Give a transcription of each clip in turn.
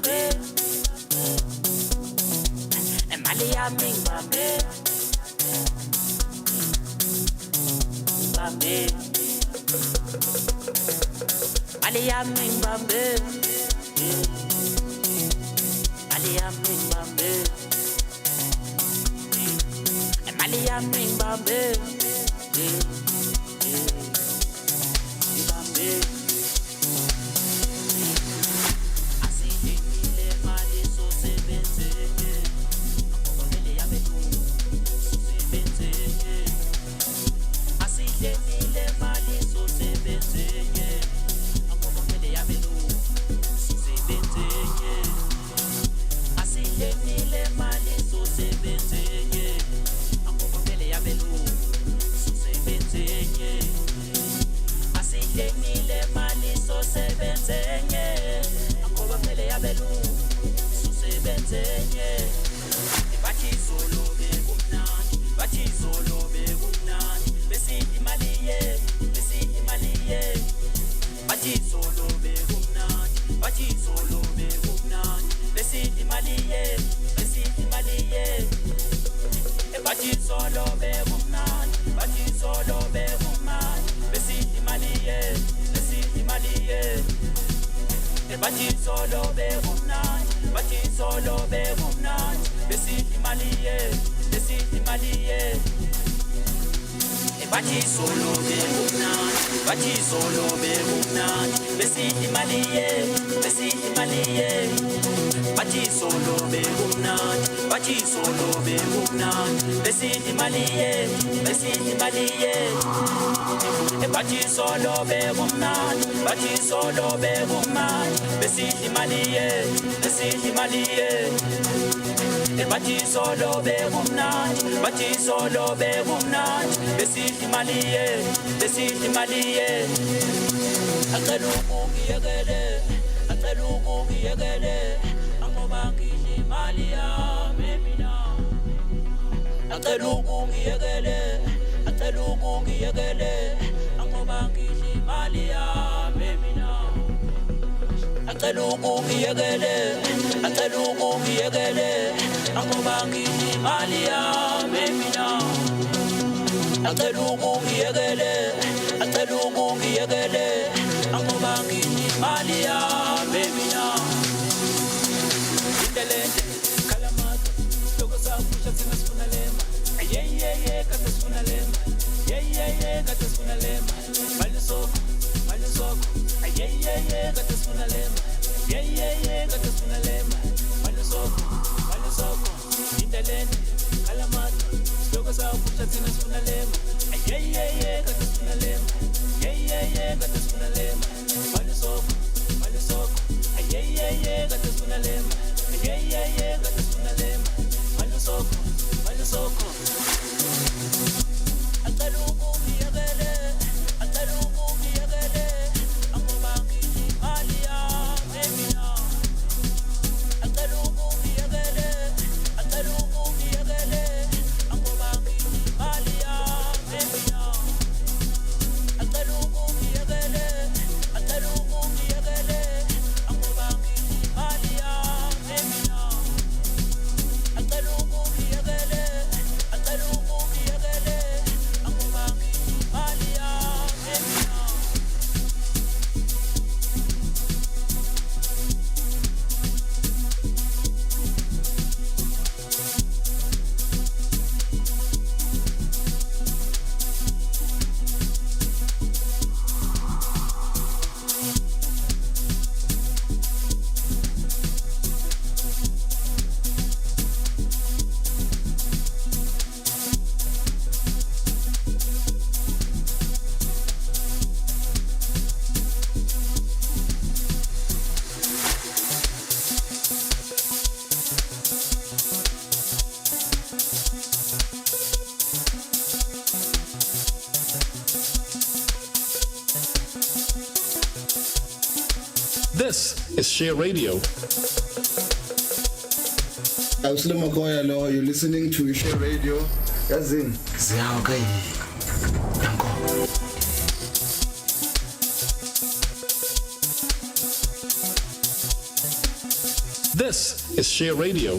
ngibambe Emali yami ngibambe Ngibambe Mali yami ngibambe Mali yami ngibambe Mali yami ngibambe ngibambe Asihekile mali sosebenzeke Ngoba vele yabelungu sosebenzeke Asihekile mali sosebenzeke Ngoba vele yabelungu sosebenzeke Asihekile mali sosebenzeke Ngoba vele yabelungu sosebenzeke Asihekile mali sosebenzeke Ngoba vele yabelungu sosebenzeke Bathi solo bekumnandi bathi solo bekumnandi besithi imali ye bathi solo bekumnandi bathi solo bekumnandi besithi imali ye bathi solo bekumnandi bathi solo bekumnandi besithi imali ye bathi solo bekumnandi bathi solo bekumnandi besithi imali ye bathi solo bekumnandi bathi solo bekumnandi besithi imali ye bathi solo bekumnandi bathi solo bekumnandi besithi imali ye bathi solo bekumnandi bathi solo bekumnandi besithi imali ye bathi solo bekumnandi bathi solo bekumnandi besithi imali ye acela ukungiyekele ngoba ngidla imali yami mina acela ukungiyekele ngoba ngidla imali yami mina acela ukungiyekele ngoba ngidla imali yami mina acela ukungiyekele ngoba ngidla imali yami mina Indelente kalamata loko sakusha thina sifuna lema kade sifuna lema kade sifuna lema malisoko kade sifuna lema kade sifuna lema malisoko Indelente kalamata loko sakusha thina sifuna lema kade sifuna lema kade sifuna lema malisoko kade sifuna lema kade sifuna lema malisoko acela ukungiyekele ngoba ngidla imali yami mina acela ukungiyekele ngoba ngidla imali yami mina acela ukungiyekele ngoba ngidla imali yami mina acela ukungiyekele ngoba ngidla imali yami mina This is Share Radio. Awusile Makoya lo, you're listening to Share Radio. Yazini. Ziyawa kai. Yanko. This is Share Radio.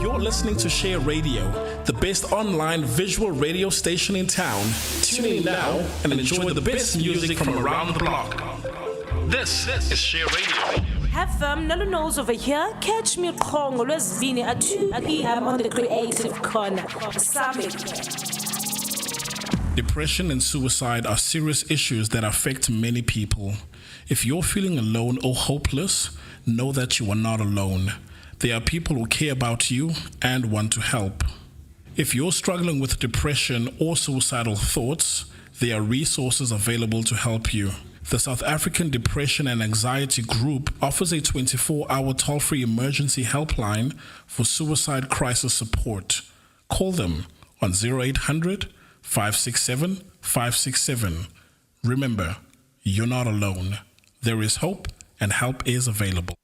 You're listening to Share Radio, the best online visual radio station in town. Tune in now and enjoy the best music from around the block. This is Share Radio. Have Nolu knows over here. Catch me Kongo Lwesibini at 2 p.m. on the Creative Corner Summit. Depression and suicide are serious issues that affect many people. If you're feeling alone or hopeless, know that you are not alone. There are people who care about you and want to help. If you're struggling with depression or suicidal thoughts, there are resources available to help you. The South African Depression and Anxiety Group offers a 24-hour toll-free emergency helpline for suicide crisis support. Call them on 0800 567 567. Remember, you're not alone. There is hope and help is available.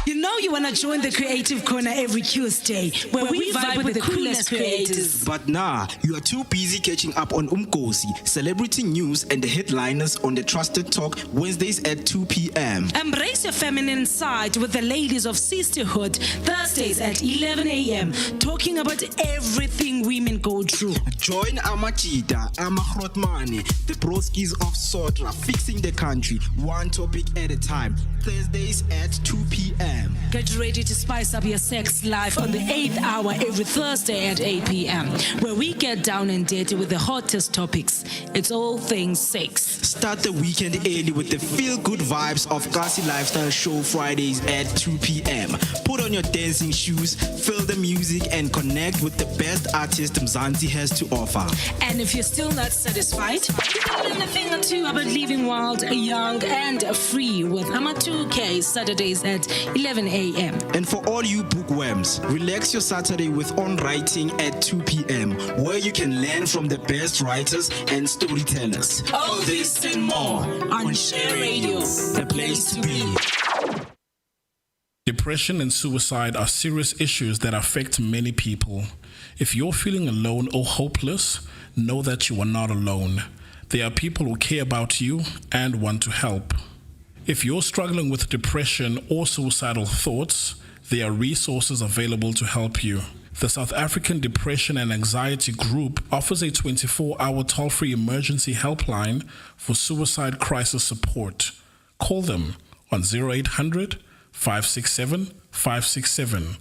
You know you want to join the Creative Corner every Tuesday, where we vibe with the coolest creators. But nah, you are too busy catching up on Cosy, celebrity news and the headliners on the Trusted Talk Wednesdays at 2 p.m. Embrace your feminine side with the ladies of Sisterhood Thursdays at 11 a.m. talking about everything women go through. Join Amachita, Amahrotmane, the broskies of Sotra, fixing the country, one topic at a time. Thursdays at 2 p.m. Get ready to spice up your sex life on the 8th hour every Thursday at 8 p.m. where we get down and dirty with the hottest topics. It's all things sex. Start the weekend early with the feel-good vibes of Cosy Lifestyle Show Fridays at 2 p.m. Put on your dancing shoes, feel the music, and connect with the best artist Mzansi has to offer. And if you're still not satisfied, you can learn a thing or two about living wild, young, and free with Ama 2K Saturdays at 11 a.m. And for all you bookworms, relax your Saturday with On Writing at 2 p.m. where you can learn from the best writers and storytellers. All this and more on Share Radio, the place to be. Depression and suicide are serious issues that affect many people. If you're feeling alone or hopeless, know that you are not alone. There are people who care about you and want to help. If you're struggling with depression or suicidal thoughts, there are resources available to help you. The South African Depression and Anxiety Group offers a 24-hour toll-free emergency helpline for suicide crisis support. Call them on 0800 567 567.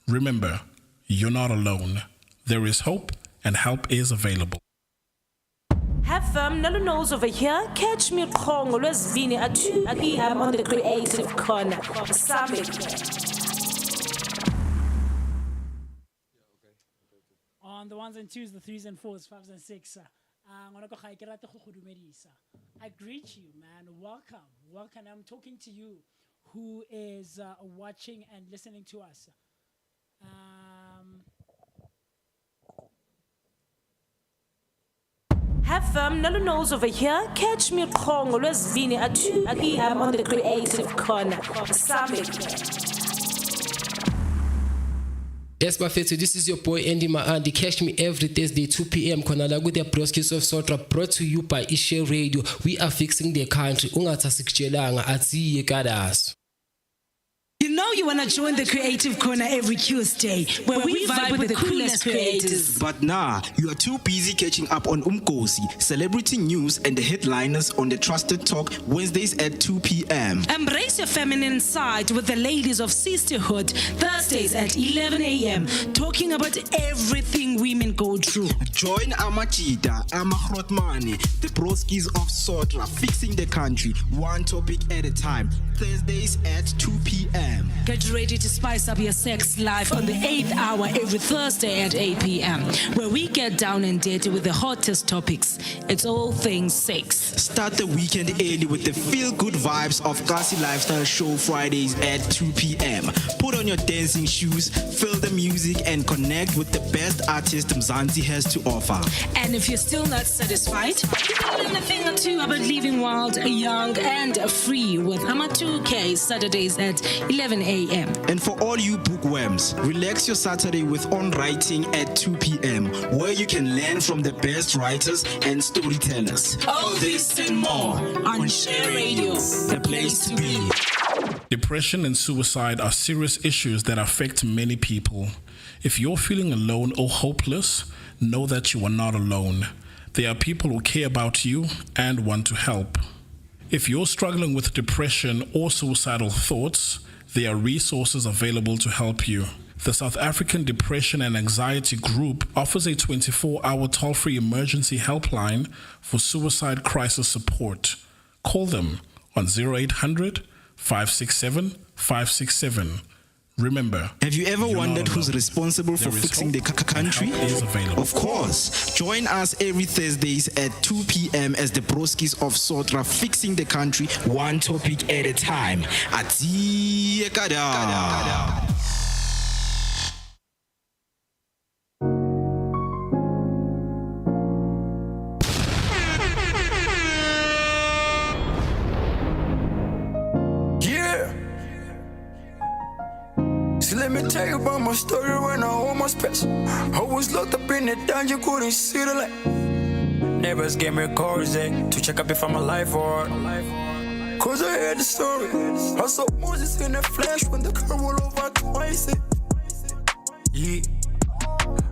Remember, you're not alone. There is hope and help is available. Have fun, Nolu knows over here. Catch me Kongo Lwesibini at 2 p.m. on the Creative Corner. On the ones and twos, the threes and fours, fives and six. I greet you, man. Welcome. I'm talking to you who is watching and listening to us. Have fun, Nolu knows over here. Catch me Kongo Lwesibini at 2 p.m. on the Creative Corner. Yes, Bafetu, this is your boy Andy Maandi. Catch me every Thursday, 2 p.m. Konala with the broadcast of Sotra, brought to you by Share Radio. We are fixing the country. Ungathasikjelanga atsiye kadas. You know you want to join the Creative Corner every Tuesday, where we vibe with the coolest creators. But nah, you are too busy catching up on Cosy, celebrity news, and the headliners on the Trusted Talk Wednesdays at 2 p.m. Embrace your feminine side with the ladies of Sisterhood Thursdays at 11 a.m. talking about everything women go through. Join Amachita, Amahrotmane, the broskies of Sotra, fixing the country, one topic at a time. Thursdays at 2 p.m. Get ready to spice up your sex life on the 8th hour every Thursday at 8 p.m. where we get down and dirty with the hottest topics. It's all things sex. Start the weekend early with the feel-good vibes of Cosy Lifestyle Show Fridays at 2 p.m. Put on your dancing shoes, feel the music, and connect with the best artist Mzansi has to offer. And if you're still not satisfied, you can learn a thing or two about living wild, young, and free with Ama 2K Saturdays at 11 a.m. And for all you bookworms, relax your Saturday with On Writing at 2 p.m. where you can learn from the best writers and storytellers. All this and more on Share Radio, the place to be. Depression and suicide are serious issues that affect many people. If you're feeling alone or hopeless, know that you are not alone. There are people who care about you and want to help. If you're struggling with depression or suicidal thoughts, there are resources available to help you. The South African Depression and Anxiety Group offers a 24-hour toll-free emergency helpline for suicide crisis support. Call them on 0800 567 567. Remember, have you ever you're wondered not who's alone. responsible for There is fixing the hope, and country? help is available. Of course. Join us every Thursdays at 2 p.m. as the broskies of Sotra fixing the country one topic at a time. Ati Kada. So let me tell you about my story when I almost passed. I was locked up in the dungeon, couldn't see the light. Neighbors gave me courage to check up if I'm alive or cause I heard the story. I saw Moses in the flesh when the car rolled over twice. Yeah,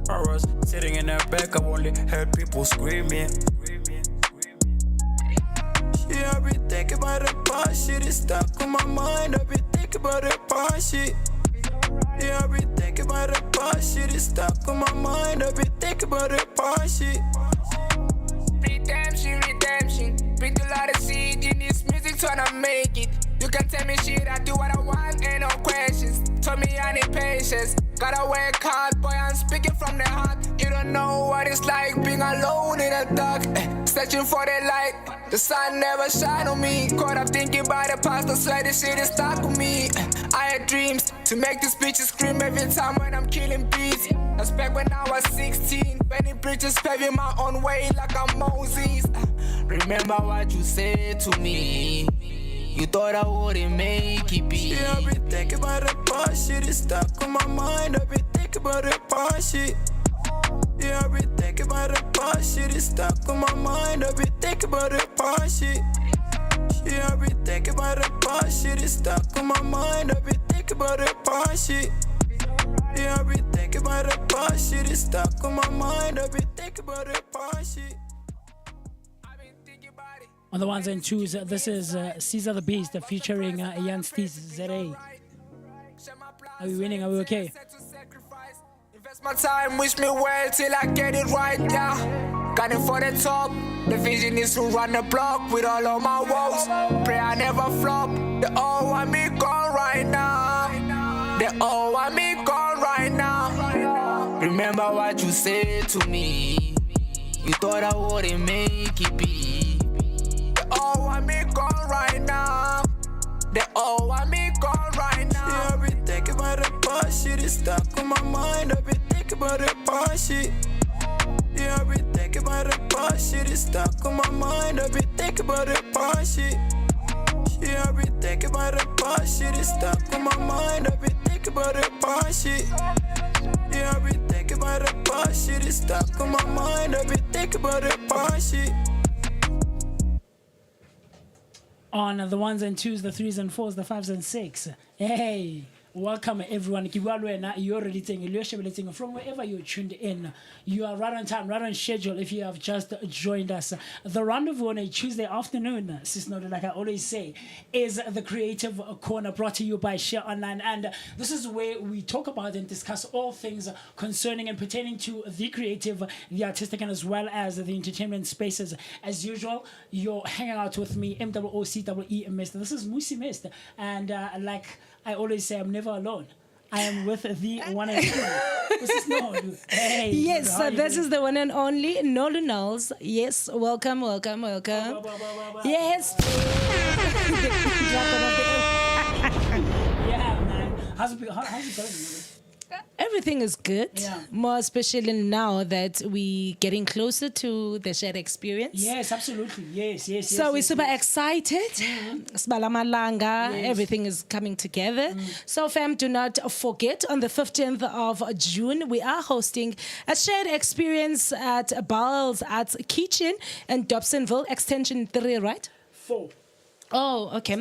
I was sitting in the back, I only heard people screaming. Yeah, I be thinking about the past shit, it's stuck on my mind. I be thinking about the past shit. Yeah, I be thinking about the past shit, it's stuck on my mind. I be thinking about the past shit. Redemption, redemption. Bring a lot of seed in this music, tryna make it. You can tell me shit, I do what I want, ain't no questions. Told me I need patience. Gotta work hard, boy, I'm speaking from the heart. You don't know what it's like being alone in the dark, searching for the light. The sun never shine on me. Caught up thinking about the past, I swear this shit is stuck with me. I had dreams to make these bitches scream every time when I'm killing beats. That's back when I was 16, burning bridges, paving my own way like I'm Moses. Remember what you said to me. You thought I wouldn't make it be. Yeah, I be thinking about the past shit, it's stuck on my mind. I be thinking about the past shit. Yeah, I be thinking about the past shit, it's stuck on my mind. I be thinking about the past shit. Yeah, I be thinking about the past shit, it's stuck on my mind. I be thinking about the past shit. Yeah, I be thinking about the past shit, it's stuck on my mind. I be thinking about the past shit. On the ones and twos, this is Caesar the Beast featuring Jan Steez ZA. Are we winning? Are we okay? Invest my time, wish me well till I get it right, yeah. Gunning for the top, the vision is to run the block with all of my woes. Pray I never flop, they all want me gone right now. They all want me gone right now. Remember what you said to me. You thought I wouldn't make it be. They all want me gone right now. They all want me gone right now. Yeah, I be thinking about the past shit, it's stuck on my mind. I be thinking about the past shit. Yeah, I be thinking about the past shit, it's stuck on my mind. I be thinking about the past shit. Yeah, I be thinking about the past shit, it's stuck on my mind. I be thinking about the past shit. Yeah, I be thinking about the past shit, it's stuck on my mind. I be thinking about the past shit. On the ones and twos, the threes and fours, the fives and six. Hey, Welcome everyone. You're already from wherever you're tuned in. You are right on time, right on schedule if you have just joined us. The rendezvous on a Tuesday afternoon, sis Nolu, like I always say, is the Creative Corner brought to you by Share Online. And this is where we talk about and discuss all things concerning and pertaining to the creative, the artistic, and as well as the entertainment spaces. As usual, you're hanging out with me, MWOCEE Mr. This is Mmusi Mr. And like I always say, I'm never alone. I am with the one and only. This is Nolu. Hey, Yes, Nolu, so how you this doing? is the one and only Nolu Knowles. Yes, welcome. Yes. Yeah, man. How's it going? Nolu? Everything is good. Yeah. More especially now that we getting closer to the shared experience. Yes, absolutely. Yes. So we're yes, super yes. excited. Sibala Malanga, everything is coming together. So fam, do not forget, on the 15th of June, we are hosting a shared experience at Bowles Arts Kitchen in Dobsonville, Extension 3, right? 4. Oh, okay.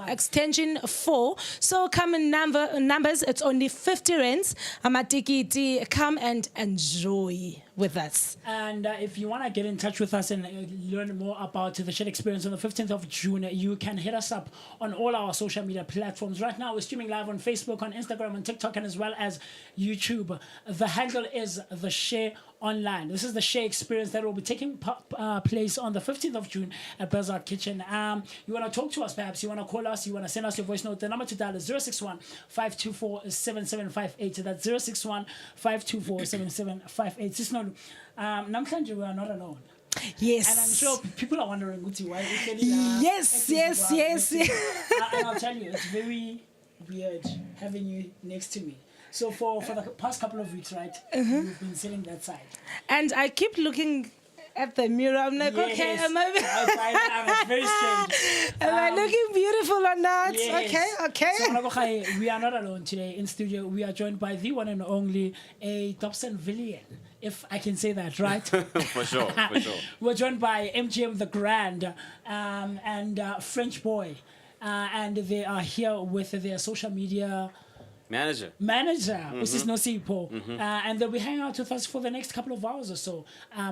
Extension 4. So come in numbers. It's only 50 rands. Amatikiti, come and enjoy with us. And if you want to get in touch with us and learn more about the shared experience on the 15th of June, you can hit us up on all our social media platforms. Right now, we're streaming live on Facebook, on Instagram, on TikTok, and as well as YouTube. The handle is The Share Online. This is the Share experience that will be taking place on the 15th of June at Bell's Kitchen. You want to talk to us, perhaps? You want to call us? You want to send us your voice note? The number to dial is 061-524-7758. That's 061-524-7758. It's not. Namhlanje we are not alone. Yes. And I'm sure people are wondering, why? Yes. And I'll tell you, it's very weird having you next to me. So for the past couple of weeks, right, you've been sitting that side. And I keep looking at the mirror. I'm like, okay, am I It's very strange. am I looking beautiful or not? Yes. Okay. So we are not alone today in studio. We are joined by the one and only a Dobsonvillian, if I can say that, right? For sure. We're joined by MGM TheGrand and French Boy. And they are here with their social media Manager. Which is Nosipo. And they'll be hanging out with us for the next couple of hours or so,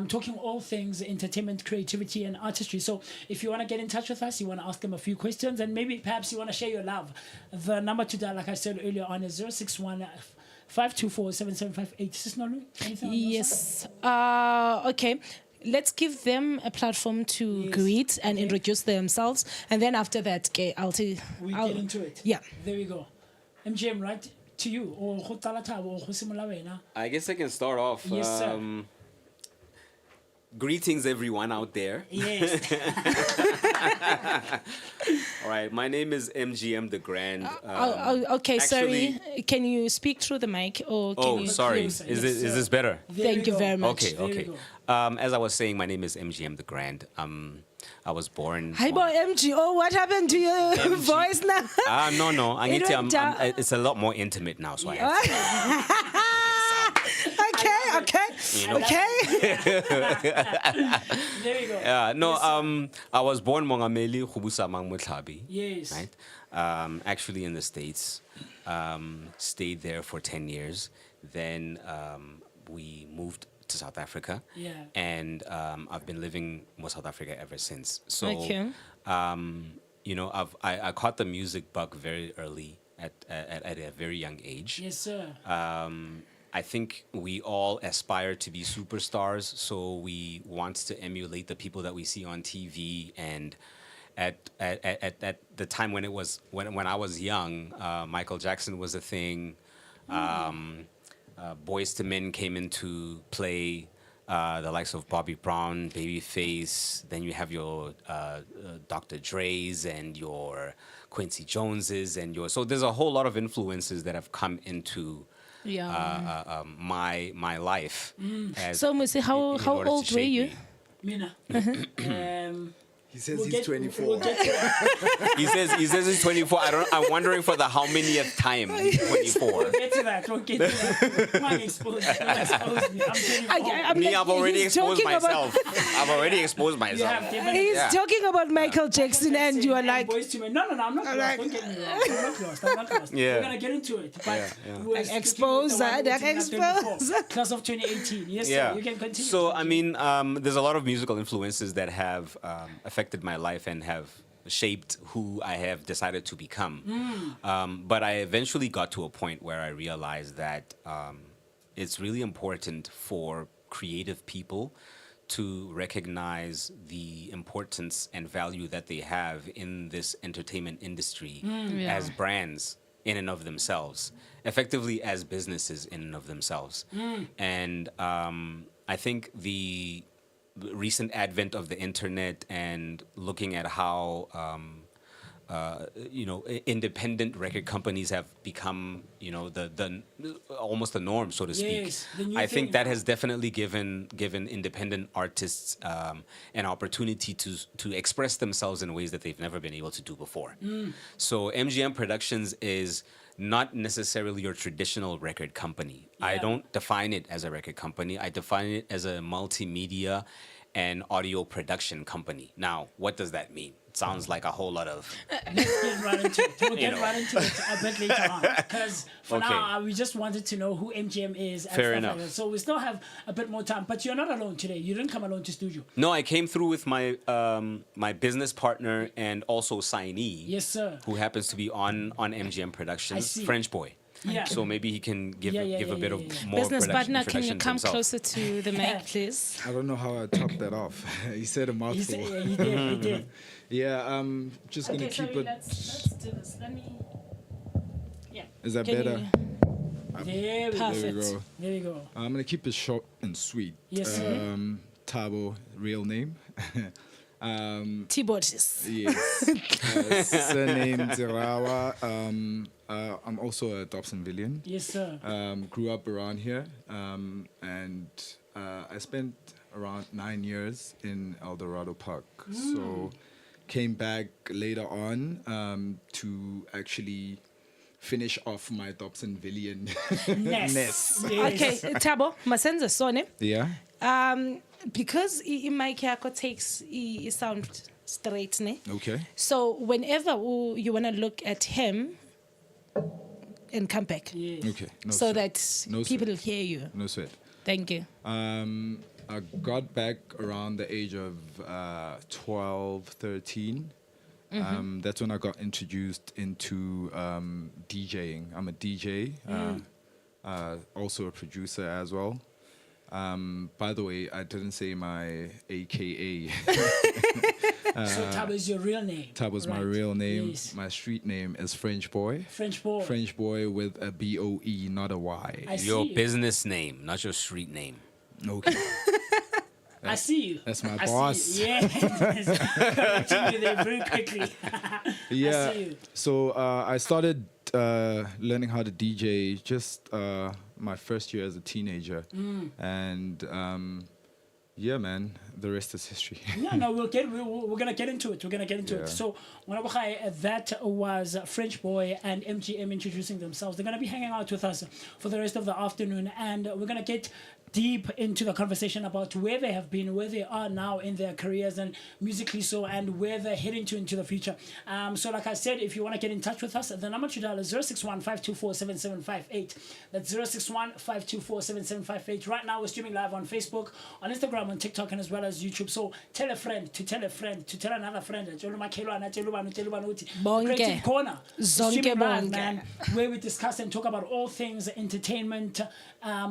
talking all things entertainment, creativity, and artistry. So if you want to get in touch with us, you want to ask them a few questions, and maybe perhaps you want to share your love, the number to dial, like I said earlier on, is 061-524-7758. Anything on your side? Yes. Okay. Let's give them a platform to greet and introduce themselves, and then after that, I'll get into it. Yeah. There we go. MGM, right to you, or wena. I guess I can start off. Yes, sir. Greetings, everyone out there. Yes. All right, my name is MGM TheGrand. Okay, actually- sorry. Can you speak through the mic, or can Oh, you? sorry. Yes, Is sir. this better? Thank you very much. Okay. we go. As I was saying, my name is MGM TheGrand. I was born. Hi, boy, MG. Oh, what happened to your voice now? No. I need You to. don't It's a lot more intimate now, so I have to. Okay. There you go. Yeah, no, I was born Mongameli Khubusamang Mutlabi. Yes. Right? Actually in the States. Stayed there for 10 years. Then we moved to South Africa. Yeah. And I've been living in South Africa ever since. So, Okay. I caught the music bug very early at a very young age. Yes, sir. I think we all aspire to be superstars, so we want to emulate the people that we see on TV. And at the time when I was young, Michael Jackson was a thing. Boys to Men came into play. The likes of Bobby Brown, Babyface. Then you have your Dr. Dre's and your Quincy Joneses and so there's a whole lot of influences that have come into my life. So, Mmusi, how in order to old were shape you? me. Mina. He says he's 24. He says he's 24. I'm wondering for the how manyth time he's 24. We'll get to that. Come on, expose me. I'm 24. I've already exposed myself. I've already exposed myself. He's talking about Michael Jackson, and you are like, No, I'm not lost. Don't get me wrong. I'm not lost. Yeah. We're gonna get into it, but we're expose that. Expose. Class of 2018. Yes, sir. You can continue. So I mean, there's a lot of musical influences that have affected my life and have shaped who I have decided to become. But I eventually got to a point where I realized that it's really important for creative people to recognize the importance and value that they have in this entertainment industry as brands in and of themselves, effectively as businesses in and of themselves. And I think the recent advent of the internet and looking at how independent record companies have become, the almost the norm, so to speak. Yes, the new I thing think that now. has definitely given independent artists an opportunity to express themselves in ways that they've never been able to do before. So MGM Productions is not necessarily your traditional record company. I don't define it as a record company. I define it as a multimedia and audio production company. Now, what does that mean? It sounds like a whole lot of... Let's get right into it. We'll get right into it a bit later on. Because for now, we just wanted to know who MGM is. And Fair stuff enough. Like that. So we still have a bit more time. But you're not alone today. You didn't come alone to studio. No, I came through with my my business partner and also signee. Yes, sir. Who happens to be on MGM Productions, French Boy. Yeah. So maybe he can give a bit of more business partner, can you introduction to come himself. closer to the mic, please? I don't know how I topped that off. He said a mouthful. He did. Yeah, I'm just going to keep it... Let's do this. Let me... Yeah. Is that Can better? There we Perfect. go. There we go. I'm going to keep it short and sweet. Yes, sir. Tabo, real name. T-Botis. Yes. Surname Zirawa. I'm also a Dobsonvillian. Yes, sir. Grew up around here. And I spent around 9 years in El Dorado Park. So came back later on to actually finish off my Dobsonvillian ness. Okay, Tabo, masenza sone. Yeah. Because mic yako takes sound straight, ne? Okay. So whenever you want to look at him and come back. Okay. No so sweat. that No people sweat. hear you. No sweat. Thank you. I got back around the age of 12, 13. That's when I got introduced into DJing. I'm a DJ, also a producer as well. By the way, I didn't say my AKA. So Tabo is your real name. Tabo's my right? real name. Yes. My street name is French Boy. French Boy. French Boy with a B-O-E, not a Y. Your business name, not your street name. Okay. I see you. That's my I boss. See you. Yes. Correcting you there very quickly. Yeah. I see you. So I started learning how to DJ just my first year as a teenager. And yeah, man, the rest is history. No, we're gonna get into it. So that was French Boy and MGM introducing themselves. They're gonna be hanging out with us for the rest of the afternoon, and we're gonna get deep into the conversation about where they have been, where they are now in their careers and musically so, and where they're heading to into the future. So like I said, if you want to get in touch with us, the number to dial is 061-524-7758. That's 061-524-7758. Right now we're streaming live on Facebook, on Instagram, on TikTok, and as well as YouTube. So tell a friend to tell a friend to tell another friend. Creative Corner, streaming live, man, where we discuss and talk about all things entertainment,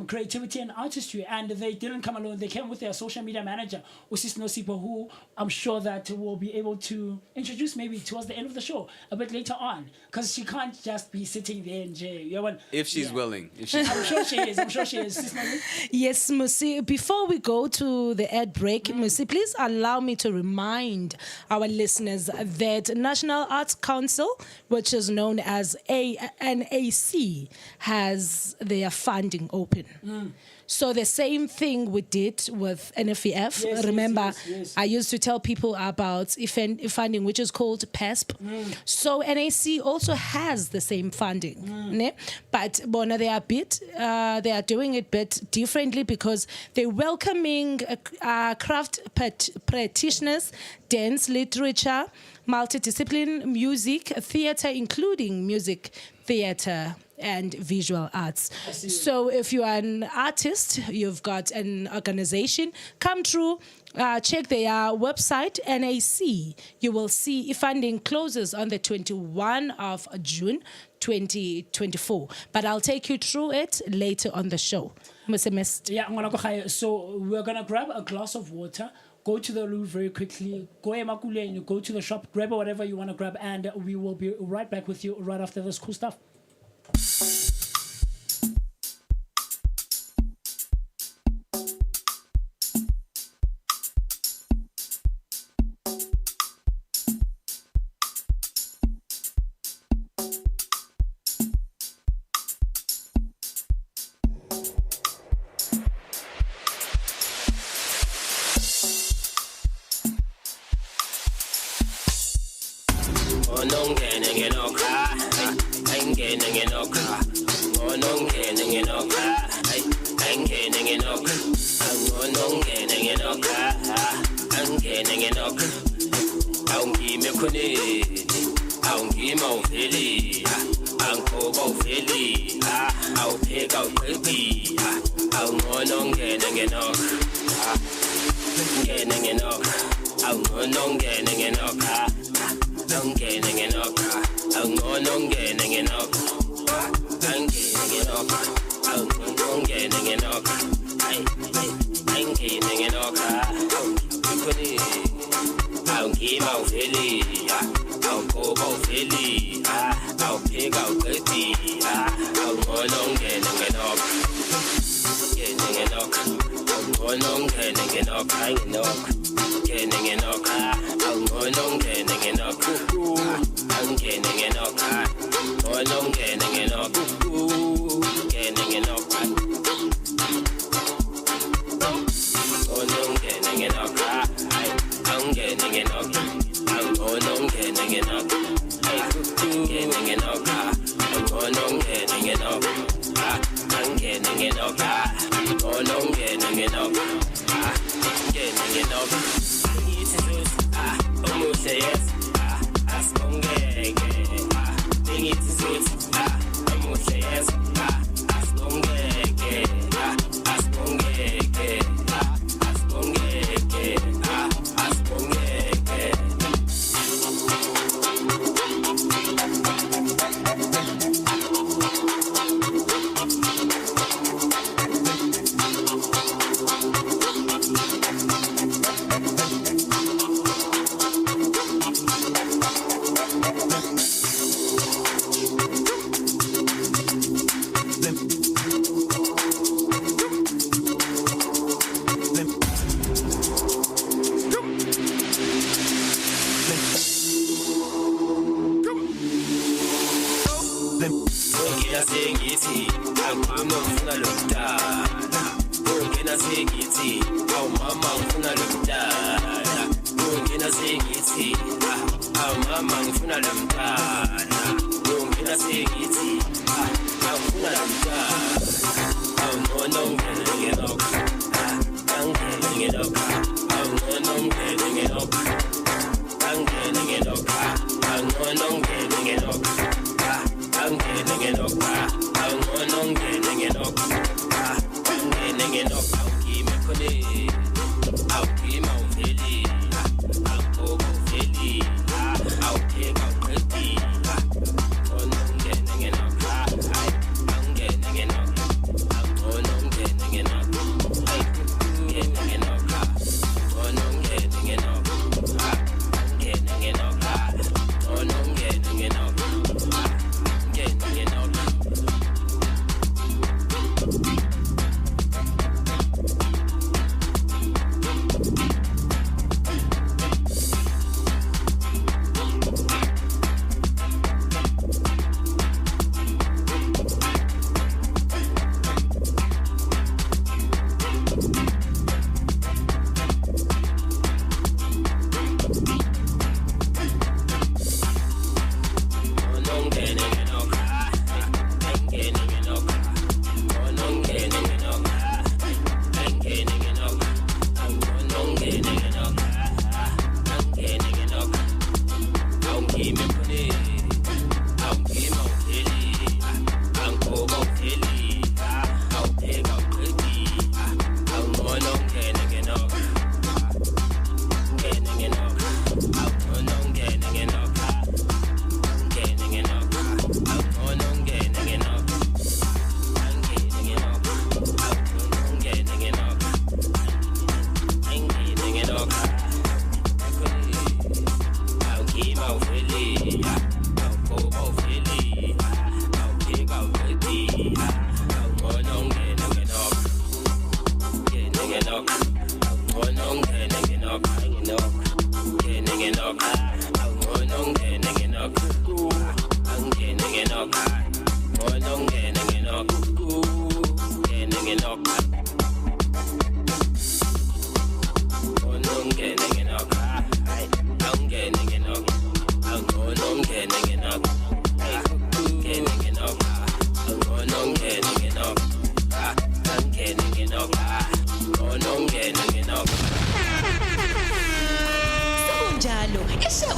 creativity, and artistry. And they didn't come alone. They came with their social media manager, Usis Nosipo, who I'm sure that will be able to introduce maybe towards the end of the show a bit later on, because she can't just be sitting there in jail. If she's willing. I'm sure she is. Yes, Mmusi. Before we go to the ad break, Mmusi, please allow me to remind our listeners that National Arts Council, which is known as NAC, has their funding open. So the same thing we did with NFEF. Yes, Remember, yes. I used to tell people about funding, which is called PESP. So NAC also has the same funding, ne? But Bona, they are doing it a bit differently because they're welcoming craft practitioners, dance, literature, multidiscipline, music, theater, including music, theater, and visual arts. So if you are an artist, you've got an organization, come through, check their website, NAC. You will see funding closes on the 21 of June 2024. But I'll take you through it later on the show. Yeah, I'm gonna go higher. So we're gonna grab a glass of water, go to the loo very quickly, go to the shop, grab whatever you want to grab, and we will be right back with you right after this cool stuff.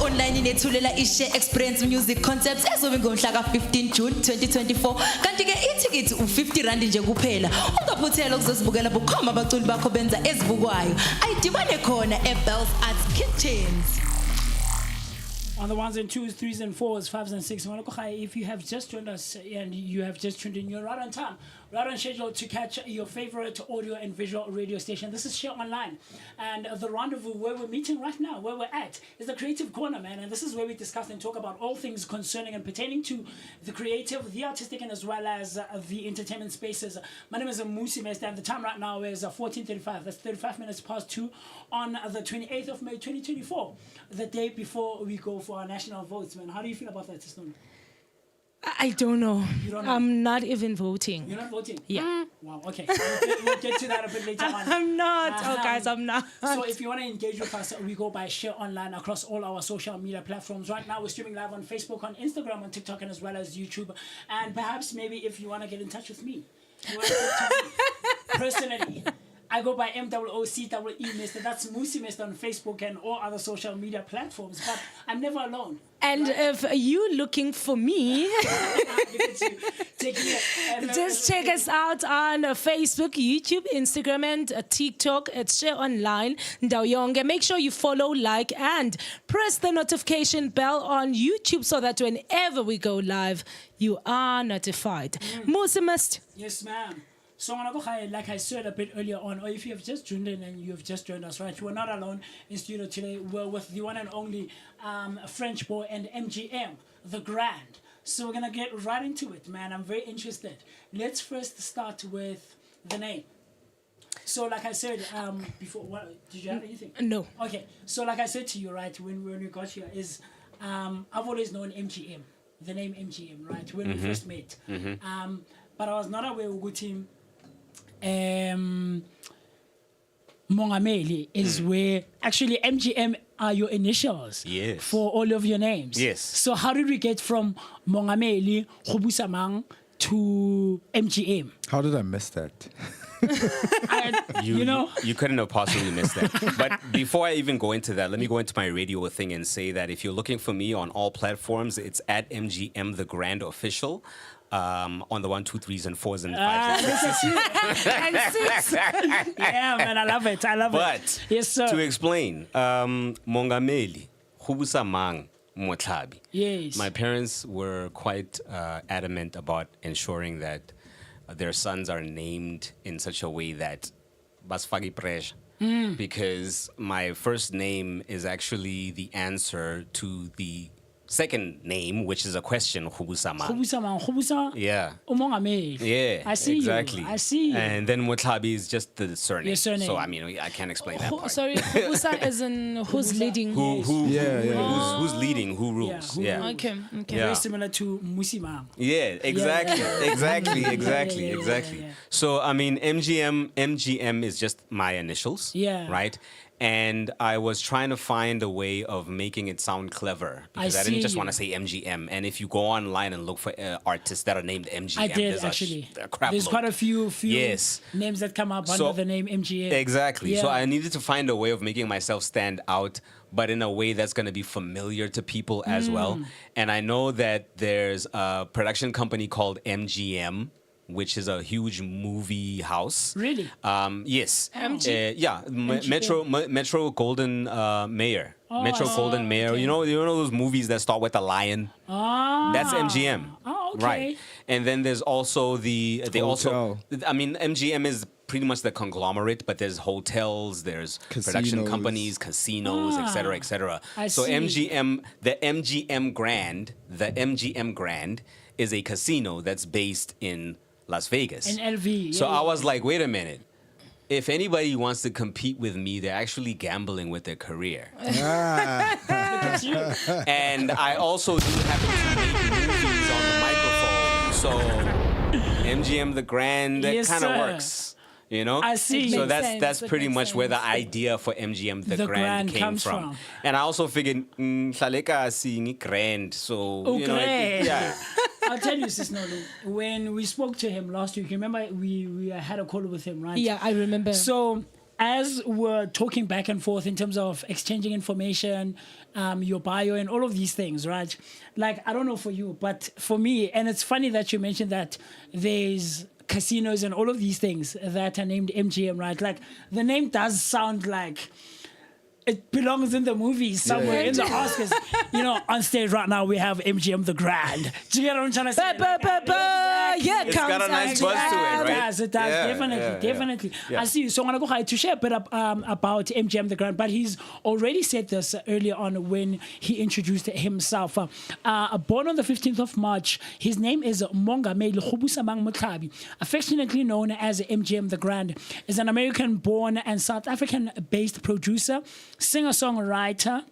online nethulela i-share experience music concepts ezobe ngomhla ka-15 June 2024 kanti ke ithikithi u-50 rand nje kuphela ungaphuthela ukuzozibukela bukhoma abaculi bakho benza ezibukwayo ayidibane khona eBells Arts Kitchens. On the ones and twos, threes and fours, fives and sixes. If you have just joined us and you have just tuned in, you're right on time, right on schedule to catch your favorite audio and visual radio station. This is Share Online, and the rendezvous where we're meeting right now, where we're at, is the Creative Corner, man. And this is where we discuss and talk about all things concerning and pertaining to the creative, the artistic, and as well as the entertainment spaces. My name is Mmusi Shole, and the time right now is 14:35. That's 35 minutes past 2 on the 28th of May, 2024, the day before we go for our national votes, man. How do you feel about that, Sister? I don't know. You don't know? I'm not even voting. You're not voting? Yeah. Wow, okay. We'll get to that a bit later on. I'm not. Oh, guys, I'm not. So if you want to engage with us, we go by Share Online across all our social media platforms. Right now, we're streaming live on Facebook, on Instagram, on TikTok, and as well as YouTube. And perhaps maybe if you want to get in touch with me, you want to talk to me personally, I go by MOOCEE, Mister. That's Mmusi Shole on Facebook and all other social media platforms. But I'm never alone. And if you're looking for me, just check us out on Facebook, YouTube, Instagram, and TikTok at Share Online. Ndawyonge. Make sure you follow, like, and press the notification bell on YouTube so that whenever we go live, you are notified. Mmusi Shole. Yes, ma'am. So like I said a bit earlier on, or if you have just tuned in and you have just joined us, right, we're not alone in studio today. We're with the one and only French boy and MGM TheGrand. So we're gonna get right into it, man. I'm very interested. Let's first start with the name. So like I said before, did you have anything? No. Okay. So like I said to you, right, when we got here, is I've always known MGM, the name MGM, right, when we first met. But I was not aware of good team. Mongameli is where actually MGM are your initials. Yes. For all of your names. Yes. So how did we get from Mongameli, Kgobusamang to MGM? How did I miss that? You know, you couldn't have possibly missed that. But before I even go into that, let me go into my radio thing and say that if you're looking for me on all platforms, it's at MGM TheGrand Official. On the 1, 2, 3s and 4s and 5s and 6. Yeah, man, I love it. But yes, sir. To explain, Mongameli, Kgobusamang Motlhabi. Yes. My parents were quite adamant about ensuring that their sons are named in such a way that basfagi pressure. Because my first name is actually the answer to the second name, which is a question, Kgobusamang. Yeah. Umongameli. Yeah. I see exactly. you. I see you. And then Motlhabi is just the surname. Your surname. So I mean, I can't explain that part. Sorry, Kgobusa as in who's leading? Who's leading? Who rules? Yeah. Okay. Yeah. Very similar to Mmusi Shole. Yeah, exactly, exactly. So I mean, MGM is just my initials. Yeah. Right. And I was trying to find a way of making it sound clever because I didn't just want to say MGM. And if you go online and look for artists that are named MGM, I did there's actually. There's quite a few yes. names that come up under the name MGM. Exactly. Yeah. So I needed to find a way of making myself stand out, but in a way that's going to be familiar to people as well. And I know that there's a production company called MGM, which is a huge movie house. Really? Yes. MGM? Metro Golden Mayor. Metro Golden Mayor. Okay. You know those movies that start with a lion? That's MGM. Oh, okay. Right. And then there's also MGM is pretty much the conglomerate, but there's hotels, there's production companies, casinos, etc., etc. So MGM, the MGM Grand is a casino that's based in Las Vegas. In LV. So I was like, wait a minute. If anybody wants to compete with me, they're actually gambling with their career. Look at you. And I also do happen to make movies on the microphone. So MGM TheGrand, that kind of works. You know? I see. So that's pretty much where the idea for MGM TheGrand came from. And I also figured, Hlaleka seeing grand. So, you know, yeah. I'll tell you, Sis Nolu, when we spoke to him last week, remember we had a call with him, right? Yeah, I remember. So as we're talking back and forth in terms of exchanging information, your bio and all of these things, right? Like, I don't know for you, but for me, and it's funny that you mentioned that there's casinos and all of these things that are named MGM, right? Like, the name does sound like it belongs in the movies somewhere in the Oscars. You know, on stage right now we have MGM TheGrand. Do you get what I'm trying to say? Yeah, It's got a nice buzz to it, right? It does, Yeah, definitely. Yeah. I see you. So I want to go ahead to share a bit about MGM TheGrand, but he's already said this earlier on when he introduced himself. Born on the 15th of March, his name is Mongameli Kgobusamang Motlabi, affectionately known as MGM TheGrand, is an American-born and South African-based producer, singer-songwriter,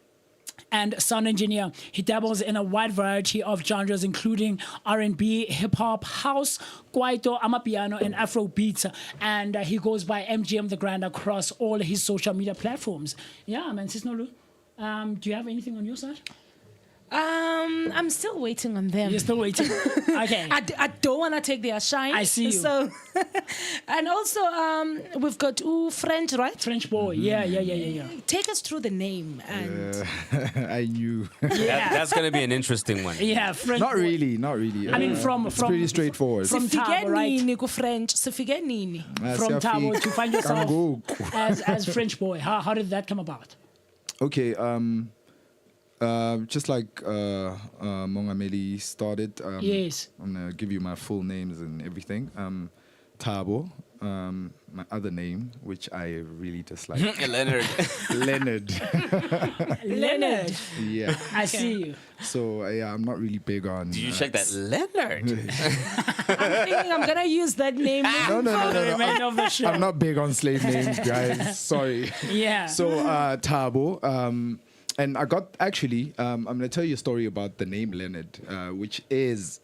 and sound engineer. He dabbles in a wide variety of genres, including R&B, hip-hop, house, kwaito, amapiano, and Afro beats. And he goes by MGM TheGrand across all his social media platforms. Yeah, man, Sis Nolu, do you have anything on your side? I'm still waiting on them. You're still waiting. Okay. I don't want to take their shine. I see you. So, and also, we've got French, right? French boy. Yeah. Take us through the name. And I knew. That's going to be an interesting one. Yeah, French Not boy. really, not really. I mean, it's pretty straightforward. From Tabo, right? French. Sifike nini. From Tabo to find yourself as French boy. How did that come about? Okay, just like Mongameli started, Yes. I'm gonna give you my full names and everything. Tabo, my other name, which I really dislike. Leonard. Leonard. Yeah. I see you. So yeah, I'm not really big on. Do you check that? Leonard. I'm thinking I'm going to use that name. No. I'm not big on slave names, guys. Sorry. Yeah. So Tabo, and I got actually, I'm going to tell you a story about the name Leonard, which is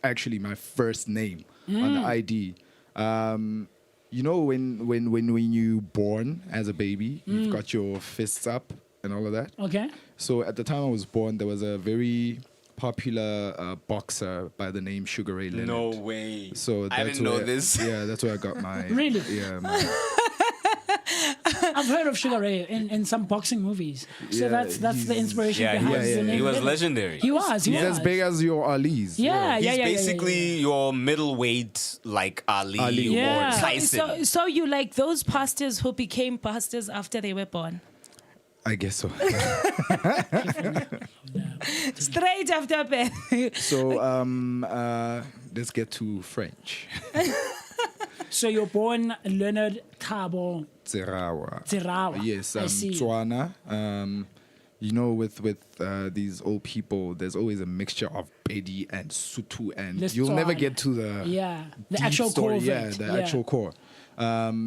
actually my first name on the ID. You know, when you're born as a baby, you've got your fists up and all of that. Okay. So at the time I was born, there was a very popular boxer by the name Sugar Ray Leonard. No way. So I didn't know this. Yeah, that's where I got my. Really? Yeah. I've heard of Sugar Ray in some boxing movies. So Yeah, that's the inspiration behind the name. He was legendary. He was. He's as big as your Ali's. Yeah. He's basically your middleweight, like Ali, or Tyson. So you like those pastors who became pastors after they were born? I guess so. Straight after birth. So let's get to French. So you're born Leonard Tabo Tserawa. Yes, I see. Tswana. You know, with these old people, there's always a mixture of Pedi and Sutu, and you'll never get to the the deep actual story. core. Yeah, the actual core.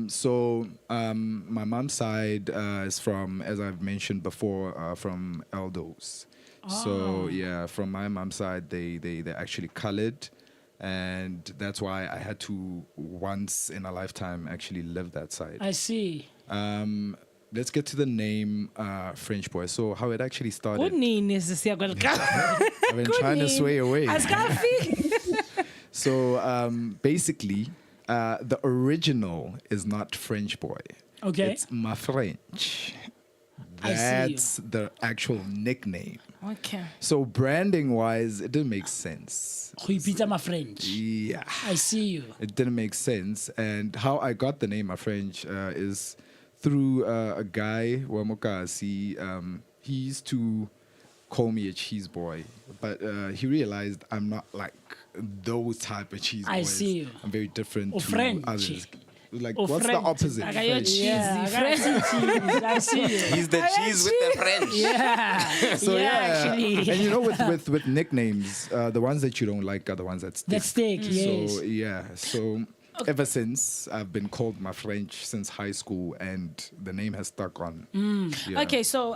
So my mom's side is from, as I've mentioned before, from Eldos. So yeah, from my mom's side, they're actually colored. And that's why I had to once in a lifetime actually live that side. I see. Let's get to the name French boy. So how it actually started. I've been trying to sway away. So basically, the original is not French boy. Okay. It's ma French. I see. That's the actual nickname. Okay. So branding wise, it didn't make sense. My French. Yeah. I see you. It didn't make sense. And how I got the name of French is through a guy, Wamokasi. He used to call me a cheese boy, but he realized I'm not like those type of cheese boys. I see you. I'm very different to French. others. Like, Or what's French. the opposite? I got your French. cheesy I French. I see you. He's the cheese with the French. Yeah. So actually. and you know, with nicknames, the ones that you don't like are the ones that stick. That stick, yes. So yeah, so ever since I've been called my French since high school, and the name has stuck on. Yeah. Okay, so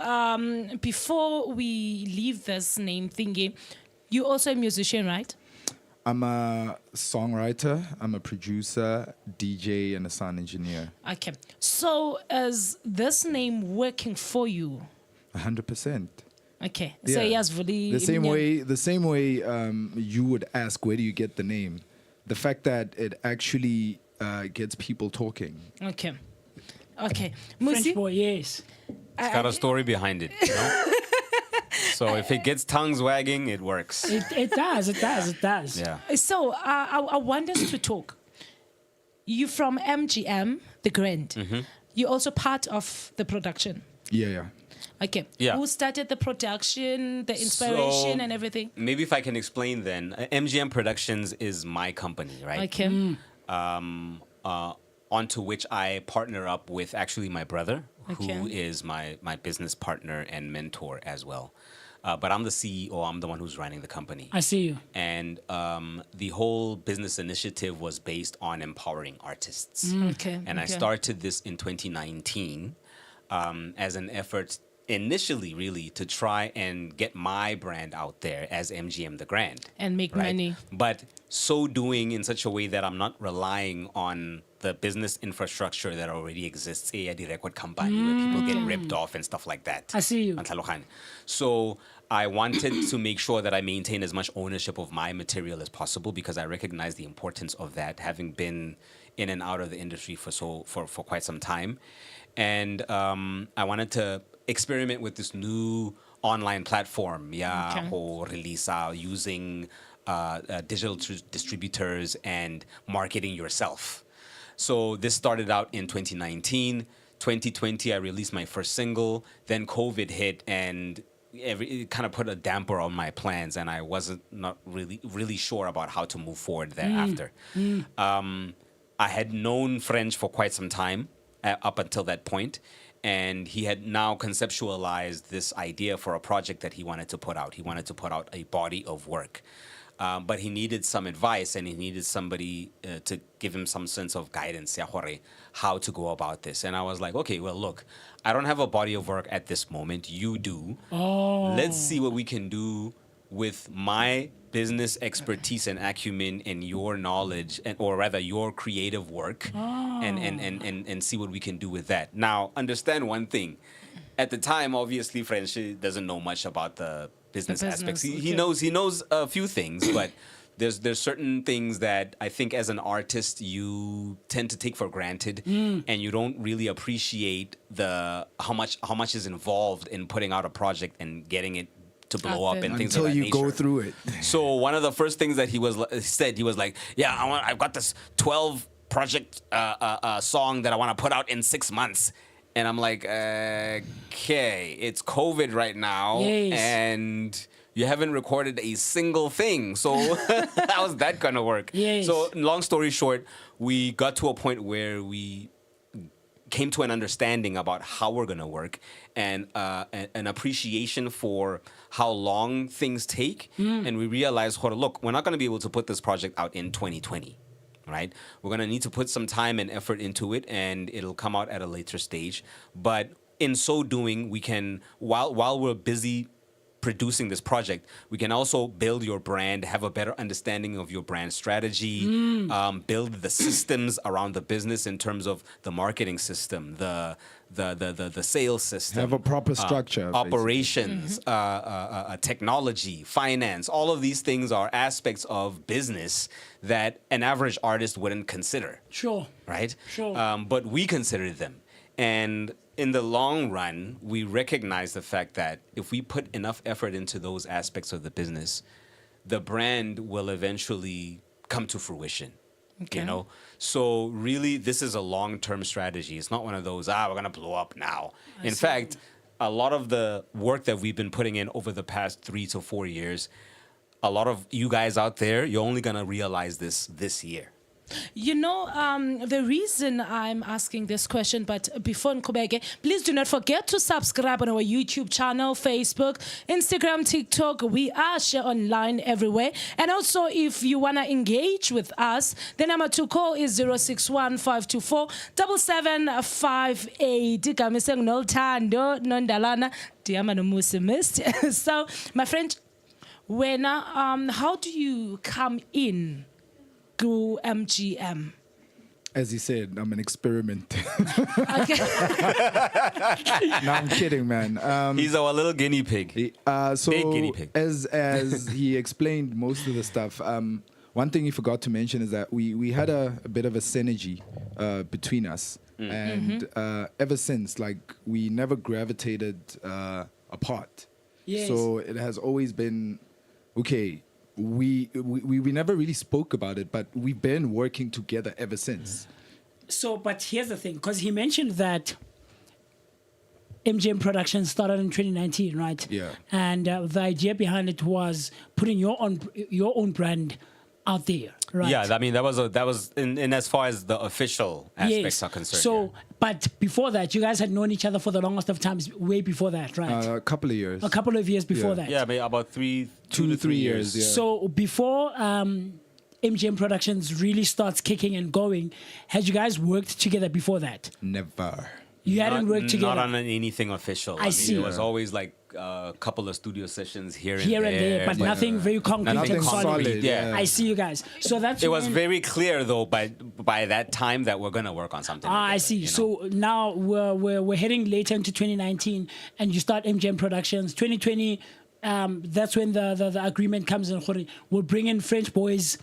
before we leave this name thingy, you're also a musician, right? I'm a songwriter, I'm a producer, DJ, and a sound engineer. Okay. So is this name working for you? 100%. Okay. So yes, really. The same way you would ask, where do you get the name? The fact that it actually gets people talking. Okay. Okay. French Mmusi? boy, yes. It's got a story behind it, you know? So if it gets tongues wagging, it works. It does. Yeah. So I want us to talk. You from MGM TheGrand. Mm-hmm. You also part of the production. Yeah. Okay. Yeah. Who started the production, the inspiration, So, and everything? Maybe if I can explain then. MGM Productions is my company, right? Okay. Onto which I partner up with actually my brother, who Okay. is my business partner and mentor as well. But I'm the CEO. I'm the one who's running the company. I see you. And the whole business initiative was based on empowering artists. Okay. And I okay. started this in 2019 as an effort initially really to try and get my brand out there as MGM TheGrand. And make right? money. But so doing in such a way that I'm not relying on the business infrastructure that already exists, a record company where people get ripped off and stuff like that. I see you. So I wanted to make sure that I maintain as much ownership of my material as possible because I recognize the importance of that, having been in and out of the industry for quite some time. And I wanted to experiment with this new online platform, or release using digital distributors and marketing yourself. So this started out in 2019. 2020, I released my first single. Then COVID hit, and it kind of put a damper on my plans, and I wasn't not really sure about how to move forward thereafter. I had known French for quite some time up until that point, and he had now conceptualized this idea for a project that he wanted to put out. He wanted to put out a body of work. But he needed some advice, and he needed somebody to give him some sense of guidance, how to go about this. And I was like, okay, well, look, I don't have a body of work at this moment. You do. Oh. Let's see what we can do with my business expertise and acumen and your knowledge, or rather your creative work, and see what we can do with that. Now, understand one thing. At the time, obviously, French doesn't know much about the business aspects. He knows a few things, but there's certain things that I think as an artist you tend to take for granted, and you don't really appreciate how much is involved in putting out a project and getting it to blow up and things of that until you nature. go through it. So one of the first things that he was like, yeah, I've got this 12 project song that I want to put out in 6 months. And I'm like, okay, it's COVID right now, and you haven't recorded a single thing. So how's that gonna work? Yes. So long story short, we got to a point where we came to an understanding about how we're gonna work, and an appreciation for how long things take. And we realized, look, we're not gonna be able to put this project out in 2020. Right? We're going to need to put some time and effort into it, and it'll come out at a later stage. But in so doing, we can, while we're busy producing this project, we can also build your brand, have a better understanding of your brand strategy, build the systems around the business in terms of the marketing system, the sales system, Have a proper structure, operations, technology, finance. All of these things are aspects of business that an average artist wouldn't consider. Sure. Right? Sure. But we consider them. And in the long run, we recognize the fact that if we put enough effort into those aspects of the business, the brand will eventually come to fruition. Okay. You know, so really, this is a long-term strategy. It's not one of those, we're gonna blow up now. In fact, a lot of the work that we've been putting in over the past 3 to 4 years, a lot of you guys out there, you're only gonna realize this year. You know, the reason I'm asking this question, but before Nkubeke, please do not forget to subscribe on our YouTube channel, Facebook, Instagram, TikTok. We are share online everywhere. And also, if you want to engage with us, the number to call is 061-524-7758. Igamiseng Noluthando Nondalana, Diama Mmusi missed. So, my friend, how do you come in to MGM? As he said, I'm an experiment. Okay. No, I'm kidding, man. He's our little guinea pig. Big guinea pig. As he explained most of the stuff, one thing he forgot to mention is that we had a bit of a synergy between us. And ever since, like, we never gravitated apart. Yes. So it has always been, okay, we never really spoke about it, but we've been working together ever since. So, but here's the thing, because he mentioned that MGM Productions started in 2019, right? Yeah. And the idea behind it was putting your own brand out there, right? Yeah, I mean that was in as far as the official aspects are concerned. So, but before that, you guys had known each other for the longest of times, way before that, right? A couple of years. A couple of years before that. Yeah, maybe about 2 to 3 years. Yeah. So before MGM Productions really starts kicking and going, had you guys worked together before that? Never. You hadn't worked together? Not on anything official. I see. It was always like a couple of studio sessions here and Here there. and there, but nothing very concrete Nothing and solid. solid, yeah. I see you guys. So that's It was when- very clear though by that time that we're gonna work on something. I together, see. you know? So now we're heading later into 2019, and you start MGM Productions. 2020, that's when the agreement comes in. We'll bring in French Boys,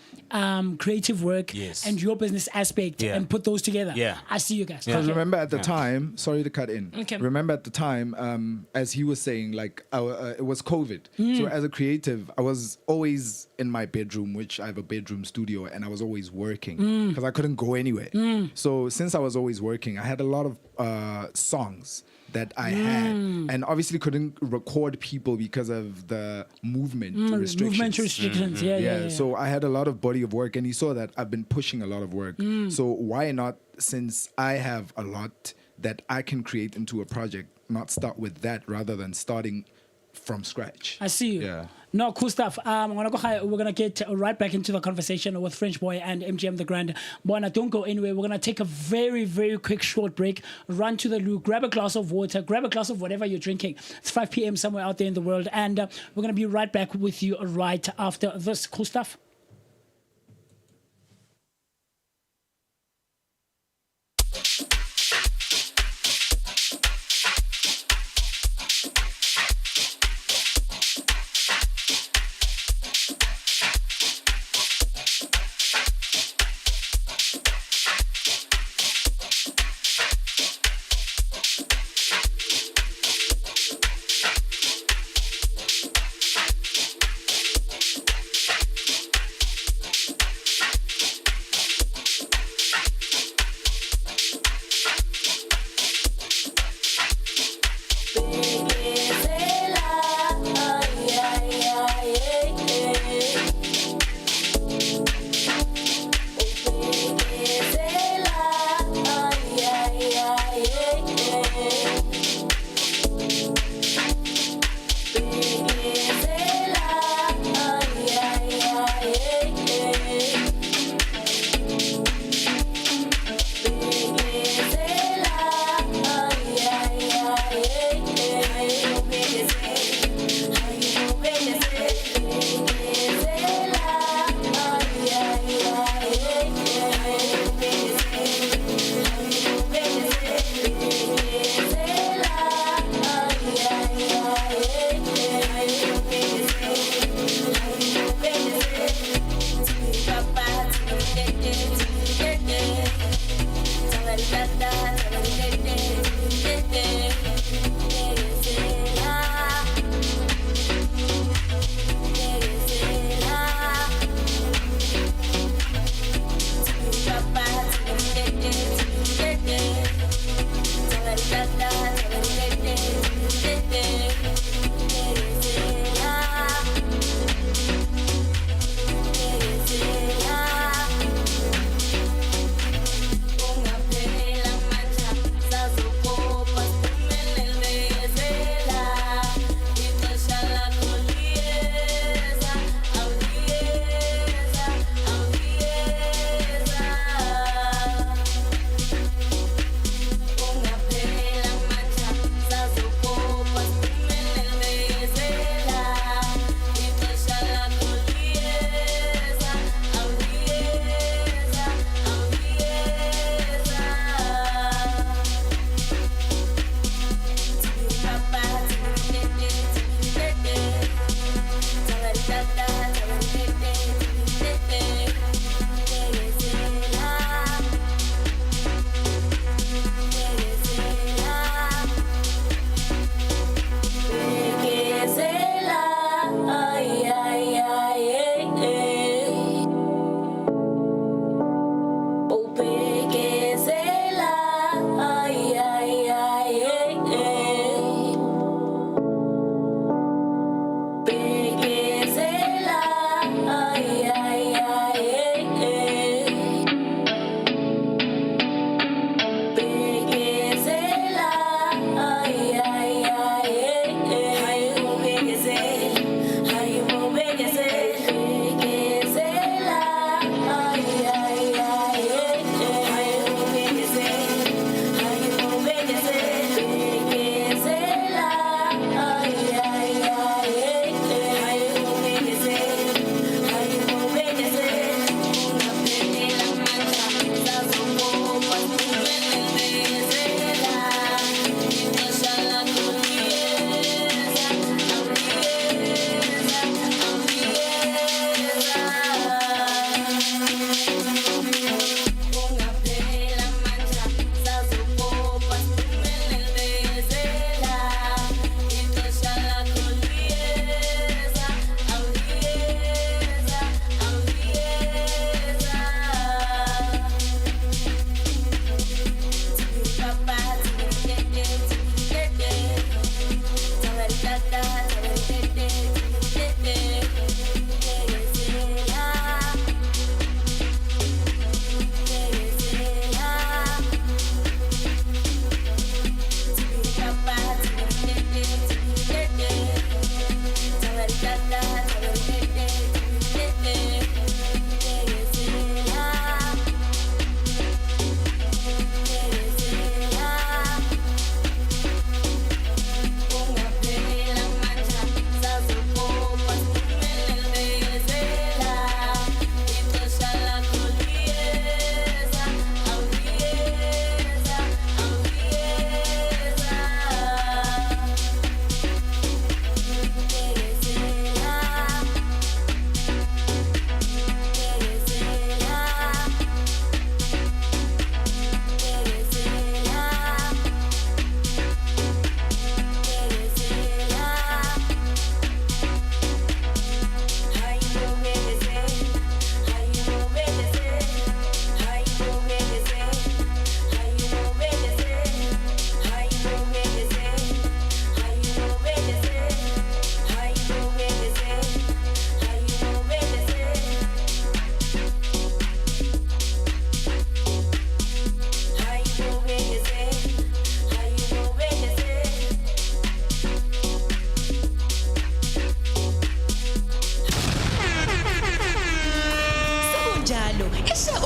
creative work, Yes. and your business aspect, Yeah. and put those together. Yeah. I see you guys. Because Okay. remember at the time, sorry to cut in. Okay. Remember at the time, as he was saying, like it was COVID. Mm. So as a creative, I was always in my bedroom, which I have a bedroom studio, and I was always working Mm. because I couldn't go anywhere. So since I was always working, I had a lot of songs that I had, and obviously couldn't record people because of the movement restrictions. Movement restrictions. Yeah. So I had a lot of body of work, and he saw that I've been pushing a lot of work. So why not, since I have a lot that I can create into a project, not start with that rather than starting from scratch? I see you. Yeah. No, cool stuff. We're gonna get right back into the conversation with French Boy and MGM TheGrand. Bona, don't go anywhere. We're gonna take a very, very quick short break. Run to the loo, grab a glass of water, grab a glass of whatever you're drinking. It's 5 p.m. somewhere out there in the world, and we're gonna be right back with you right after this. Cool stuff.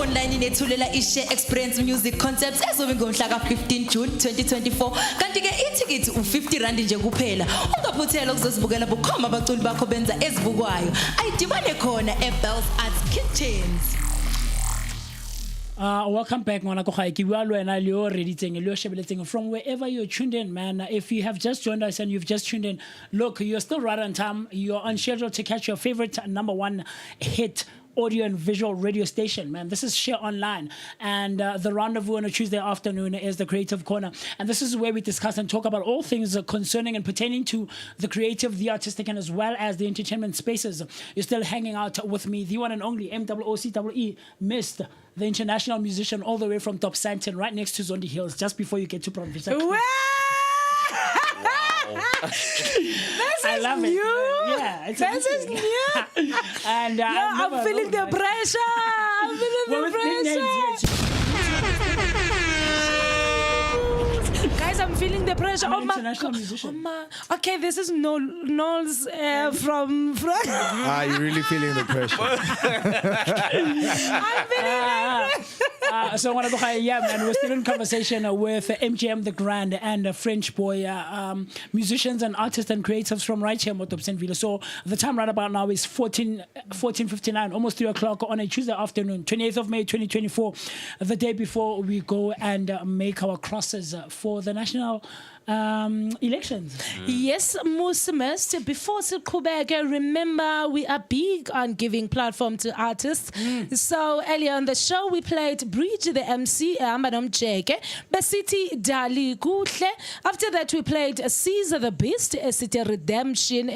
online nethulela ishe experience music concepts ezobe ngomhla ka-15 June 2024 kanti ke ithikithi u-50 nje kuphela ungaphuthela ukuzosibukela bukhoma abaculi bakho benza ezibukwayo ayidibane khona eBells Arts Kitchens. Welcome back, ngwana ko gae ke bua le wena le o reditseng le o shebeletseng from wherever you're tuned in, man. If you have just joined us and you've just tuned in, look, you're still right on time. You're on schedule to catch your favorite #1 hit audio and visual radio station, man. This is Share Online, and the rendezvous on a Tuesday afternoon is the Creative Corner, and this is where we discuss and talk about all things concerning and pertaining to the creative, the artistic, and as well as the entertainment spaces. You're still hanging out with me, the one and only MOOCEE, Mr. the international musician, all the way from Top Santon, right next to Zondi Hills, just before you get to Province. I love new. It. Yeah, it's this is new. And I'm feeling the pressure. I'm feeling the pressure. Guys, I'm feeling the pressure. I'm an international musician. Okay, this is Knowles from. You're really feeling the pressure. I'm feeling the pressure. So, man, we're still in conversation with MGM TheGrand and French boy musicians and artists and creatives from right here in Motopsenville. So the time right about now is 14:59, almost 3 o'clock on a Tuesday afternoon, 28th of May 2024, the day before we go and make our crosses for the national elections. Yes, Mmusi, before Sikubeke, remember we are big on giving platform to artists. So earlier on the show we played Bridge the MC Madam Jeke, Besiti Dali Kuhle. After that we played Caesar the Beast, City Redemption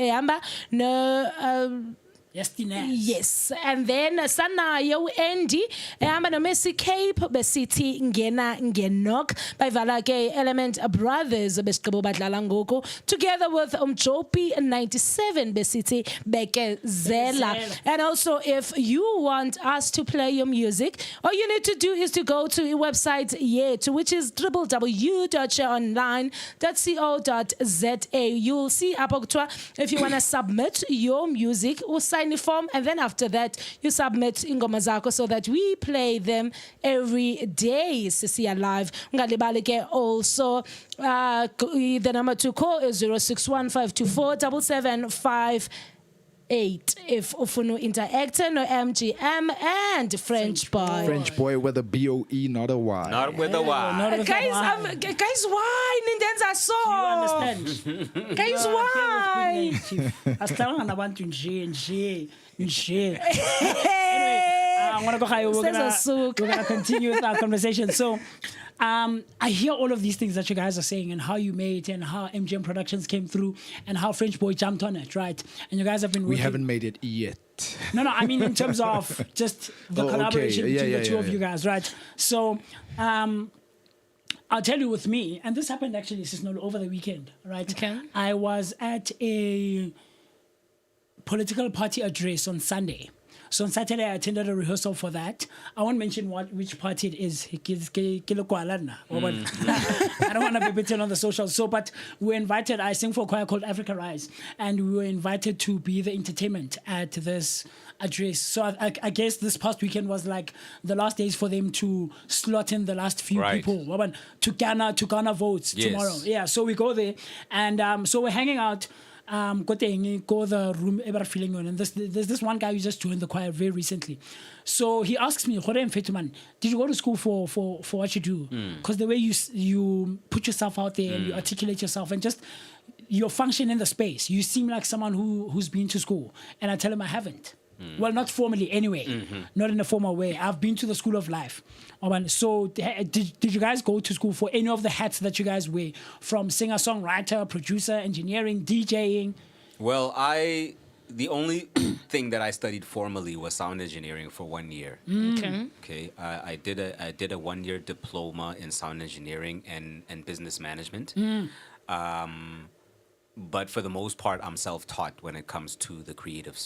Yes, and then Sanayo Andy, Messi Cape, Besiti Ngena Ngenok, by Valake Element Brothers, Beskabo Badlalangoko, together with Jopi 97, Besiti Beke Zela. And also, if you want us to play your music, all you need to do is to go to a website, which is www.shareonline.co.za. You'll see if you want to submit your music or sign the form, and then after that you submit ingoma zakho so that we play them every day. Sisi live. Ngalibaleke also the number to call is 0615247758 if ufunu interact no MGM and French boy with a BOE, not a Y. Not with a Y. Guys, why Nindenza so? Do you understand? Guys, why? Anyway, we're gonna continue with our conversation. So I hear all of these things that you guys are saying and how you made it and how MGM Productions came through and how French Boy jumped on it, right? And you guys have been working. We haven't made it yet. No, I mean in terms of just the collaboration between the two of you guys, right? So I'll tell you with me, and this happened actually, Sisnolo, over the weekend, right? Okay. I was at a political party address on Sunday. So on Saturday, I attended a rehearsal for that. I won't mention which party it is. I don't want to be beaten on the social. So, but we were invited. I sing for a choir called Africa Rise, and we were invited to be the entertainment at this address. So I guess this past weekend was like the last days for them to slot in the last few people to garner votes tomorrow. Yeah. So we go there, and so we're hanging out. Go the room ever feeling on, and there's this one guy who just joined the choir very recently. So he asks me, did you go to school for what you do? Because the way you put yourself out there and you articulate yourself and just your function in the space, you seem like someone who's been to school. And I tell him I haven't. Well, not formally anyway, not in a formal way. I've been to the school of life. So did you guys go to school for any of the hats that you guys wear, from singer, songwriter, producer, engineering, DJing? Well, the only thing that I studied formally was sound engineering for 1 year. Okay. I did a 1 year diploma in sound engineering and business management. But for the most part, I'm self-taught when it comes to the creative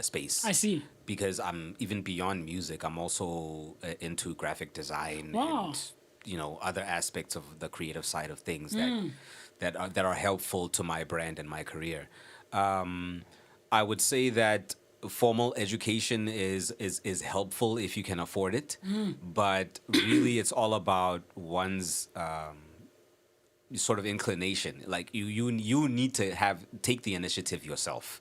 space. I see. Because I'm even beyond music. I'm also into graphic design and other aspects of the creative side of things that are helpful to my brand and my career. I would say that formal education is helpful if you can afford it, but really it's all about one's sort of inclination. Like you need to take the initiative yourself.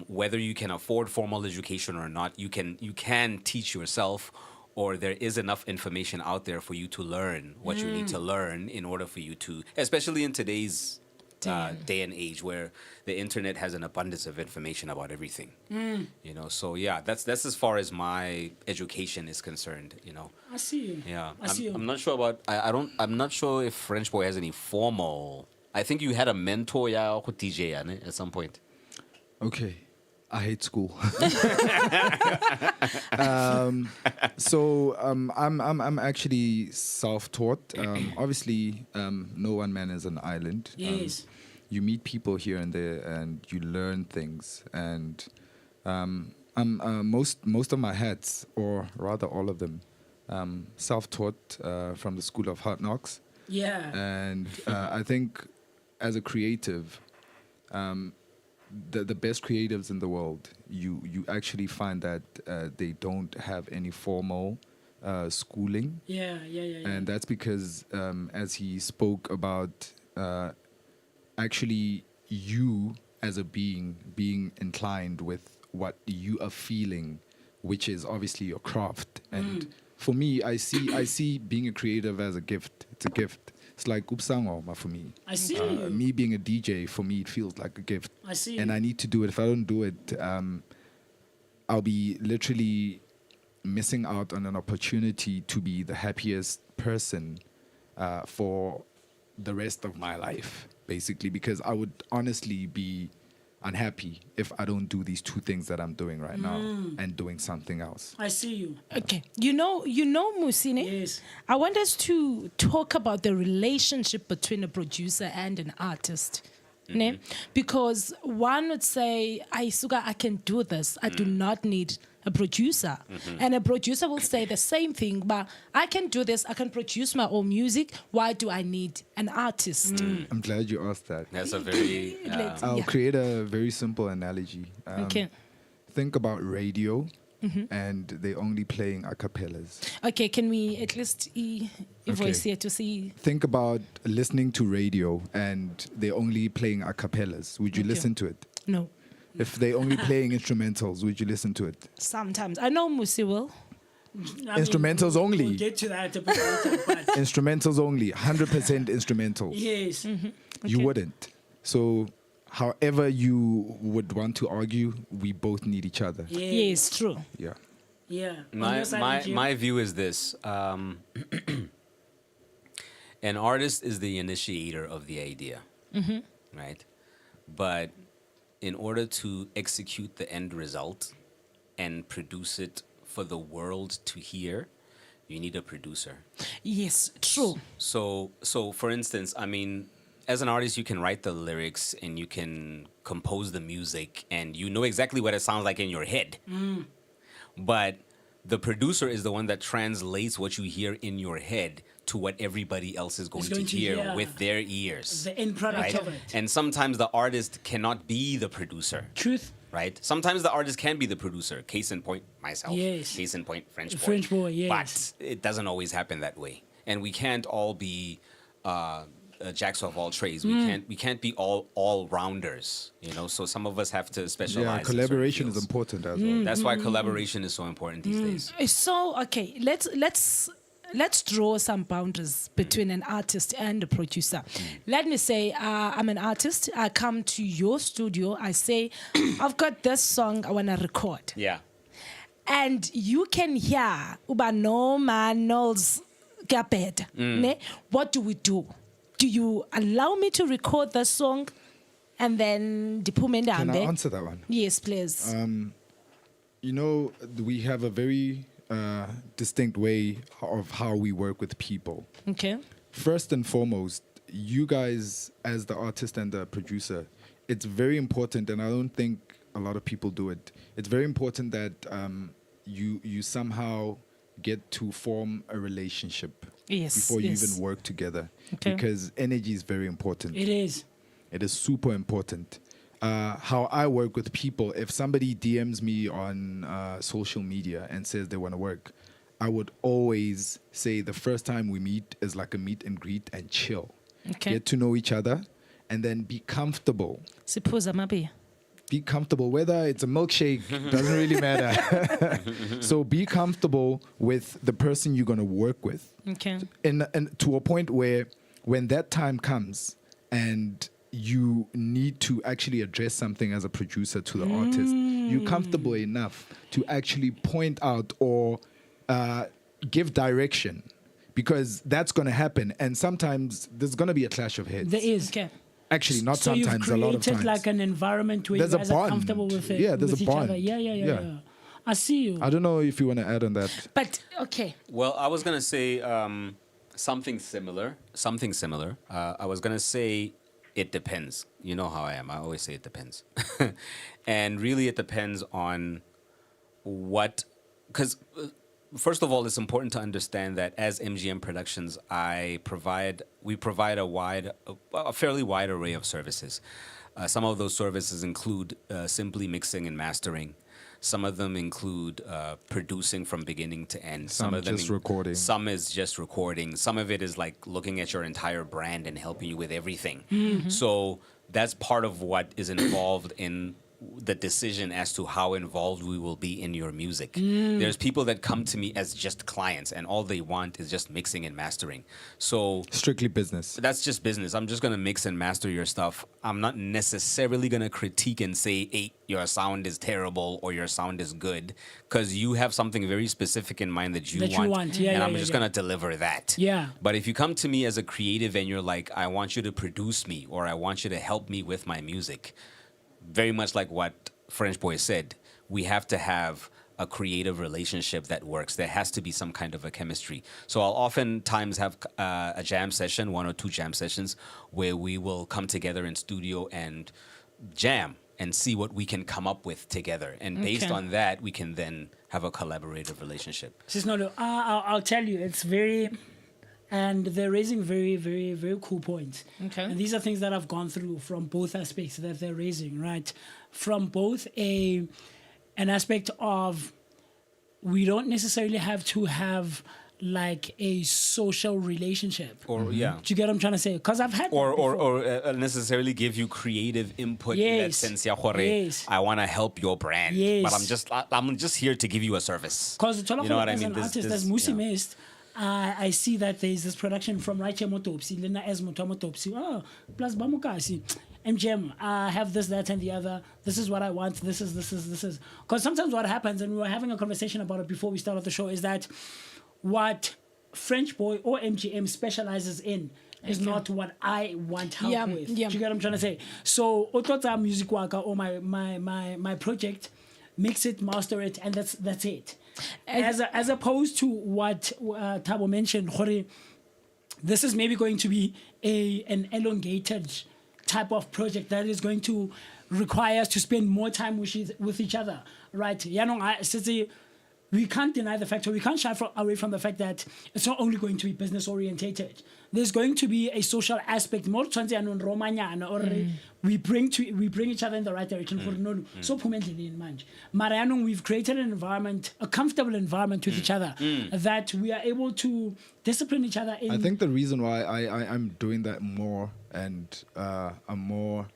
Whether you can afford formal education or not, you can teach yourself, or there is enough information out there for you to learn what you need to learn in order for you to, especially in today's day and age where the internet has an abundance of information about everything. So yeah, that's as far as my education is concerned. I see you. Yeah, I see you. I'm not sure about. I'm not sure if French Boy has any formal. I think you had a mentor, DJ, at some point. Okay, I hate school. I'm actually self-taught. Obviously, no one man is an island. Yes. You meet people here and there, and you learn things. And most of my hats, or rather all of them, self-taught from the School of Hard Knocks. Yeah. And I think as a creative, the best creatives in the world, you actually find that they don't have any formal schooling. Yeah. And that's because, as he spoke about, actually you as a being inclined with what you are feeling, which is obviously your craft. And for me, I see being a creative as a gift. It's a gift. It's like Upsangoma for me. I see. Me being a DJ, for me, it feels like a gift. I see. And I need to do it. If I don't do it, I'll be literally missing out on an opportunity to be the happiest person for the rest of my life, basically, because I would honestly be unhappy if I don't do these two things that I'm doing right now and doing something else. I see you. Okay. You know, Musine? Yes. I want us to talk about the relationship between a producer and an artist. Ne? Because one would say, I can do this. I do not need a producer. And a producer will say the same thing, but I can do this. I can produce my own music. Why do I need an artist? I'm glad you asked that. That's a very... I'll create a very simple analogy. Okay. Think about radio, and they're only playing a cappellas. Okay, can we at least voice here to see? Think about listening to radio, and they're only playing a cappellas. Would you listen to it? No. If they're only playing instrumentals, would you listen to it? Sometimes. I know Mmusi will. Instrumentals only. We'll get to that a bit later, but Instrumentals only. 100% instrumentals. yes. You wouldn't. So, however you would want to argue, we both need each other. Yes, true. Yeah. Yeah. On your side, Angel? My view is this. An artist is the initiator of the idea, right? But in order to execute the end result and produce it for the world to hear, you need a producer. Yes, true. So for instance, I mean, as an artist, you can write the lyrics and you can compose the music and you know exactly what it sounds like in your head. But the producer is the one that translates what you hear in your head to what everybody else is going to hear with their ears. The end product of it. And sometimes the artist cannot be the producer. Truth. Right? Sometimes the artist can be the producer. Case in point, myself. Yes. Case in point, French boy. French boy, yes. But it doesn't always happen that way. And we can't all be jacks of all trades. We can't be all rounders. You know, so some of us have to specialize. Yeah, collaboration is important as well. That's why collaboration is so important these days. So, okay, let's draw some boundaries between an artist and a producer. Let me say, I'm an artist. I come to your studio. I say, I've got this song I want to record. Yeah. And you can hear, uba no man knows bed. What do we do? Do you allow me to record the song and then Can I answer that one? Yes, please. You know, we have a very distinct way of how we work with people. Okay. First and foremost, you guys, as the artist and the producer, it's very important, and I don't think a lot of people do it. It's very important that you somehow get to form a relationship before you even work together. Okay. Because energy is very important. It is. It is super important. How I work with people, if somebody DMs me on social media and says they want to work, I would always say the first time we meet is like a meet and greet and chill. Okay. Get to know each other and then be comfortable. Be comfortable, whether it's a milkshake, doesn't really matter. So be comfortable with the person you're going to work with. Okay. And to a point where when that time comes and you need to actually address something as a producer to the artist, you're comfortable enough to actually point out or give direction, because that's going to happen. And sometimes there's going to be a clash of heads. There is. Okay. Actually, not so sometimes, you've a lot of created times. like an environment where There's you a guys are bond. comfortable with it. Yeah, there's with a each bond. other. Yeah. I see you. I don't know if you want to add on that. But, okay. Well, I was going to say something similar. I was going to say it depends. You know how I am. I always say it depends. And really it depends on what... Because... First of all, it's important to understand that as MGM Productions, we provide a fairly wide array of services. Some of those services include simply mixing and mastering. Some of them include producing from beginning to end. Some of them just recording. Some is just recording. Some of it is like looking at your entire brand and helping you with everything. So that's part of what is involved in the decision as to how involved we will be in your music. There's people that come to me as just clients and all they want is just mixing and mastering. So strictly business. That's just business. I'm just going to mix and master your stuff. I'm not necessarily going to critique and say, hey, your sound is terrible or your sound is good, because you have something very specific in mind that you want. And I'm just going to deliver that. Yeah. But if you come to me as a creative and you're like, I want you to produce me or I want you to help me with my music, very much like what French Boy said, we have to have a creative relationship that works. There has to be some kind of a chemistry. So I'll oftentimes have a jam session, 1 or 2 jam sessions, where we will come together in studio and jam and see what we can come up with together. And based on that, we can then have a collaborative relationship. Sis Nolu, I'll tell you, it's very... And they're raising very, very, very cool points. Okay. And these are things that I've gone through from both aspects that they're raising, right? From both an aspect of we don't necessarily have to have like a social relationship. Or Do you get what I'm trying to say? Because I've had or necessarily give you creative input in that sense. I want to help your brand, but I'm just here to give you a service. Because you know what I as mean? an artist, as Mmusi missed, I see that there's this production from Right Motopsi, Lena as Motopsi. Oh, plus Bamukasi. MGM, I have this, that, and the other. This is what I want. This is. Because sometimes what happens, and we were having a conversation about it before we started the show, is that what French Boy or MGM specializes in is not what I want help with. Do you get what I'm trying to say? So, Otota Music Waka or my project, mix it, master it, and that's it. as opposed to what Thabo mentioned, Jorge, this is maybe going to be an elongated type of project that is going to require us to spend more time with each other, right? We can't deny the fact, or we can't shy away from the fact that it's not only going to be business orientated. There's going to be a social aspect. More or we bring each other in the right direction. So we've created an environment, a comfortable environment with each other, that we are able to discipline each other. I think the reason why I'm doing that more and I'm more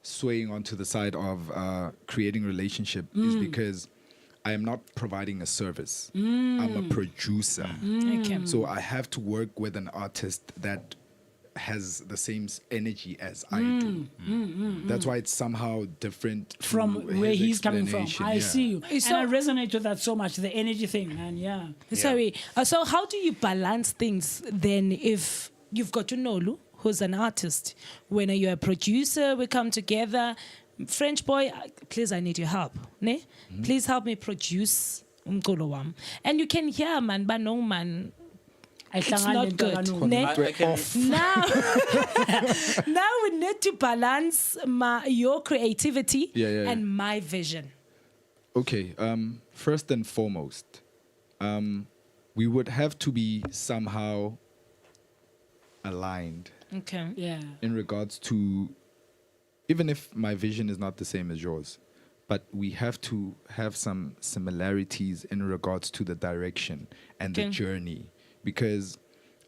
swaying onto the side of creating relationship is because I am not providing a service. I'm a producer. Okay. So I have to work with an artist that has the same energy as I do. That's why it's somehow different from where he's coming from. I see you. So- And I resonate with that so much, the energy thing, man. Yeah. Sorry. So how do you balance things then if you've got to Nolu, who's an artist? When you're a producer, we come together. French boy, please, I need your help. Ne? Please help me produce umculo wam. And you can hear, man, but no, man, it's not good. Ne? Now we need to balance your creativity and my vision. Okay, first and foremost, we would have to be somehow aligned. Okay. Yeah. In regards to, even if my vision is not the same as yours, but we have to have some similarities in regards to the direction and the journey. Because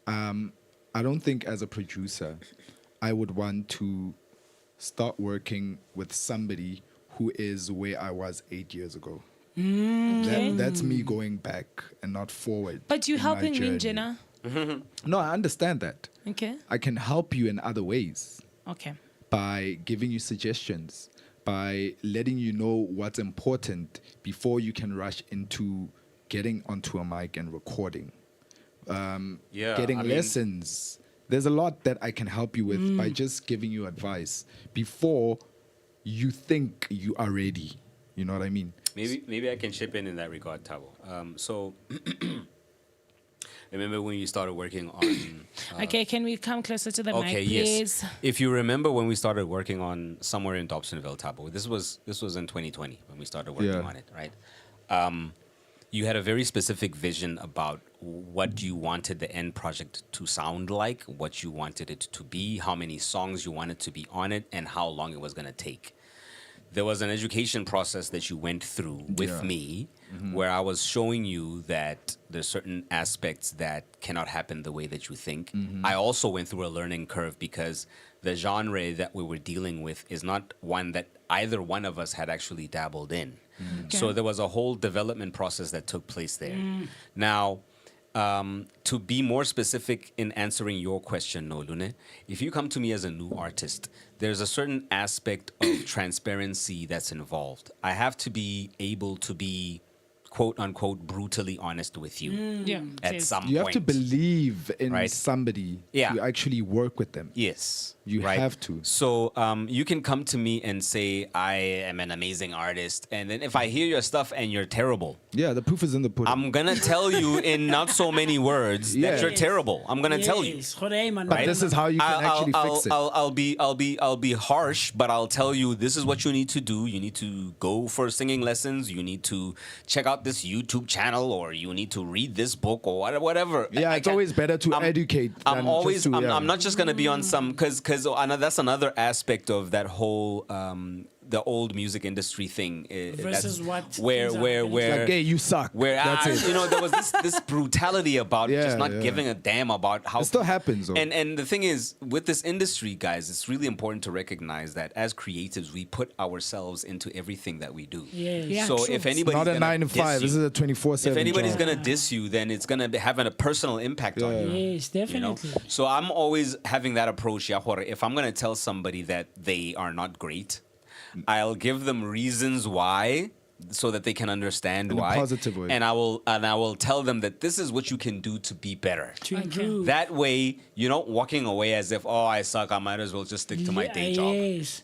I don't think as a producer, I would want to start working with somebody who is where I was 8 years ago. That's me going back and not forward. But you in my helping me, journey. Jenna? No, I understand that. Okay. I can help you in other ways. Okay. By giving you suggestions, by letting you know what's important before you can rush into getting onto a mic and recording. Getting lessons. There's a lot that I can help you with by just giving you advice before you think you are ready. You know what I mean? Maybe I can chip in that regard, Thabo. So remember when you started working on... okay, can we come closer to the mic, please? Yes. If you remember when we started working on Somewhere in Dobsonville, Thabo, this was in 2020 when we started working on it, right? You had a very specific vision about what you wanted the end project to sound like, what you wanted it to be, how many songs you wanted to be on it, and how long it was going to take. There was an education process that you went through with me where I was showing you that there's certain aspects that cannot happen the way that you think. I also went through a learning curve because the genre that we were dealing with is not one that either one of us had actually dabbled in. So there was a whole development process that took place there. Now, to be more specific in answering your question, Nolune, if you come to me as a new artist, there's a certain aspect of transparency that's involved. I have to be able to be, quote unquote, brutally honest with you at some point. You have to believe in somebody to actually work with them. Yes. You have to. So you can come to me and say, I am an amazing artist. And then if I hear your stuff and you're terrible. Yeah, the proof is in the pudding. I'm going to tell you in not so many words that you're terrible. I'm going to tell you. But this is how you can actually fix it. I'll be harsh, but I'll tell you this is what you need to do. You need to go for singing lessons. You need to check out this YouTube channel, or you need to read this book, or whatever. Yeah, it's always better to educate. I'm not just going to be on some, because that's another aspect of that whole the old music industry thing. Versus where like, hey, you suck. Where that's it. there was this brutality about just not giving a damn about how it still happens. Though. And the thing is, with this industry, guys, it's really important to recognize that as creatives, we put ourselves into everything that we do. So if anybody's not a 9 to 5, this is a 24/7. If anybody's gonna diss you, then it's gonna have a personal impact on you. Yes, definitely. You know? So I'm always having that approach. If I'm gonna tell somebody that they are not great, I'll give them reasons why, so that they can understand why. In a positive way. And I will tell them that this is what you can do to be better. To improve. That way, you're not walking away as if, oh, I suck, I might as well just stick to my day job. Yes.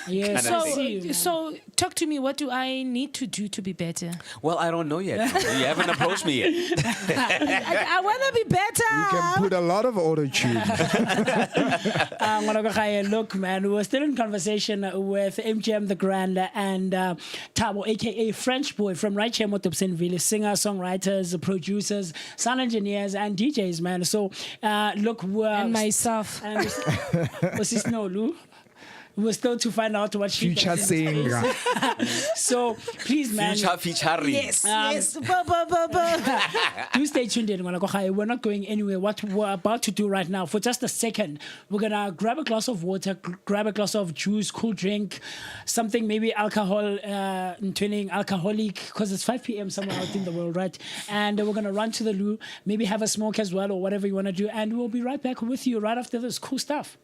Yeah, kind of so thing. So talk to me. What do I need to do to be better? Well, I don't know yet. You haven't approached me yet. I want to be better. You can put a lot of auto tune. Look, man, we're still in conversation with MGM TheGrand and Tabo, aka French Boy from right here, Motopsenville, singer, songwriters, producers, sound engineers, and DJs, man. So, look, we're. And myself. And what's this, Nolu? We're still to find out what she Future does in singer. space. So please, man. Future featuring. Yes. Do stay tuned in. We're not going anywhere. What we're about to do right now, for just a second, we're gonna grab a glass of water, grab a glass of juice, cool drink, something maybe alcohol, turning alcoholic, because it's 5 p.m. somewhere out in the world, right? And we're gonna run to the loo, maybe have a smoke as well, or whatever you wanna do, and we'll be right back with you right after this cool stuff.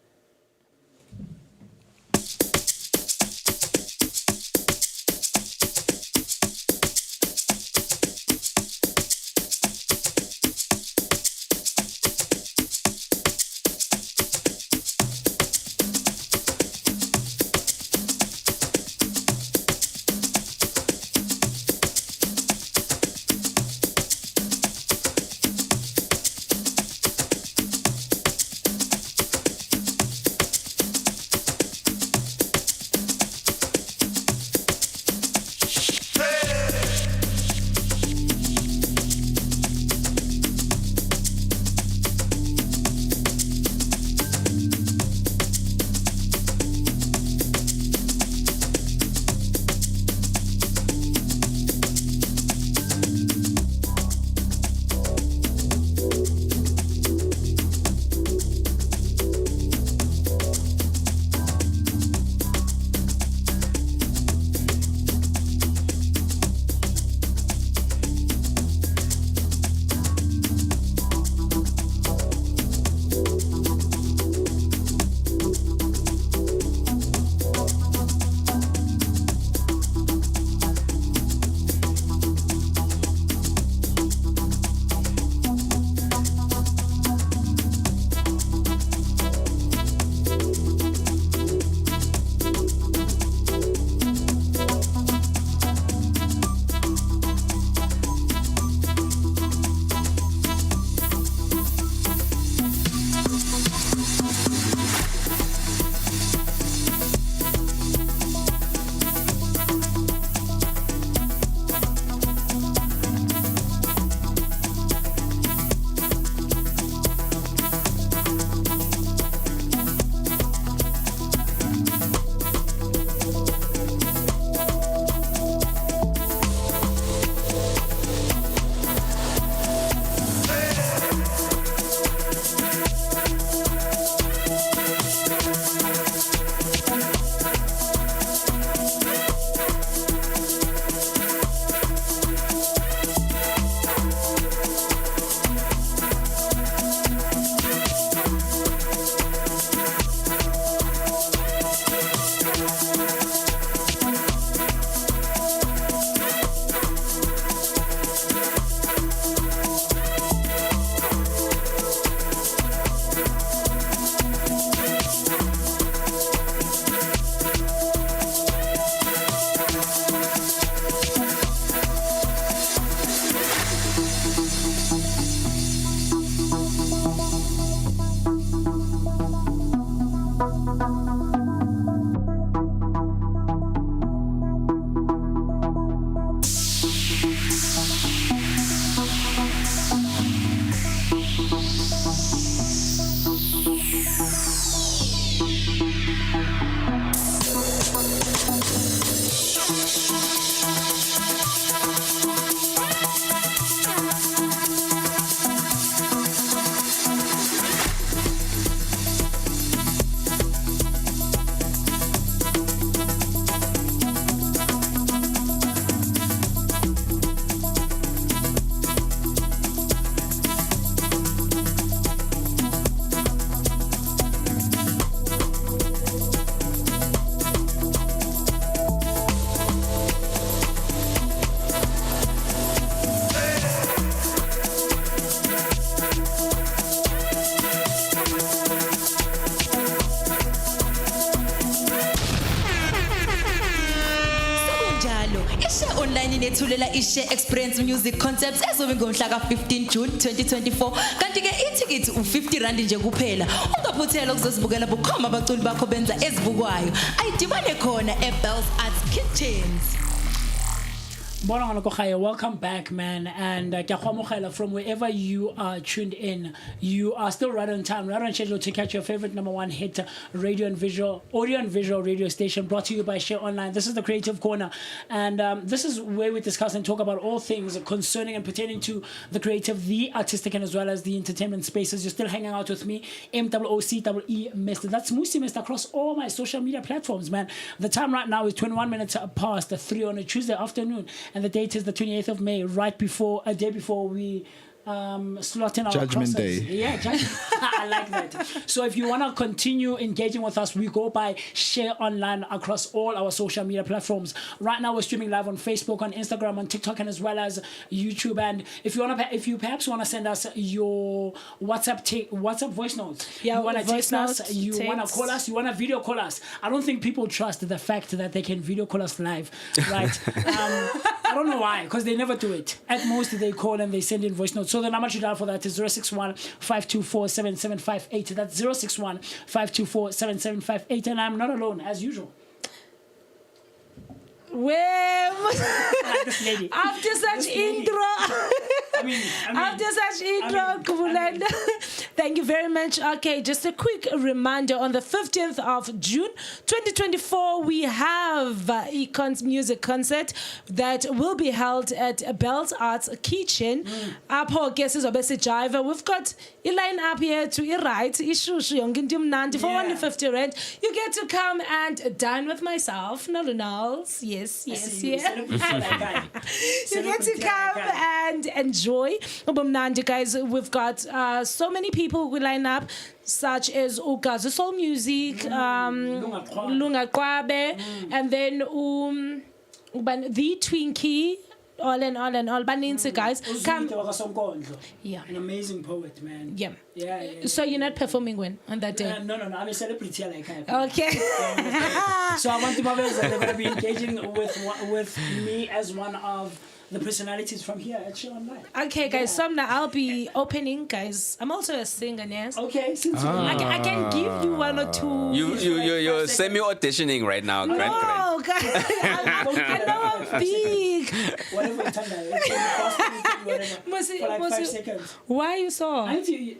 iShare Online inethulela iShare Experience Music Concepts ezobe ngomhla ka-15 June 2024 kanti ke ithikithi u-R50 nje kuphela ungaphuthela ukuzosibukela bukhoma abaculi bakho benza ezibukwayo ayidibane khona eBells Arts Kitchens. Welcome back, man, and from wherever you are tuned in, you are still right on time, right on schedule to catch your favorite #1 hit audio and visual radio station brought to you by Share Online. This is the Creative Corner, and this is where we discuss and talk about all things concerning and pertaining to the creative, the artistic, and as well as the entertainment spaces. You're still hanging out with me, MOOCEE Mr. That's Mmusi Mr. across all my social media platforms, man. The time right now is 21 minutes past 3 on a Tuesday afternoon. And the date is the 28th of May, a day before we slot in our Judgment crosses. Day. Yeah, I like that. So if you want to continue engaging with us, we go by Share Online across all our social media platforms. Right now, we're streaming live on Facebook, on Instagram, on TikTok, and as well as YouTube. And if you perhaps want to send us your WhatsApp voice notes, you want to text us, you want to call us, you want to video call us. I don't think people trust the fact that they can video call us live, right? I don't know why, because they never do it. At most, they call and they send in voice notes. So the number to dial for that is 061-524-7758. That's 061-524-7758. And I'm not alone, as usual. After such intro, Kubulanda. Thank you very much. Okay, just a quick reminder, on the 15th of June 2024 we have Econ's music concert that will be held at Bells Arts Kitchen. Apho guesses obese jive. We've got a line up here to your right, ishushu yonke into mnandi for 150 rand. You get to come and dine with myself, Noluthando. Yes. You get to come and enjoy ubumnandi, guys. We've got so many people who line up, such as Ugazu Soul Music, Lunga Kwabe, and then the Twinkie. All baninzi guys come. Yeah, an amazing poet, man. Yeah. So you're not performing when on that day? No, I'm a celebrity like I. Okay. So I want to they're going to be engaging with me as one of the personalities from here at Share Online. Okay, guys. So now I'll be opening, guys. I'm also a singer, yes. Okay, since I can give you one or two. You're semi-auditioning right now. No, guys. I know I'm big. Whatever time for like 5 seconds. Why you so?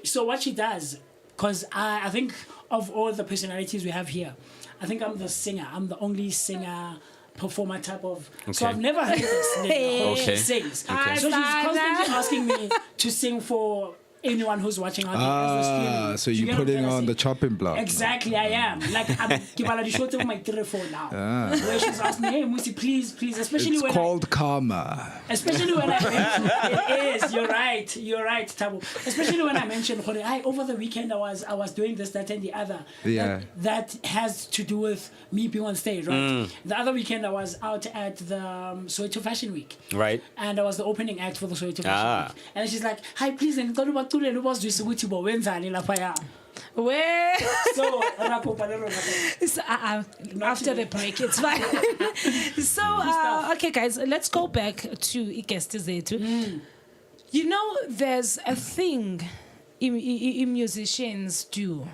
So what she does, because I think of all the personalities we have here, I think I'm the singer. I'm the only singer performer type of. Okay. So I've never heard this name. She sings. Okay. So she's constantly asking me to sing for anyone who's watching out there. So you're putting on the chopping block. Exactly, I am. Like, I'm giving the short of my telephone now. Where she's asking me, hey, Mmusi, please, especially it's when called karma. Especially when I mention, it is, you're right, Tabu. Especially when I mentioned, over the weekend I was doing this, that, and the other. Yeah. That has to do with me being on stage, right? The other weekend I was out at the Soweto Fashion Week. Right. And I was the opening act for the Soweto Fashion Week. And she's like, hi, please, and so after the break, it's fine. So, okay, guys, let's go back to Ikestezetu. You know, there's a thing musicians do.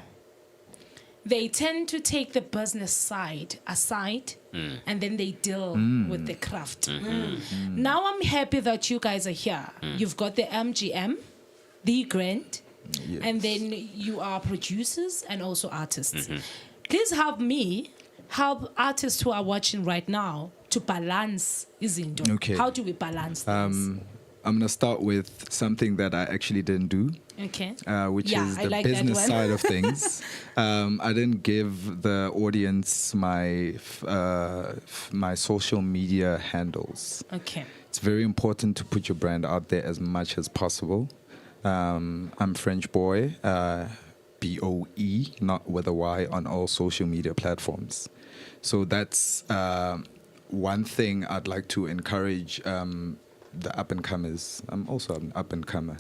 They tend to take the business side aside and then they deal with the craft. Now I'm happy that you guys are here. You've got the MGM TheGrand, and then you are producers and also artists. Please help artists who are watching right now to balance izinto. Okay. How do we balance things? I'm going to start with something that I actually didn't do. Okay. Which is the business side of things. I didn't give the audience my social media handles. Okay. It's very important to put your brand out there as much as possible. I'm French Boy, BOE, not with a Y, on all social media platforms. So that's one thing I'd like to encourage the up-and-comers. I'm also an up-and-comer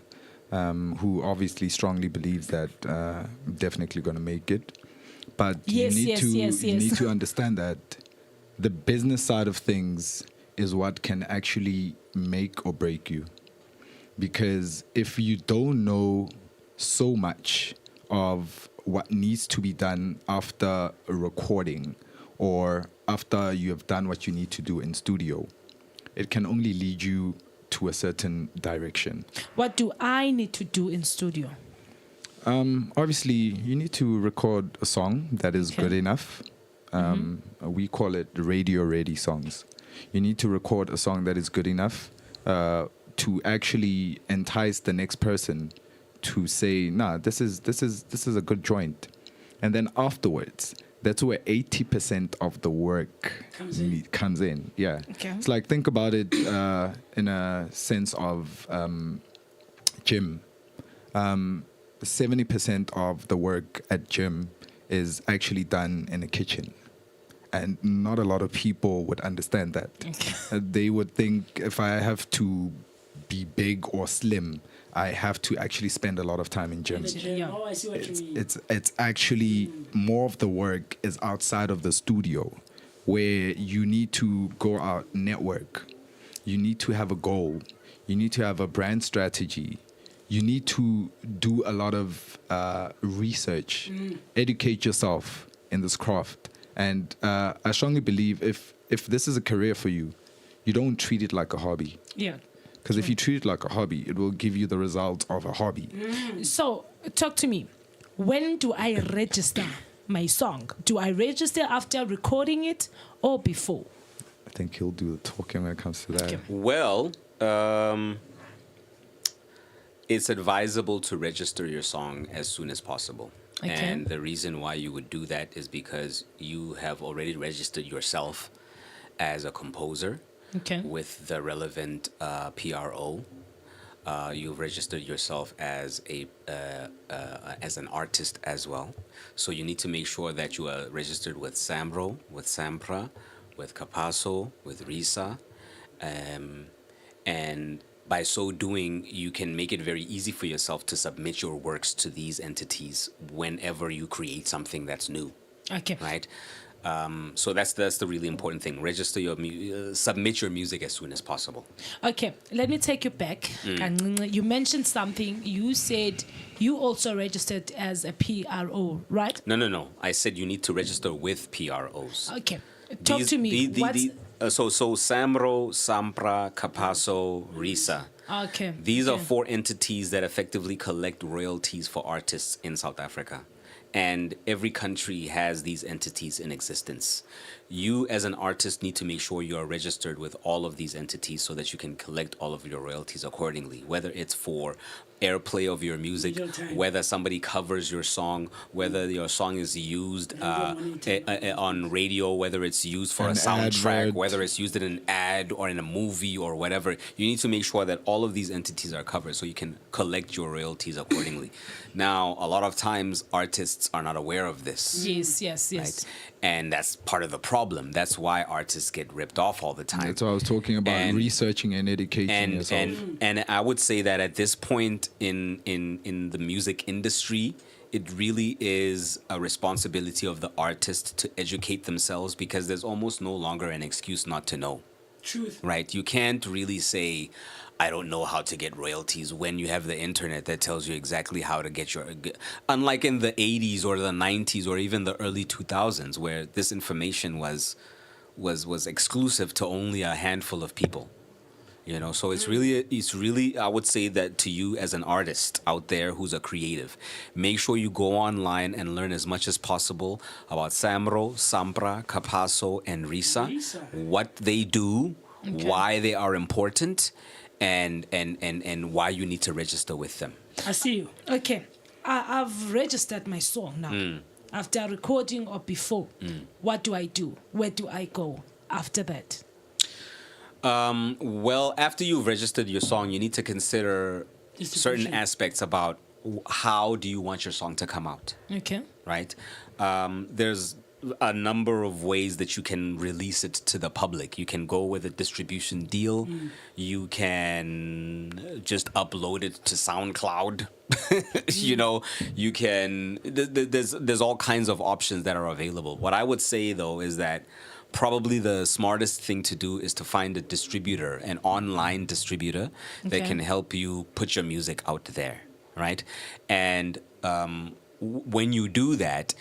who obviously strongly believes that definitely going to make it. But you need to understand that the business side of things is what can actually make or break you. Because if you don't know so much of what needs to be done after a recording or after you have done what you need to do in studio, it can only lead you to a certain direction. What do I need to do in studio? Obviously, you need to record a song that is good enough. We call it radio-ready songs. You need to record a song that is good enough to actually entice the next person to say, "Nah, this is a good joint," and then afterwards, that's where 80% of the work comes in. Yeah, it's like, think about it in a sense of gym. 70% of the work at gym is actually done in a kitchen. And not a lot of people would understand that. They would think if I have to be big or slim, I have to actually spend a lot of time in gym. Oh, I see what you mean. It's actually more of the work is outside of the studio, where you need to go out, network. You need to have a goal. You need to have a brand strategy. You need to do a lot of research, educate yourself in this craft. And I strongly believe if this is a career for you, you don't treat it like a hobby. Yeah. Because if you treat it like a hobby, it will give you the result of a hobby. So, talk to me. When do I register my song? Do I register after recording it or before? I think he'll do the talking when it comes to that. Well, it's advisable to register your song as soon as possible. Okay. And the reason why you would do that is because you have already registered yourself as a composer with the relevant PRO. You've registered yourself as an artist as well. So you need to make sure that you are registered with SAMRO, with SAMPRA, with Capasso, with RISA, and by so doing, you can make it very easy for yourself to submit your works to these entities whenever you create something that's new. Okay. Right? So that's the really important thing. Register your submit your music as soon as possible. Okay, let me take you back. You mentioned something. You said you also registered as a PRO, right? No. I said you need to register with PROs. Okay. Talk to me. So SAMRO, SAMPRA, Capasso, RISA. Okay. These are four entities that effectively collect royalties for artists in South Africa. And every country has these entities in existence. You, as an artist, need to make sure you are registered with all of these entities so that you can collect all of your royalties accordingly, whether it's for airplay of your music, whether somebody covers your song, whether your song is used on radio, whether it's used for a soundtrack, whether it's used in an ad or in a movie or whatever. You need to make sure that all of these entities are covered so you can collect your royalties accordingly. Now, a lot of times artists are not aware of this. Yes. Right? And that's part of the problem. That's why artists get ripped off all the time. That's what I was talking about, researching and educating yourself. And I would say that at this point in the music industry, it really is a responsibility of the artist to educate themselves, because there's almost no longer an excuse not to know. Truth. Right? You can't really say, I don't know how to get royalties, when you have the internet that tells you exactly how to get your... Unlike in the 80s or the 90s or even the early 2000s, where this information was exclusive to only a handful of people. You know, so it's really, I would say that to you as an artist out there who's a creative, make sure you go online and learn as much as possible about SAMRO, SAMPRA, Capasso, and RISA, what they do, why they are important, and why you need to register with them. I see you. Okay, I've registered my song now. After recording or before, what do I do? Where do I go after that? Well, after you've registered your song, you need to consider certain aspects about how do you want your song to come out. Okay. Right? There's a number of ways that you can release it to the public. You can go with a distribution deal. You can just upload it to SoundCloud. You know, you can, there's all kinds of options that are available. What I would say though is that probably the smartest thing to do is to find a distributor, an online distributor that Okay. can help you put your music out there, right? And when you do that,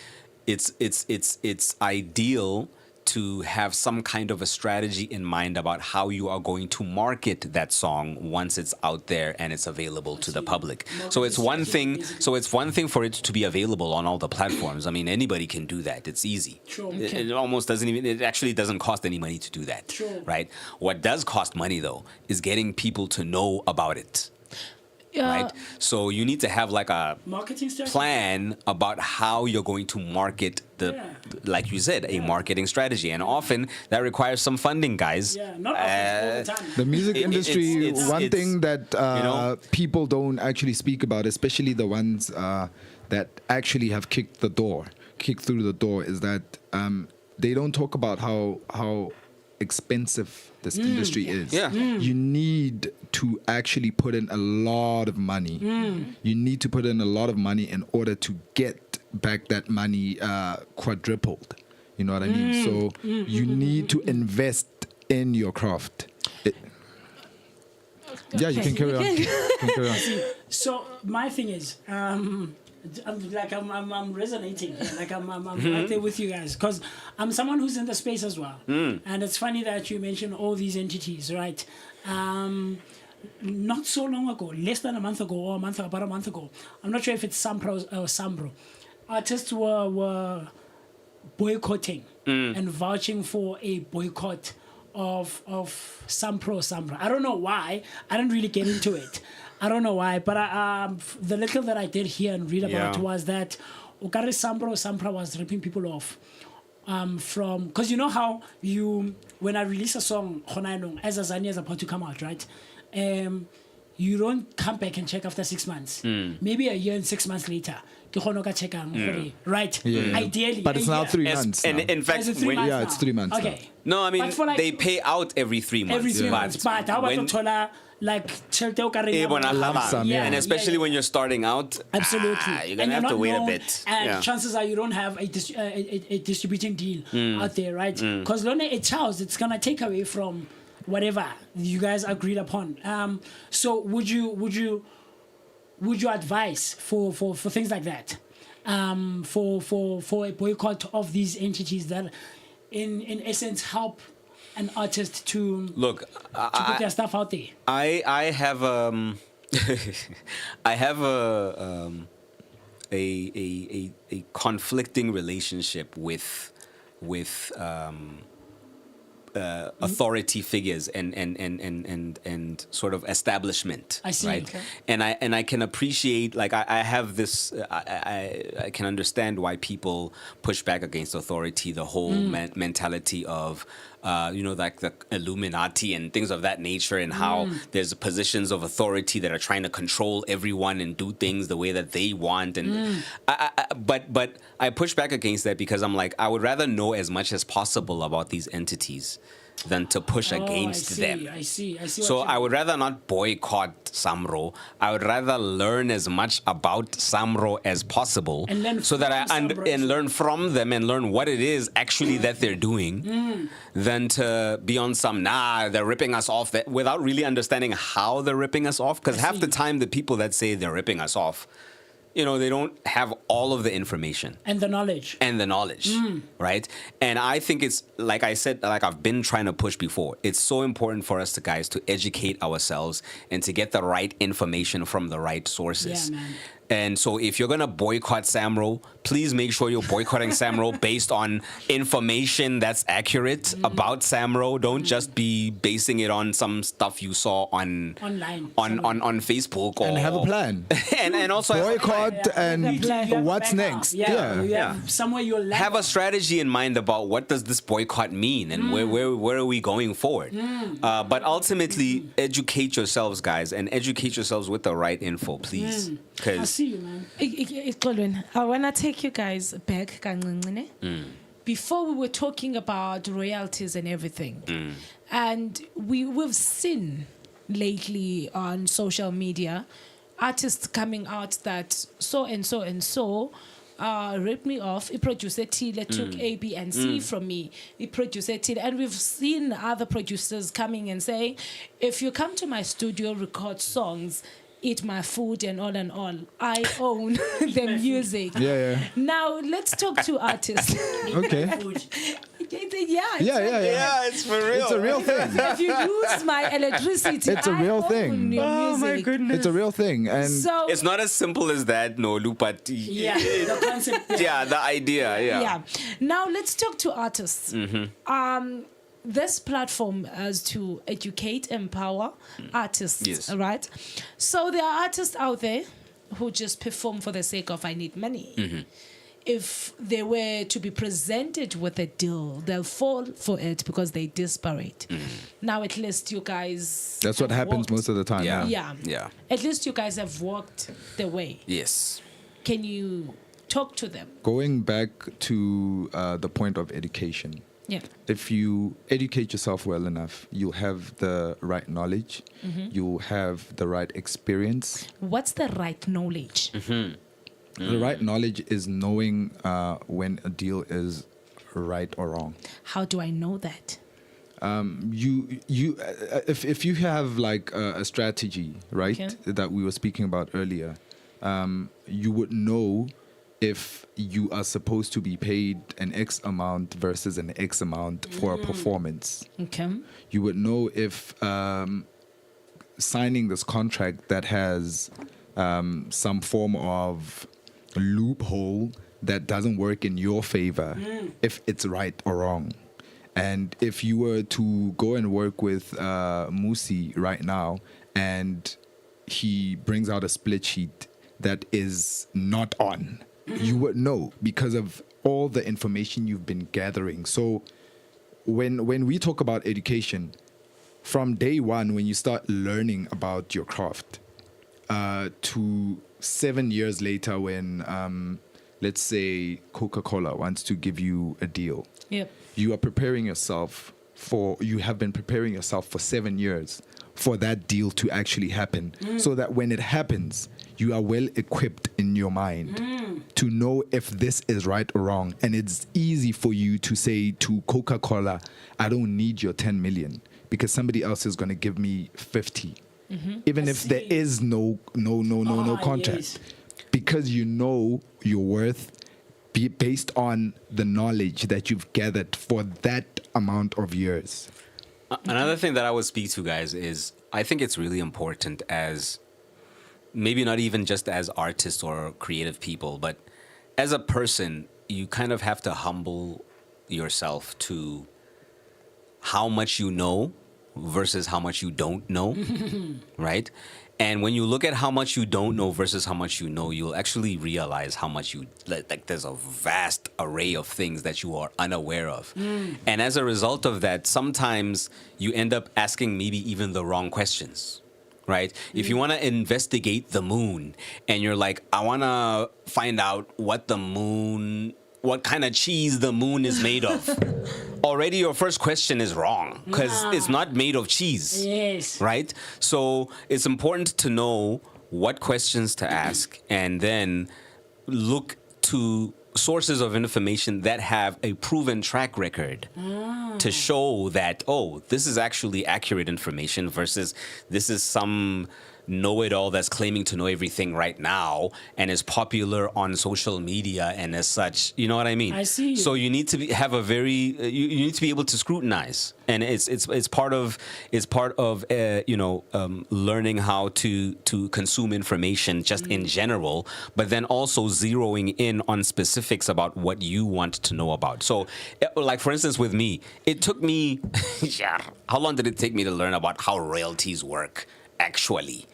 it's ideal to have some kind of a strategy in mind about how you are going to market that song once it's out there and it's available to the public. So it's one thing. So it's one thing for it to be available on all the platforms. I mean, anybody can do that. It's easy. Sure. It almost doesn't even. It actually doesn't cost any money to do that. Sure. Right. What does cost money though is getting people to know about it. Right. So you need to have like a Marketing strategy. plan about how you're going to market like you said, a marketing strategy, and often that requires some funding, guys. Yeah, not often, all the time. The music industry, it's- one it's- thing that people don't actually speak about, especially the ones that actually have kicked through the door, is that they don't talk about how expensive this industry is. Yeah. You need to actually put in a lot of money. You need to put in a lot of money in order to get back that money quadrupled. You know what I mean? So you need to invest in your craft. Yeah, you can carry on. You can carry on. So my thing is, I'm resonating here. Like I'm right there with you guys, because I'm someone who's in the space as well. And it's funny that you mentioned all these entities, right? Not so long ago, less than a month ago, or about a month ago, I'm not sure if it's Sampro or Sambro, artists were boycotting and vouching for a boycott of Sambro. I don't know why. I didn't really get into it. I don't know why, but the little that I did hear and read about was that Okare Sampra was ripping people off from, because you know how when I release a song, as Azania is about to come out, right? You don't come back and check after 6 months. Maybe a year and 6 months later. Right? Yeah. Ideally. But it's now 3 As- months. and now. in fact, Is it 3 when- months Yeah, now? it's 3 months now. Okay. No, I mean But for like- they pay out every 3 months. Every 3 months. But how about when- Tola, like, Chelte Eh, bona Lump haba. sum, yeah. And especially when you're starting out, Absolutely. you're gonna have to wait a bit. And Yeah. chances are you don't have a distributing deal out there, right? Because it's gonna take away from whatever you guys agreed upon. So would you advise for things like that? For a boycott of these entities that in essence help an artist to Look, put their stuff out there. I have I have a conflicting relationship with authority figures and sort of establishment. I see. Right? Okay. And I can appreciate, like, I have this I can understand why people push back against authority, the whole mentality of like the Illuminati and things of that nature, and how there's positions of authority that are trying to control everyone and do things the way that they want. And but I push back against that because I'm like, I would rather know as much as possible about these entities than to push against them. I see. So I would rather not boycott Samro. I would rather learn as much about Samro as possible, And learn so that from Samro and learn from them and learn what it is actually that they're doing, than to be on some they're ripping us off, that without really understanding how they're ripping us off. Because half the time the people that say they're ripping us off, they don't have all of the information And the knowledge. right? And I think it's, like I said, like I've been trying to push before, it's so important for us guys to educate ourselves and to get the right information from the right sources. Yeah, man. And so if you're going to boycott Samro, please make sure you're boycotting Samro based on information that's accurate about Samro. Don't just be basing it on some stuff you saw Online. on Facebook. And have a plan. and also Boycott and You have to what's back up. next. You have somewhere you'll land. have a strategy in mind about what does this boycott mean and where are we going forward. But ultimately, educate yourselves, guys, and educate yourselves with the right info, please. I Because see you, man. Xolweni, I want to take you guys back kancinci. Before we were talking about royalties and everything, and we've seen lately on social media artists coming out that so and so and so ripped me off. He produced Tile, took A, B, and C from me. He produced Tile. And we've seen other producers coming and saying, if you come to my studio, record songs, eat my food and all, I own the music. Yeah. Now, let's talk to artists. Okay. Yeah. It's for real. It's a real thing. If you use my electricity, It's a real I thing. own your Oh my music. goodness. It's a real thing. And So, It's not as simple as that, Nolu, but Yeah, the concept. yeah, the idea, yeah. Now let's talk to artists. This platform is to educate, empower artists, Yes. right? So there are artists out there who just perform for the sake of I need money. If they were to be presented with a deal, they'll fall for it because they're desperate. Now at least you guys that's what have happens walked- most of the time. Yeah. At least you guys have walked the way. Yes. Can you talk to them? Going back to the point of education. Yeah. If you educate yourself well enough, you'll have the right knowledge, you'll have the right experience. What's the right knowledge? The right knowledge is knowing when a deal is right or wrong. How do I know that? If you have like a strategy, right, Okay. that we were speaking about earlier, you would know if you are supposed to be paid an X amount versus an X amount for a performance. Okay. You would know if signing this contract that has some form of loophole that doesn't work in your favor, if it's right or wrong. And if you were to go and work with Mmusi right now and he brings out a split sheet that is not on, you would know because of all the information you've been gathering. So when we talk about education, from day one, when you start learning about your craft, to 7 years later when, let's say, Coca-Cola wants to give you a deal, Yep. you are preparing yourself you have been preparing yourself for 7 years for that deal to actually happen, so that when it happens, you are well equipped in your mind to know if this is right or wrong. And it's easy for you to say to Coca-Cola, I don't need your 10 million because somebody else is going to give me 50. Even if there is no contract. Yes. Because you know your worth based on the knowledge that you've gathered for that amount of years. Another thing that I would speak to, guys, is I think it's really important as maybe not even just as artists or creative people, but as a person, you kind of have to humble yourself to how much you know versus how much you don't know, right? And when you look at how much you don't know versus how much you know, you'll actually realize how much like there's a vast array of things that you are unaware of. And as a result of that, sometimes you end up asking maybe even the wrong questions. Right? If you want to investigate the moon and you're like, I want to find out what kind of cheese the moon is made of. Already your first question is wrong because it's not made of cheese. Yes. Right? So it's important to know what questions to ask and then look to sources of information that have a proven track record to show that, this is actually accurate information versus this is some know-it-all that's claiming to know everything right now and is popular on social media and as such, you know what I mean? I see you. So you need to have a very you need to be able to scrutinize, and it's part of learning how to consume information just in general, but then also zeroing in on specifics about what you want to know about. So, like for instance, with me, it took me how long did it take me to learn about how royalties work? Actually,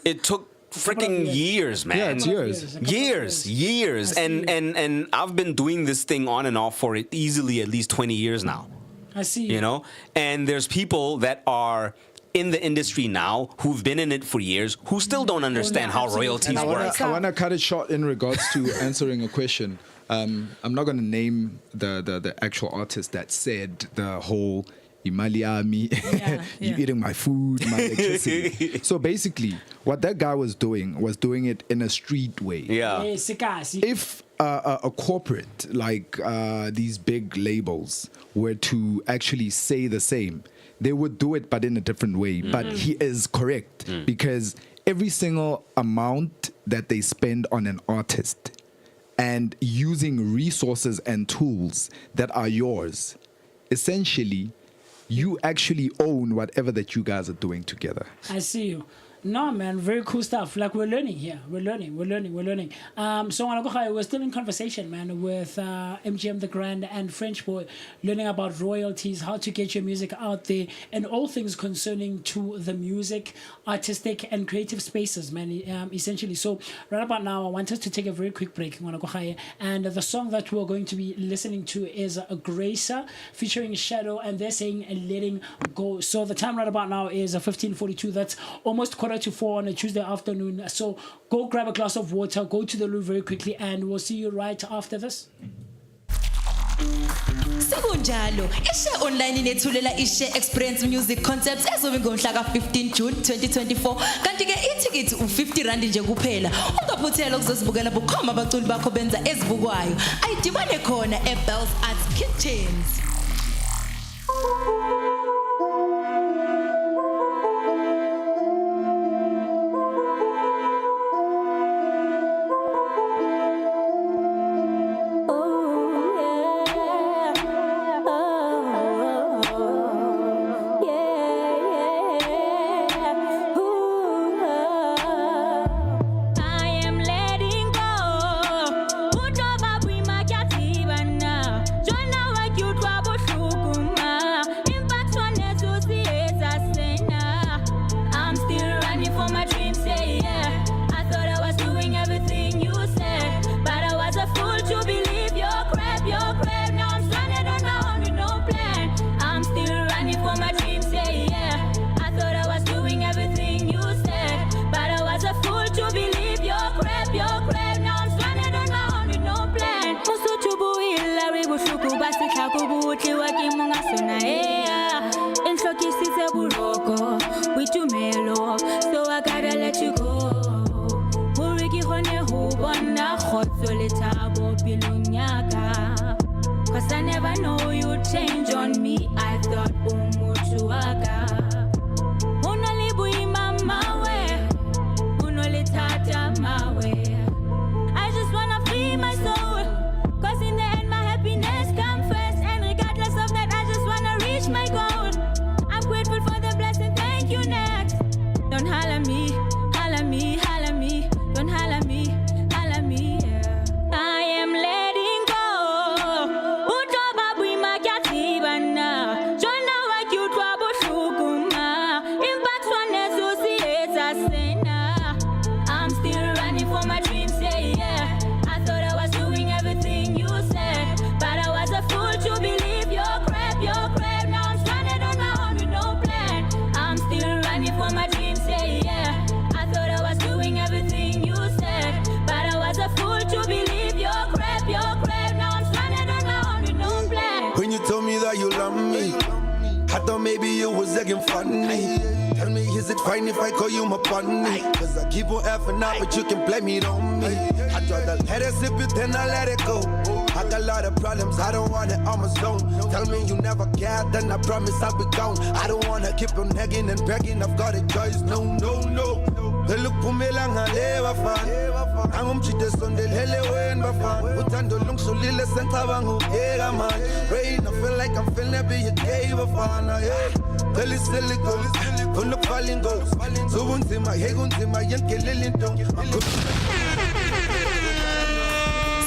it took freaking years, man. Yeah, it's years. Years. And I've been doing this thing on and off for easily at least 20 years now. I see. You know, and there's people that are in the industry now who've been in it for years who still don't understand how royalties work. I want to cut it short in regards to answering a question. I'm not going to name the actual artist that said the whole imali yami, you eating my food, my electricity. So basically, what that guy was doing it in a street way. If a corporate like these big labels were to actually say the same, they would do it but in a different way. But he is correct because every single amount that they spend on an artist and using resources and tools that are yours, essentially you actually own whatever that you guys are doing together. I see you. No, man, very cool stuff. Like, we're learning here. We're learning. So we're still in conversation, man, with MGM TheGrand and French Boy, learning about royalties, how to get your music out there, and all things concerning to the music, artistic, and creative spaces, man, essentially. So right about now, I want us to take a very quick break, and the song that we're going to be listening to is Gracer featuring Shadow, and they're saying Letting Go. So the time right about now is 15:42. That's almost 3:45 on a Tuesday afternoon. So go grab a glass of water, go to the loo very quickly, and we'll see you right after this. Sekunjalo, ishe online inethulela ishe experience music concepts ezobe ngomhla ka-15 June 2024. Kanti ke ithikithi u-R50 nje kuphela. Ungaphuthela ukuzosibukela bukhoma abaculi bakho benza ezibukwayo. Ayidibane khona eBells Arts Kitchens. So I gotta let you go. Cause I never know you'd change on me. I thought umutuaga unalibu mama we unolitata mawe. I just wanna free my soul, cause in the end my happiness comes first, and regardless of that I just wanna reach my goal. I'm grateful for the blessing, thank you next. Don't holler me, holler me, holler me. Don't holler me, holler me, yeah. I am letting go. Utoba bwima kyatibana. Jona wa kyutwa bushukuma. Impact one associates sena. I'm still running for my dreams, yeah. I thought I was doing everything you said, but I was a fool to believe your crap, your crap. Now I'm stranded on my own with no plan. I'm still running for my dreams, yeah. I thought I was doing everything you said, but I was a fool to believe your crap, your crap. Now I'm stranded on my own with no plan. When you told me that you love me, I thought maybe you was acting funny. Tell me, is it fine if I call you my bunny? Cause I keep on effing out, but you can blame it on me. I try to let it sip it, then I let it go. I got a lot of problems, I don't want it on my zone. Tell me you never cared, then I promise I'll be gone. I don't wanna keep on nagging and begging, I've got a choice, no, no, no. Look for me lang never fan. I'm cheated on the hell when bafan. Utando long so little center bangu yeah man. Rain, I feel like I'm feeling be a gave a fan. Tell it silly goes, on the falling goes. So once in my head, once in my young killing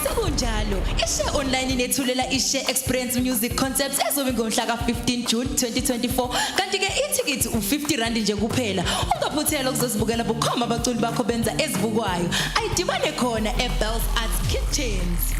Sekunjalo, ishe online inethulela ishe experience music concepts ezobe ngomhla ka-15 June 2024. Kanti ke ithikithi u-R50 nje kuphela. Ungaphuthela ukuzosibukela bukhoma abaculi bakho benza ezibukwayo. Ayidibane khona eBells Arts Kitchens.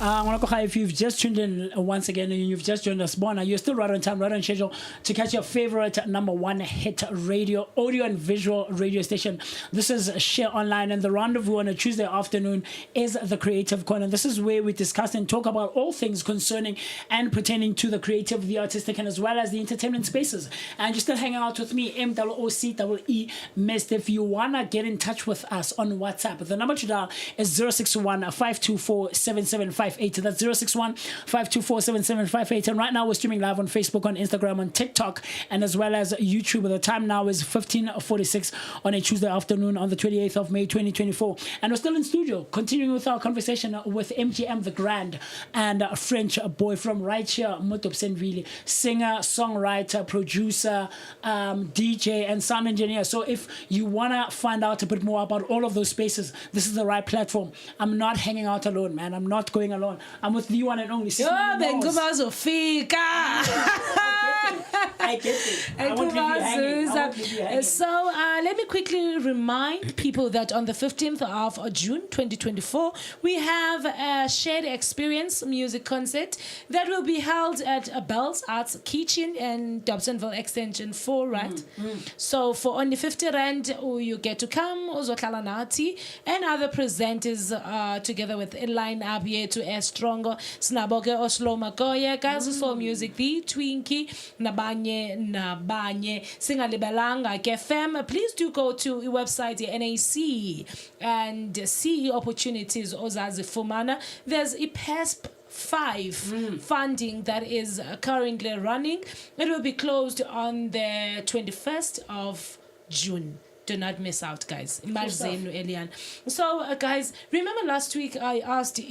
If you've just tuned in once again and you've just joined us, Bona, you're still right on time, right on schedule to catch your favorite #1 hit radio, audio and visual radio station. This is Share Online, and the rendezvous on a Tuesday afternoon is the Creative Corner. This is where we discuss and talk about all things concerning and pertaining to the creative, the artistic, and as well as the entertainment spaces. And you're still hanging out with me, MOOCEE Mist. If you want to get in touch with us on WhatsApp, the number to dial is 061-524-7758. That's 061-524-7758. And right now we're streaming live on Facebook, on Instagram, on TikTok, and as well as YouTube. The time now is 15:46 on a Tuesday afternoon on the 28th of May 2024. And we're still in studio, continuing with our conversation with MGM TheGrand and a French boy from right here, Motopsenville, singer, songwriter, producer, DJ, and sound engineer. So if you want to find out a bit more about all of those spaces, this is the right platform. I'm not hanging out alone, man. I'm not going alone. I'm with the one and only. I get it. I won't leave you hanging. So let me quickly remind people that on the 15th of June 2024, we have a shared experience music concert that will be held at Bell's Arts Kitchen in Dobsonville Extension 4, right? So for only 50 Rand, you get to come, Ozotlala Nati, and other presenters together with a line up here to Air Stronger, Snaboke Oslo Makoye, Gazu Soul Music, The Twinkie, Nabanye, Singalibelanga, KFM. Please do go to the website, the NAC, and see opportunities. Ozazi Fumana. There's a PESP 5 funding that is currently running. It will be closed on the 21st of June. Do not miss out, guys. So, guys, remember last week I asked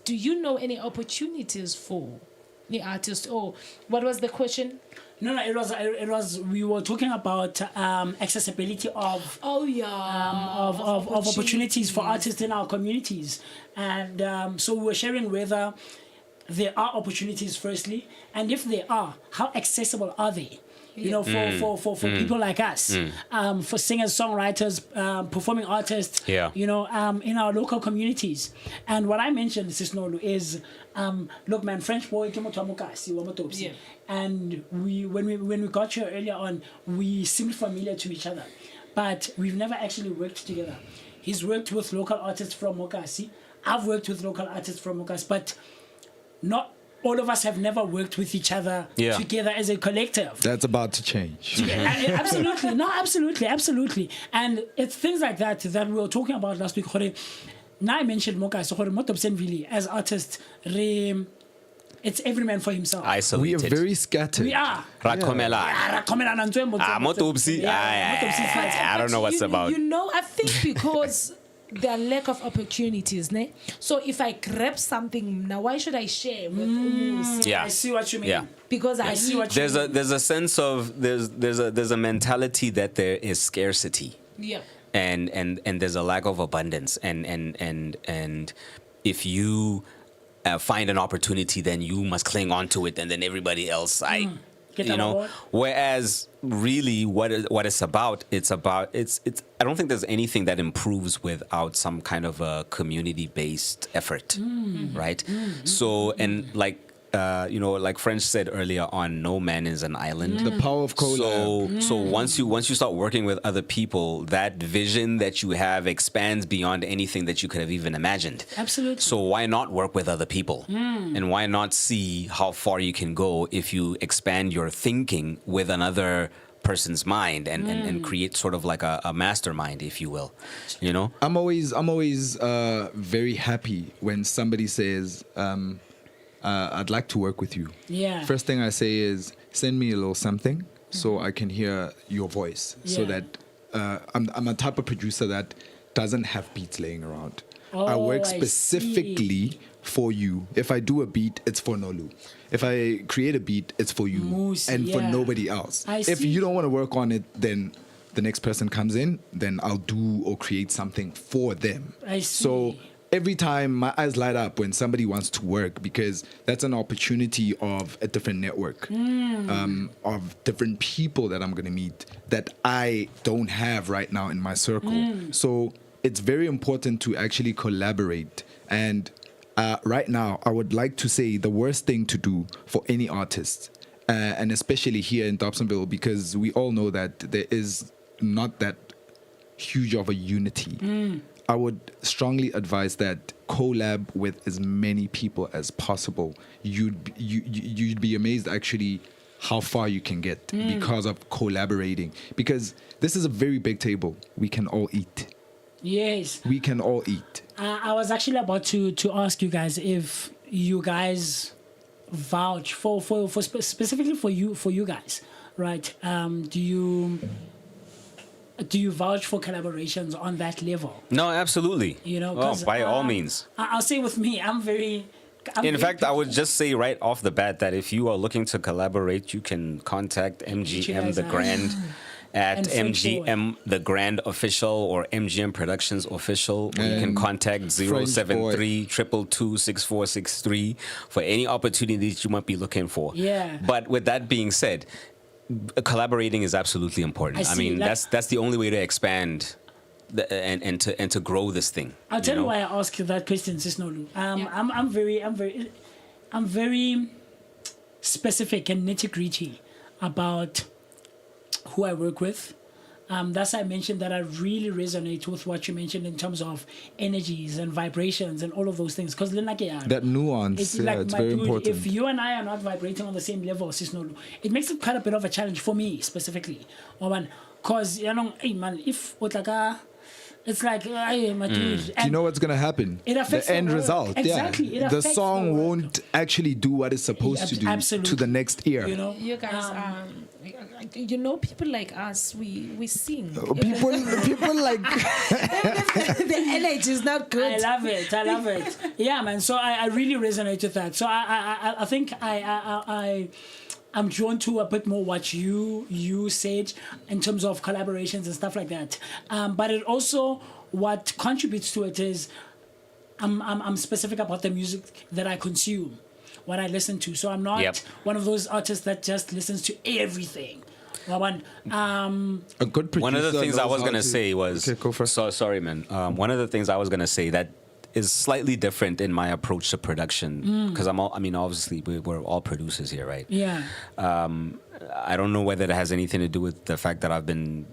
do you know any opportunities for the artist, or what was the question? No, it was. We were talking about accessibility of opportunities for artists in our communities, and so we were sharing whether there are opportunities firstly, and if they are, how accessible are they? You know, for people like us, for singers, songwriters, performing artists, you know, in our local communities. And what I mentioned, Sis Nolu, is look, man, French boy, and when we got here earlier on, we seemed familiar to each other, but we've never actually worked together. He's worked with local artists from Mokasi. I've worked with local artists from Mokasi, but not all of us have never worked with each other together as a collective. That's about to change. Absolutely. No, absolutely. And it's things like that we were talking about last week. Now I mentioned Motopsenville as artists. It's every man for himself. Isolated. We are very scattered. We are. I don't know what's about. You know, I think because the lack of opportunities, ne? So if I grab something now, why should I share with Mmusi? Yeah, I see what you mean. Yeah. Because I see what you mean. There's a sense of there's a mentality that there is scarcity. Yeah. And there's a lack of abundance, and if you find an opportunity, then you must cling on to it, and then everybody else, whereas really what it's about, it's I don't think there's anything that improves without some kind of a community-based effort, right? So, and like like French said earlier on, no man is an island. The power of collab. So once you start working with other people, that vision that you have expands beyond anything that you could have even imagined. Absolutely. So why not work with other people? And why not see how far you can go if you expand your thinking with another person's mind and create sort of like a mastermind, if you will, you know? I'm always very happy when somebody says, I'd like to work with you. Yeah. First thing I say is, send me a little something so I can hear your voice. So that I'm a type of producer that doesn't have beats laying around. I work specifically for you. If I do a beat, it's for Nolu. If I create a beat, it's for you and for nobody else. If you don't want to work on it, then the next person comes in, then I'll do or create something for them. I see. So every time my eyes light up when somebody wants to work, because that's an opportunity of a different network, of different people that I'm going to meet that I don't have right now in my circle. So it's very important to actually collaborate. And right now, I would like to say the worst thing to do for any artist, and especially here in Dobsonville, because we all know that there is not that huge of a unity. I would strongly advise that collab with as many people as possible. You'd be amazed actually how far you can get because of collaborating. Because this is a very big table. We can all eat. Yes. We can all eat. I was actually about to ask you guys if you guys vouch for specifically for you guys, right? Do you vouch for collaborations on that level? No, absolutely. You know, by all means. I'll say with me, In fact, I would just say right off the bat that if you are looking to collaborate, you can contact MGM TheGrand at MGM TheGrand Official or MGM Productions Official. Or you can contact 073-222-6463 for any opportunities you might be looking for. Yeah. But with that being said, collaborating is absolutely important. I mean, that's the only way to expand and to grow this thing. I'll tell you why I ask you that question, Sis Nolu. I'm very specific and nitty-gritty about who I work with. That's why I mentioned that I really resonate with what you mentioned in terms of energies and vibrations and all of those things. Because that nuance, it's very important. If you and I are not vibrating on the same level, Sis Nolu, it makes it quite a bit of a challenge for me specifically. Because, hey man, if it's like, hey, my dude. Do you know what's going to happen? It affects the end work. result. Exactly. Yeah. The song won't actually do what it's supposed to do to the next ear. You know, you guys, people like us, we sing. People like the energy is not good. I love it. Yeah, man. So I really resonate with that. So I think I'm drawn to a bit more what you said in terms of collaborations and stuff like that. But it also, what contributes to it is I'm specific about the music that I consume, what I listen to. So I'm not one of those artists that just listens to everything. A good producer. One of the things I was going to say was... Okay, go first. Sorry, man. One of the things I was going to say that is slightly different in my approach to production, because obviously we're all producers here, right? Yeah. I don't know whether it has anything to do with the fact that I've been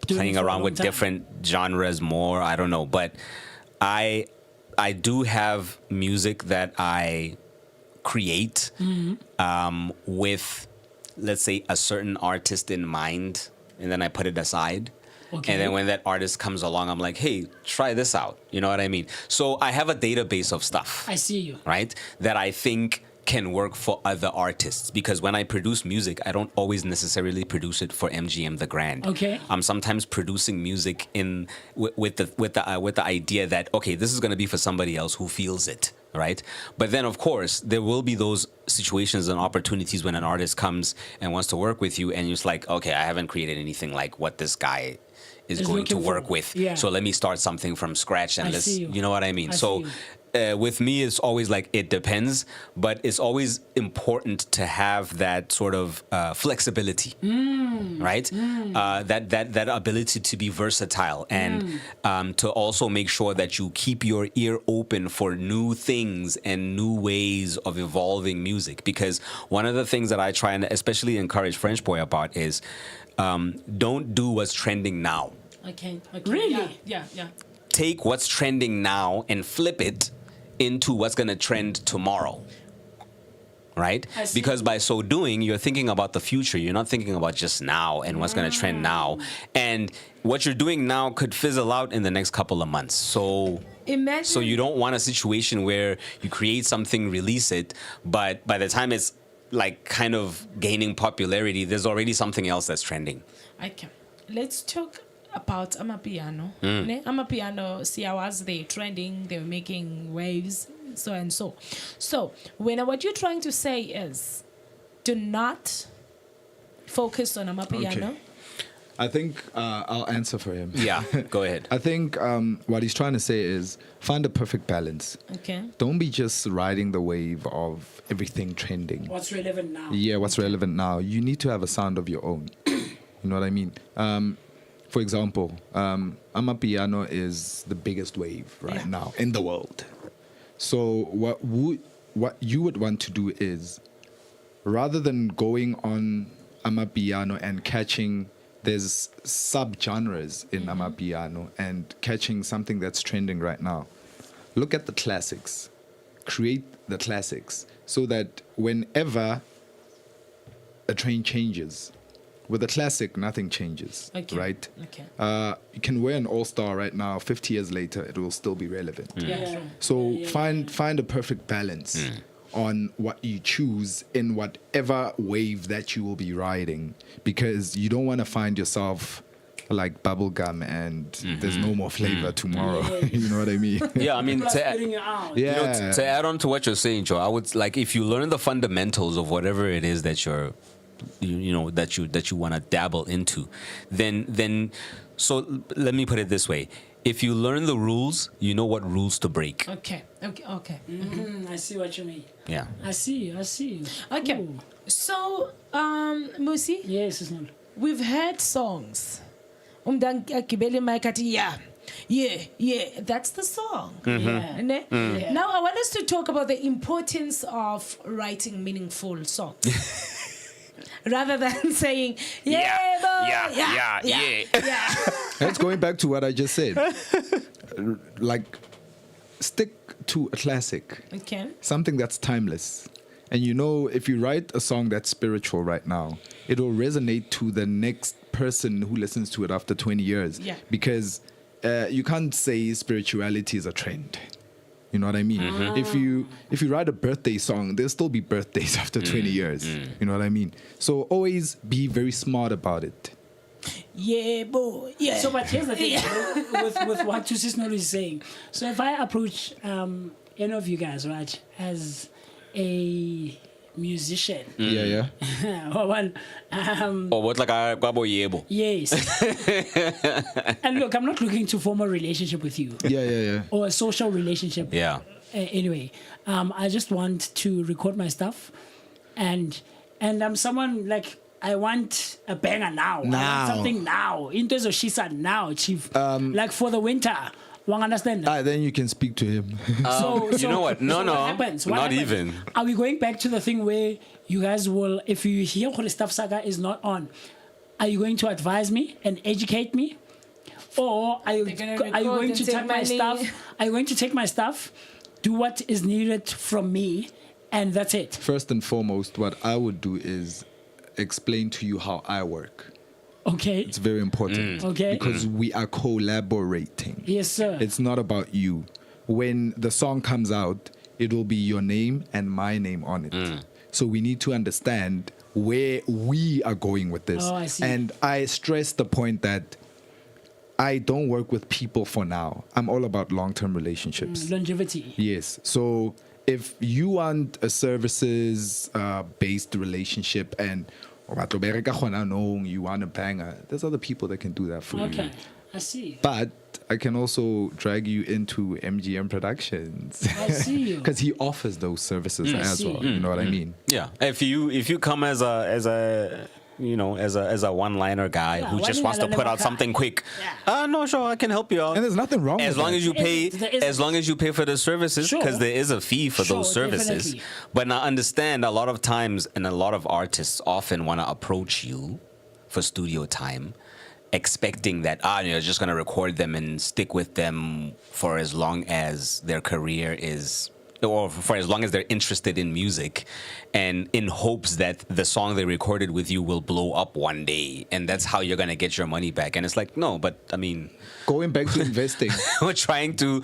playing around with different genres more. I don't know, but I do have music that I create with, let's say, a certain artist in mind, and then I put it aside. Okay. And then when that artist comes along, I'm like, hey, try this out. You know what I mean? So I have a database of stuff. I see you. Right? That I think can work for other artists. Because when I produce music, I don't always necessarily produce it for MGM TheGrand. Okay. I'm sometimes producing music with the idea that, okay, this is going to be for somebody else who feels it. Right? But then, of course, there will be those situations and opportunities when an artist comes and wants to work with you, and you're just like, okay, I haven't created anything like what this guy is going to work with. Yeah. So let me start something from scratch, and you know what I mean? With me, it's always like, it depends, but it's always important to have that sort of flexibility, right? That ability to be versatile and to also make sure that you keep your ear open for new things and new ways of evolving music. Because one of the things that I try and especially encourage French Boy about is don't do what's trending now. Okay. Really? Yeah. Take what's trending now and flip it into what's going to trend tomorrow, right? Because by so doing, you're thinking about the future. You're not thinking about just now and what's going to trend now. And what you're doing now could fizzle out in the next couple of months. So you don't want a situation where you create something, release it, but by the time it's like kind of gaining popularity, there's already something else that's trending. Okay. Let's talk about Amapiano. Amapiano, see, I was there trending, they were making waves, so and so. So, what you're trying to say is, do not focus on Amapiano. Okay. I think I'll answer for him. Yeah, go ahead. I think what he's trying to say is, find a perfect balance. Okay. Don't be just riding the wave of everything trending. What's relevant now? Yeah, what's relevant now. You need to have a sound of your own. You know what I mean? For example, Amapiano is the biggest wave right now in the world. So what you would want to do is, rather than going on amapiano and catching, there's sub-genres in amapiano and catching something that's trending right now. Look at the classics. Create the classics so that whenever a trend changes, with a classic, nothing changes, right? Okay. You can wear an all-star right now. 50 years later, it will still be relevant. Yeah. So find a perfect balance on what you choose in whatever wave that you will be riding, because you don't want to find yourself like bubblegum and there's no more flavor tomorrow. You know what I mean? Yeah, I mean, to add on to what you're saying, Joe, I would like, if you learn the fundamentals of whatever it is that you're, that you want to dabble into, then so let me put it this way: if you learn the rules, you know what rules to break. Okay. I see what you mean. Yeah. I see you. Okay. Ooh. So, Mmusi. Yes, it's not. We've heard songs. Agibele mic athi, yeah, that's the song. Ne? Now I want us to talk about the importance of writing meaningful songs. Rather than saying, yeah. That's going back to what I just said. Like, stick to a classic. Okay. Something that's timeless. And if you write a song that's spiritual right now, it will resonate to the next person who listens to it after 20 years. Yeah. Because you can't say spirituality is a trend. You know what I mean? If you write a birthday song, there'll still be birthdays after 20 years. You know what I mean? So always be very smart about it. Yeah, boy. Yeah. So, but here's the thing with what Tusisnolo is saying. So, if I approach any of you guys, right, as a musician. Or what like a Babo Yebo. Yes. And look, I'm not looking to form a relationship with you. Yeah. Or a social relationship. Yeah. Anyway, I just want to record my stuff, and I'm someone like, I want a banger now. I want something now. Into Shisa now, chief. Like for the winter. One understand? Then you can speak to him. So you know what? No, what happens? What not happens? even. Are we going back to the thing where you guys will, if you hear Holy Stuff Saga is not on, are you going to advise me and educate me? Or are you going to take my stuff? Are you going to take my stuff, do what is needed from me, and that's it? First and foremost, what I would do is explain to you how I work. Okay. It's very important. Okay. Because we are collaborating. Yes, sir. It's not about you. When the song comes out, it will be your name and my name on it. So we need to understand where we are going with this. Oh, I see. And I stress the point that I don't work with people for now. I'm all about long-term relationships. Longevity. Yes. So if you want a services-based relationship and you want a banger, there's other people that can do that for you. Okay, I see. But I can also drag you into MGM Productions. I see you. Because he offers those services as well. You know what I mean? Yeah. If you come as a one-liner guy who just wants to put out something quick, no, sure, I can help you out. And there's nothing wrong as with long that. as you pay. As long as you pay for the services, because Sure. there is a fee for those services. Definitely. But now understand, a lot of times, and a lot of artists often want to approach you for studio time, expecting that you're just gonna record them and stick with them for as long as their career is, or for as long as they're interested in music, and in hopes that the song they recorded with you will blow up one day, and that's how you're gonna get your money back. And it's like, no, but I mean, going back to investing, we're trying to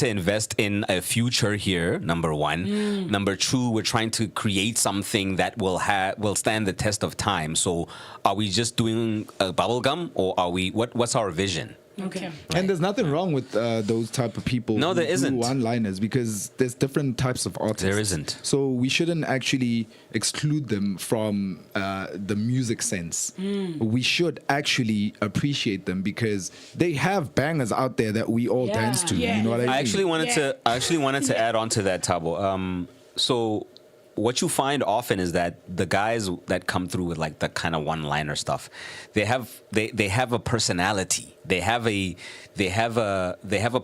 invest in a future here. Number one, number two, we're trying to create something that will stand the test of time. So, are we just doing a bubblegum, or are we? What's our vision? Okay. And there's nothing wrong with those type of people. No, there who do isn't. one-liners, because there's different types of artists. There isn't. So we shouldn't actually exclude them from the music sense. We should actually appreciate them because they have bangers out there that we all dance to. You know what I mean? I actually wanted to add on to that, Tabo. So what you find often is that the guys that come through with like the kind of one-liner stuff, they have a personality. They have a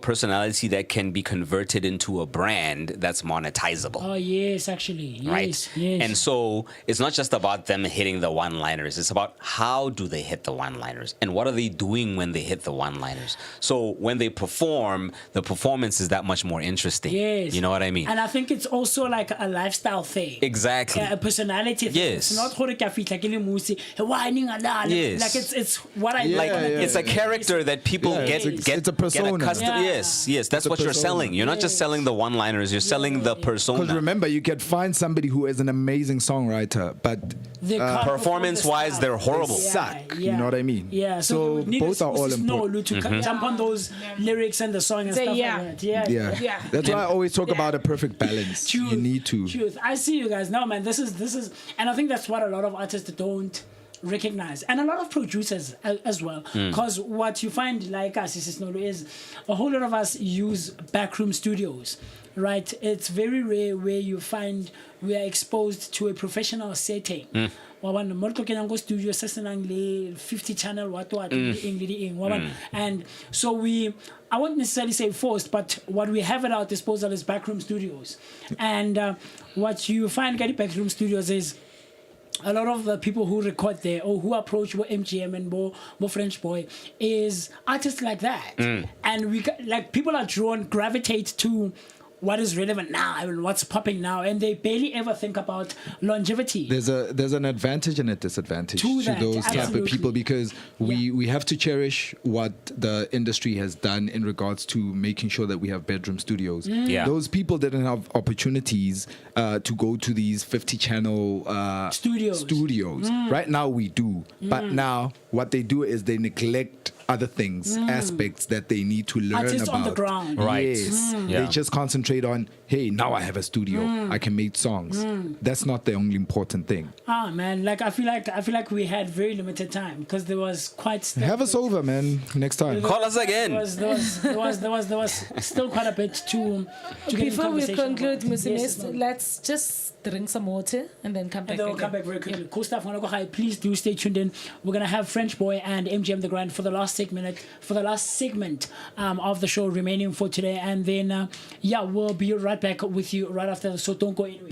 personality that can be converted into a brand that's monetizable. Oh yes, actually, yes, right? yes. And so it's not just about them hitting the one-liners. It's about how do they hit the one-liners and what are they doing when they hit the one-liners. So when they perform, the performance is that much more interesting. Yes, you know what I mean. And I think it's also like a lifestyle thing. Exactly. A personality thing. Yes. It's not like Mmusi whining and yes. like it's what I like. like. It's a character that people get it's a persona. Yes, that's what you're selling. You're not just selling the one-liners. You're selling the persona. Because remember, you can find somebody who is an amazing songwriter, but performance-wise, they're horrible. They suck. You know what I mean? Yeah. So both are all important. To jump on those lyrics and the song and stuff like that. Yeah. That's why I always talk about a perfect balance. Truth, you need to. Truth. I see you guys now, man. This is, and I think that's what a lot of artists don't recognize, and a lot of producers as well, because what you find like us is a whole lot of us use backroom studios, right? It's very rare where you find we are exposed to a professional setting. Studio 50 channel and so I won't necessarily say forced, but what we have at our disposal is backroom studios, and what you find at backroom studios is a lot of the people who record there or who approach MGM and Bo French Boy is artists like that, and we like people are gravitate to what is relevant now and what's popping now, and they barely ever think about longevity. There's an advantage and a disadvantage to those type of people, because we have to cherish what the industry has done in regards to making sure that we have bedroom studios. Those people didn't have opportunities to go to these 50 channel studios. Right now we do, but now what they do is they neglect other things, aspects that they need to learn artists about. On the ground. Right. Yes. They just concentrate on, hey, now I have a studio, I can make songs. That's not the only important thing. Man, like I feel like we had very limited time because there was quite. Have us over, man. Next time. Call us again. There was still quite a bit to get Before we conversation conclude, about. Mmusi, let's just drink some water and then come back. And then we'll come back very quickly. Cool stuff. Please do stay tuned in. We're gonna have French Boy and MGM TheGrand for the last segment of the show remaining for today, and then we'll be right back with you right after. So don't go anywhere.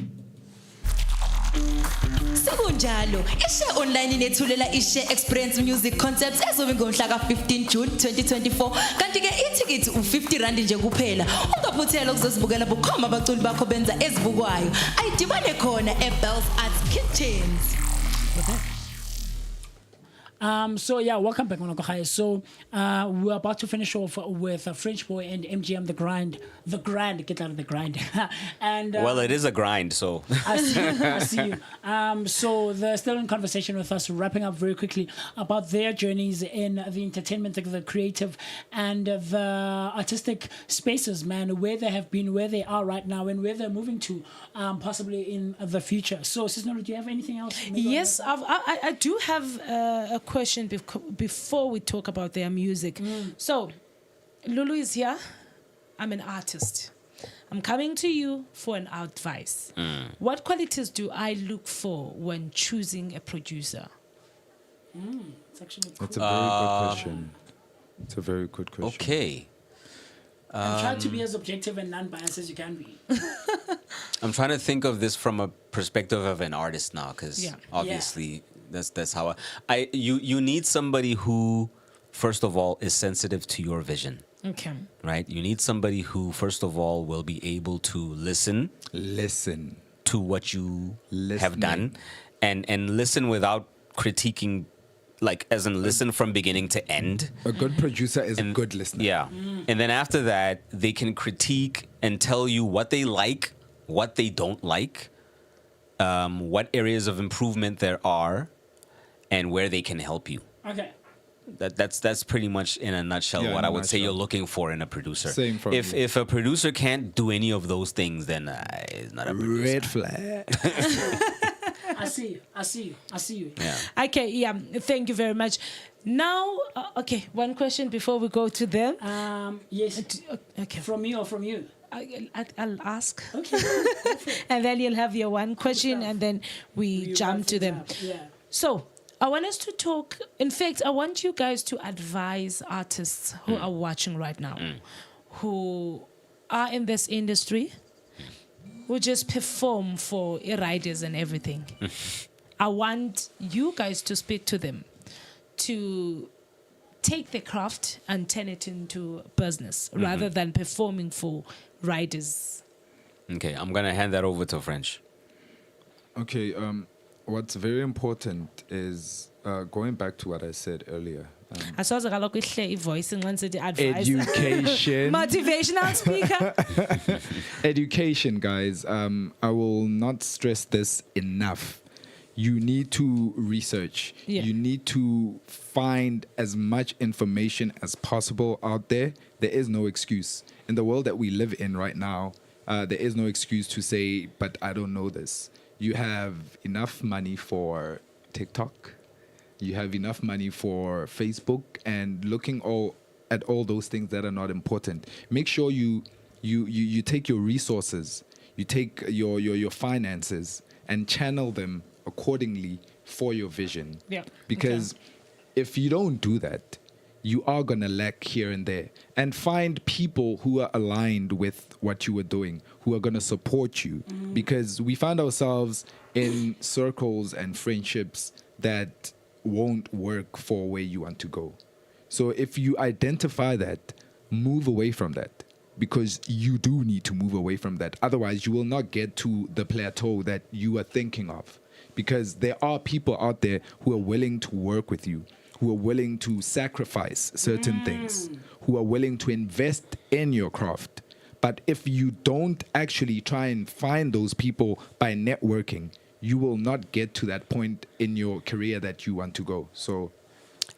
Sekunjalo, iShare Online inethulela iShare Experience Music Concepts ezobe ngomhla ka-15 June 2024. Kanti ke ithikithi u-R50 nje kuphela. Ungaphuthela ukuzosibukela bukhoma abaculi bakho benza ezibukwayo. Ayidibane khona eBells Arts Kitchens. Welcome back, Monokohai. So we're about to finish off with French Boy and MGM The Grand. Get out of the grind. And well, it is a grind, so I see you. So they're still in conversation with us, wrapping up very quickly about their journeys in the entertainment, the creative, and the artistic spaces, man, where they have been, where they are right now, and where they're moving to, possibly in the future. So, Sis Nolu, do you have anything else? Yes, I do have a question before we talk about their music. So, Lulu is here. I'm an artist. I'm coming to you for an advice. What qualities do I look for when choosing a producer? It's actually That's a very good question. It's a very good question. Okay. And try to be as objective and non-biased as you can be. I'm trying to think of this from a perspective of an artist now, because obviously that's how you need somebody who, first of all, is sensitive to your vision. Okay. Right? You need somebody who, first of all, will be able to listen to what you have done, and listen without critiquing, like as in listen from beginning to end. A good producer is a good listener. Yeah. And then after that, they can critique and tell you what they like, what they don't like, what areas of improvement there are, and where they can help you. Okay. That's pretty much in a nutshell what I would say you're looking for in a producer. Same for if me. If a producer can't do any of those things, then it's not a producer. Red flag. I see you. Yeah. Okay, yeah, thank you very much. Now, one question before we go to them. Yes. Okay. From me or from you? I'll ask. Okay. And then you'll have your one question, and then we jump to them. Yeah. So I want us to talk. In fact, I want you guys to advise artists who are watching right now, who are in this industry, who just perform for riders and everything. I want you guys to speak to them, to take the craft and turn it into business rather than performing for riders. Okay, I'm going to hand that over to French. Okay, what's very important is going back to what I said earlier. Asoze kaloku ihle ivoice nxa nsithi advice. Education. Motivational speaker. Education, guys. I will not stress this enough. You need to research. Yeah. You need to find as much information as possible out there. There is no excuse. In the world that we live in right now, there is no excuse to say, but I don't know this. You have enough money for TikTok. You have enough money for Facebook, and looking at all those things that are not important. Make sure you take your resources, you take your finances and channel them accordingly for your vision. Yeah. Because if you don't do that, you are going to lack here and there. And find people who are aligned with what you are doing, who are going to support you. Because we find ourselves in circles and friendships that won't work for where you want to go. So if you identify that, move away from that. Because you do need to move away from that. Otherwise, you will not get to the plateau that you are thinking of. Because there are people out there who are willing to work with you, who are willing to sacrifice certain things, who are willing to invest in your craft. But if you don't actually try and find those people by networking, you will not get to that point in your career that you want to go. So,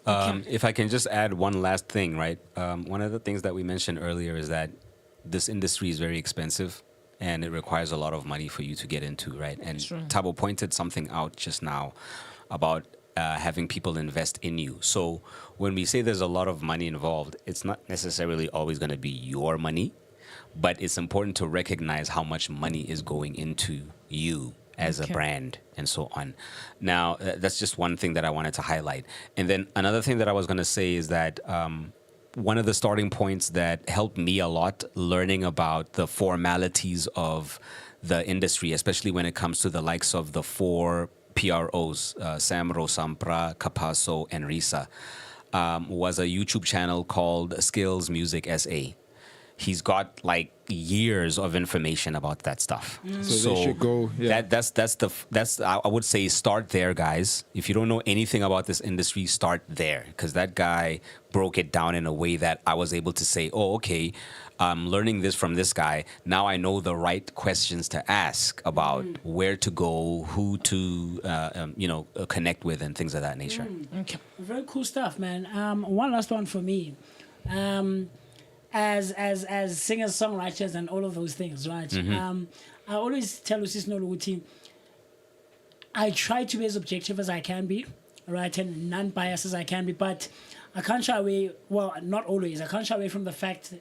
if I can just add one last thing, right? One of the things that we mentioned earlier is that this industry is very expensive and it requires a lot of money for you to get into, right? And Tabo pointed something out just now about having people invest in you. So when we say there's a lot of money involved, it's not necessarily always going to be your money, but it's important to recognize how much money is going into you as a brand and so on. Now, that's just one thing that I wanted to highlight. And then another thing that I was going to say is that one of the starting points that helped me a lot learning about the formalities of the industry, especially when it comes to the likes of the 4 PROs, Samro, Sampra, Capasso, and Risa, was a YouTube channel called Skills Music SA. He's got like years of information about that stuff. So they should go. Yeah. That's I would say start there, guys. If you don't know anything about this industry, start there, because that guy broke it down in a way that I was able to say, oh, okay, I'm learning this from this guy. Now I know the right questions to ask about where to go, who to connect with, and things of that nature. Okay, very cool stuff, man. One last one for me. As singers, songwriters, and all of those things, right? I always tell Usis Noluthando, I try to be as objective as I can be, right, and non-biased as I can be, but I can't shy away. Well, not always. I can't shy away from the fact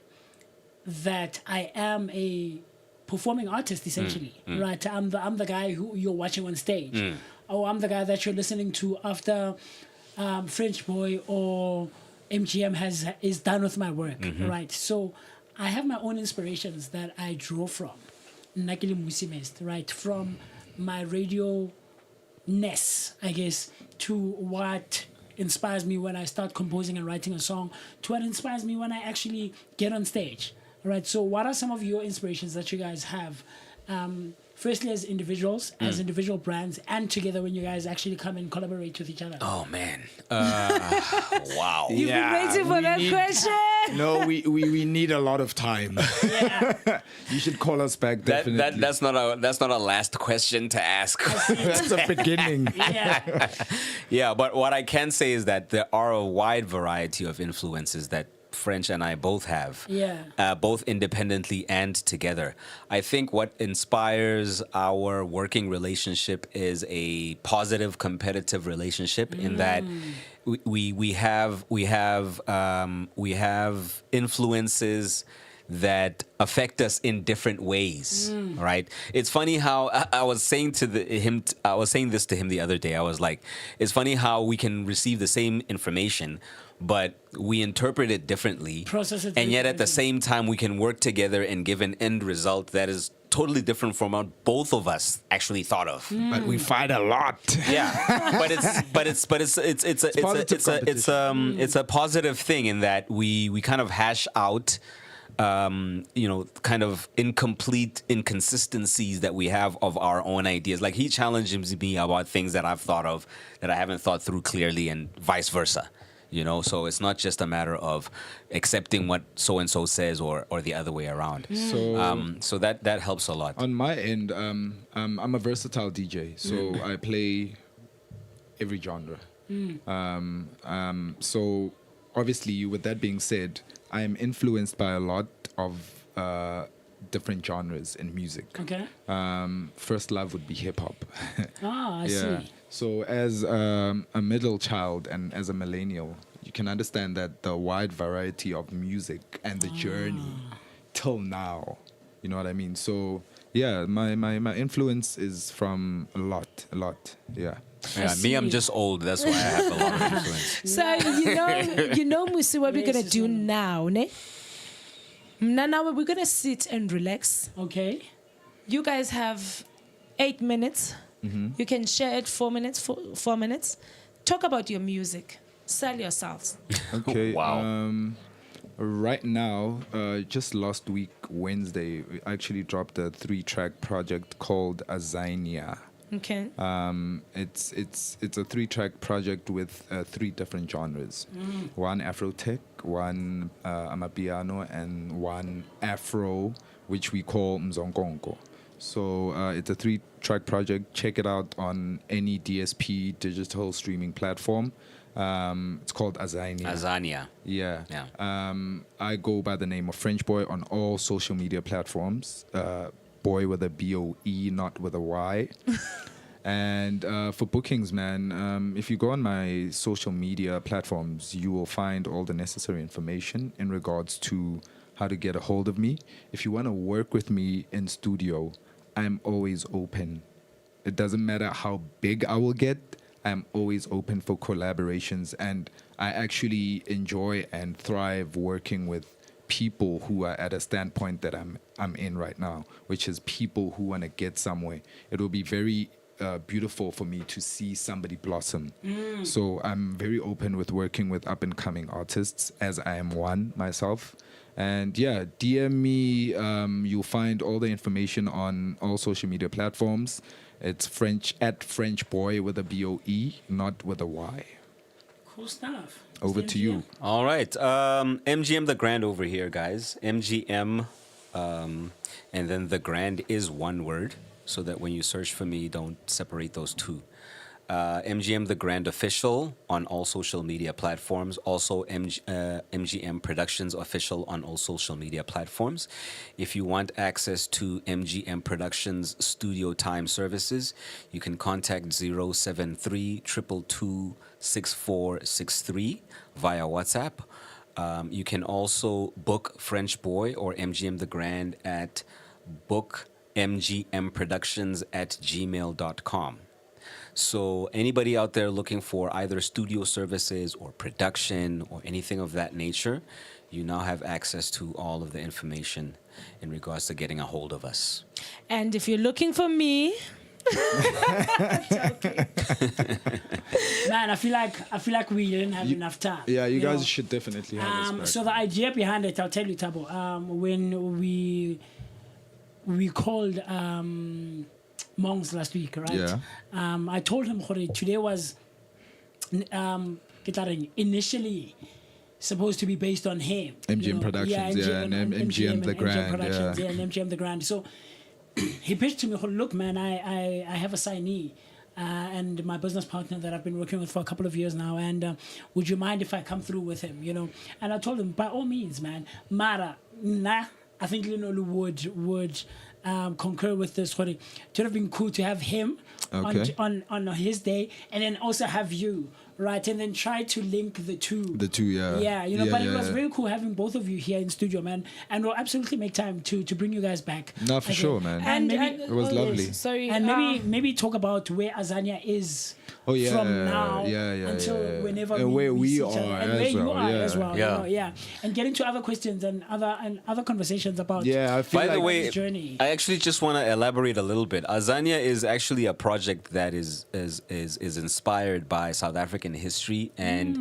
that I am a performing artist, essentially, right? I'm the guy who you're watching on stage, or I'm the guy that you're listening to after French Boy or MGM is done with my work, right? So I have my own inspirations that I draw from, Nakili Musimest, right? From my radio-ness, I guess, to what inspires me when I start composing and writing a song, to what inspires me when I actually get on stage, right? So what are some of your inspirations that you guys have? Firstly, as individuals, as individual brands, and together when you guys actually come and collaborate with each other. Oh, man. Wow. You've been waiting for that question. No, we need a lot of time. You should call us back, definitely. That's not a last question to ask. That's a beginning. Yeah, but what I can say is that there are a wide variety of influences that French and I both have, both independently and together. I think what inspires our working relationship is a positive competitive relationship in that we have influences that affect us in different ways, right? It's funny how I was saying to I was saying this to him the other day. I was like, it's funny how we can receive the same information, but we interpret it differently, Process it and yet at the differently. same time we can work together and give an end result that is totally different from what both of us actually thought of. But we fight a lot. Yeah, it's a positive thing in that we kind of hash out kind of incomplete inconsistencies that we have of our own ideas. Like he challenges me about things that I've thought of that I haven't thought through clearly, and vice versa. So it's not just a matter of accepting what so and so says or the other way around. So that helps a lot. On my end, I'm a versatile DJ, so I play every genre. So obviously, with that being said, I'm influenced by a lot of different genres in music. Okay. First love would be hip hop. I see. So as a middle child and as a millennial, you can understand that the wide variety of music and the journey till now. You know what I mean? So yeah, my influence is from a lot. Yeah. Yeah, me, I'm just old. That's why I have a lot of influence. So Mmusi, what we're gonna do now, ne? Now we're gonna sit and relax. Okay. You guys have 8 minutes. You can share it 4 minutes. 4 minutes. Talk about your music. Sell yourselves. Okay. Wow. Right now, just last week, Wednesday, we actually dropped a 3-track project called Azania. Okay. It's a 3-track project with 3 different genres. One Afro tech, one Amapiano, and one Afro, which we call Mzonkonko. So it's a 3-track project. Check it out on any DSP digital streaming platform. It's called Azania. Azania. Yeah. Yeah. I go by the name of French Boy on all social media platforms. Boy with a B-O-E, not with a Y. And for bookings, man, if you go on my social media platforms, you will find all the necessary information in regards to how to get a hold of me. If you want to work with me in studio, I'm always open. It doesn't matter how big I will get, I'm always open for collaborations. And I actually enjoy and thrive working with people who are at a standpoint that I'm in right now, which is people who want to get somewhere. It will be very beautiful for me to see somebody blossom. So I'm very open with working with up-and-coming artists, as I am one myself. And yeah, DM me. You'll find all the information on all social media platforms. It's French Boy with a B-O-E, not with a Y. Cool stuff. Over to you. All right. MGM TheGrand over here, guys. MGM, and then TheGrand is one word, so that when you search for me, don't separate those two. MGM TheGrand Official on all social media platforms. Also MGM Productions Official on all social media platforms. If you want access to MGM Productions studio time services, you can contact 073 222 6463 via WhatsApp. You can also book French Boy or MGM TheGrand at bookmgmproductions@gmail.com. So anybody out there looking for either studio services or production or anything of that nature, you now have access to all of the information in regards to getting a hold of us. And if you're looking for me, man, I feel like we didn't have enough time. Yeah, you guys should definitely have this back. So the idea behind it, I'll tell you, Tabo. When we called Mongs last week, right? Yeah. I told him today was initially supposed to be based on him. MGM Productions, and MGM TheGrand, and MGM TheGrand. So he pitched to me, look, man, I have a signee. And my business partner that I've been working with for a couple of years now, and would you mind if I come through with him, And I told him, by all means, man. Mara, I think Linolu would concur with this. It would have been cool to have him Okay. on his day, and then also have you, right? And then try to link the two. The two, yeah. Yeah, you know, but it was very cool having both of you here in studio, man. And we'll absolutely make time to bring you guys back. No, for sure, man. And maybe it was lovely. Sorry, and maybe talk about where Azania is. Oh yeah, from now until whenever where we see each are other, and where you are as well. Yeah. You know, yeah, and get into other questions and other conversations about. Yeah, I feel By like the way, journey. I actually just want to elaborate a little bit. Azania is actually a project that is inspired by South African history, and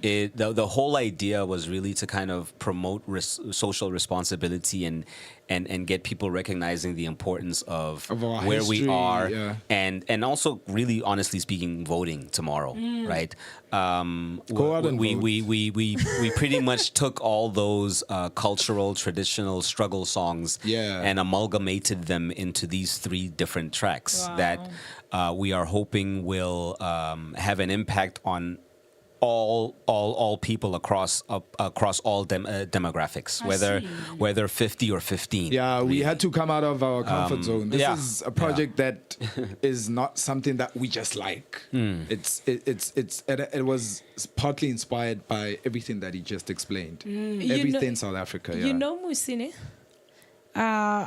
the whole idea was really to kind of promote social responsibility and get people recognizing the importance of our where history, we are, yeah. and also really honestly speaking, voting tomorrow, right? Go out and vote. We pretty much took all those cultural, traditional struggle songs and amalgamated them into these 3 different tracks that we are hoping will have an impact on all people across all demographics, whether 50 or 15. Yeah, we had to come out of our comfort zone. This yeah. is a project that is not something that we just like. It was partly inspired by everything that he just explained. Everything South Africa. Yeah. You know, Mmusi,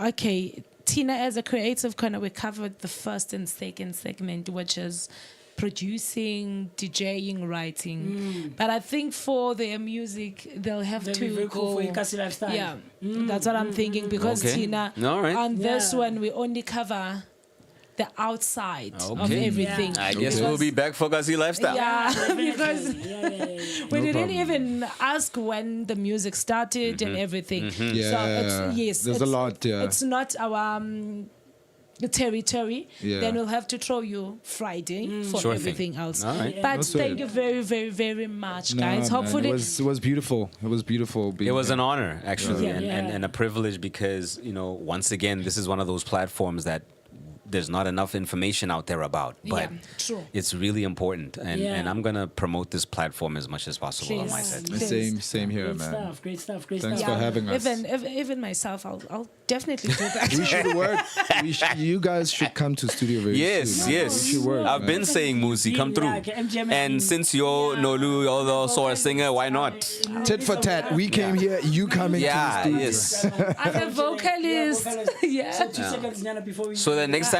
okay, Tina, as a creative corner, we covered the first and second segment, which is producing, DJing, writing. But I think for their music, they'll have to be very go. cool for Ikasi lifestyle. Yeah, that's what I'm thinking, because Tina, on this one, we only cover the outside of everything. I guess we'll be back for Cosy Lifestyle. Yeah, because we didn't even ask when the music started and everything. So there's a lot. Yeah, it's not our territory. Then we'll have to throw you Friday for everything else. But thank you very, very, very much, guys. Hopefully, it was beautiful. It was beautiful. It was an honor, actually, and a privilege, because once again, this is one of those platforms that there's not enough information out there about, but it's really important, and I'm gonna promote this platform as much as possible on my side. Same here, great man. Great stuff. Thanks for having us. Even myself, I'll definitely do that. We should work. You guys should come to studio very soon. Yes. We should work, I've been saying, Mmusi, come through. And since you're Nolu, also a singer, why not? Tit for tat. We came here. You coming to the studio. Yes. I'm a vocalist. So 2 seconds Nyana, before we. So the next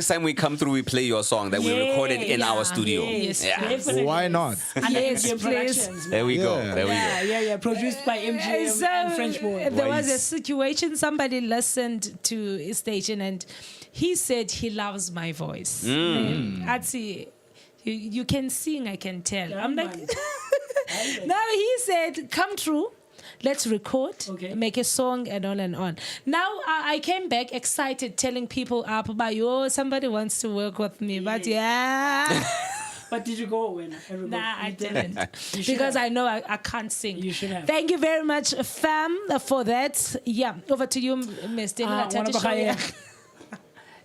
time we come through, we play your song that we recorded in our studio. Why not? Yes, please. There we go. Yeah. Produced by MGM and French Boy. There was a situation. Somebody listened to his station and he said he loves my voice. I'd say, you can sing, I can tell. I'm like, now he said, come through. Let's record, make a song, and on and on. Now I came back excited, telling people up about, somebody wants to work with me. But But did you go when? Nah, I didn't. Because I know I can't sing. You should have. Thank you very much, fam, for that. Yeah, over to you, Mr.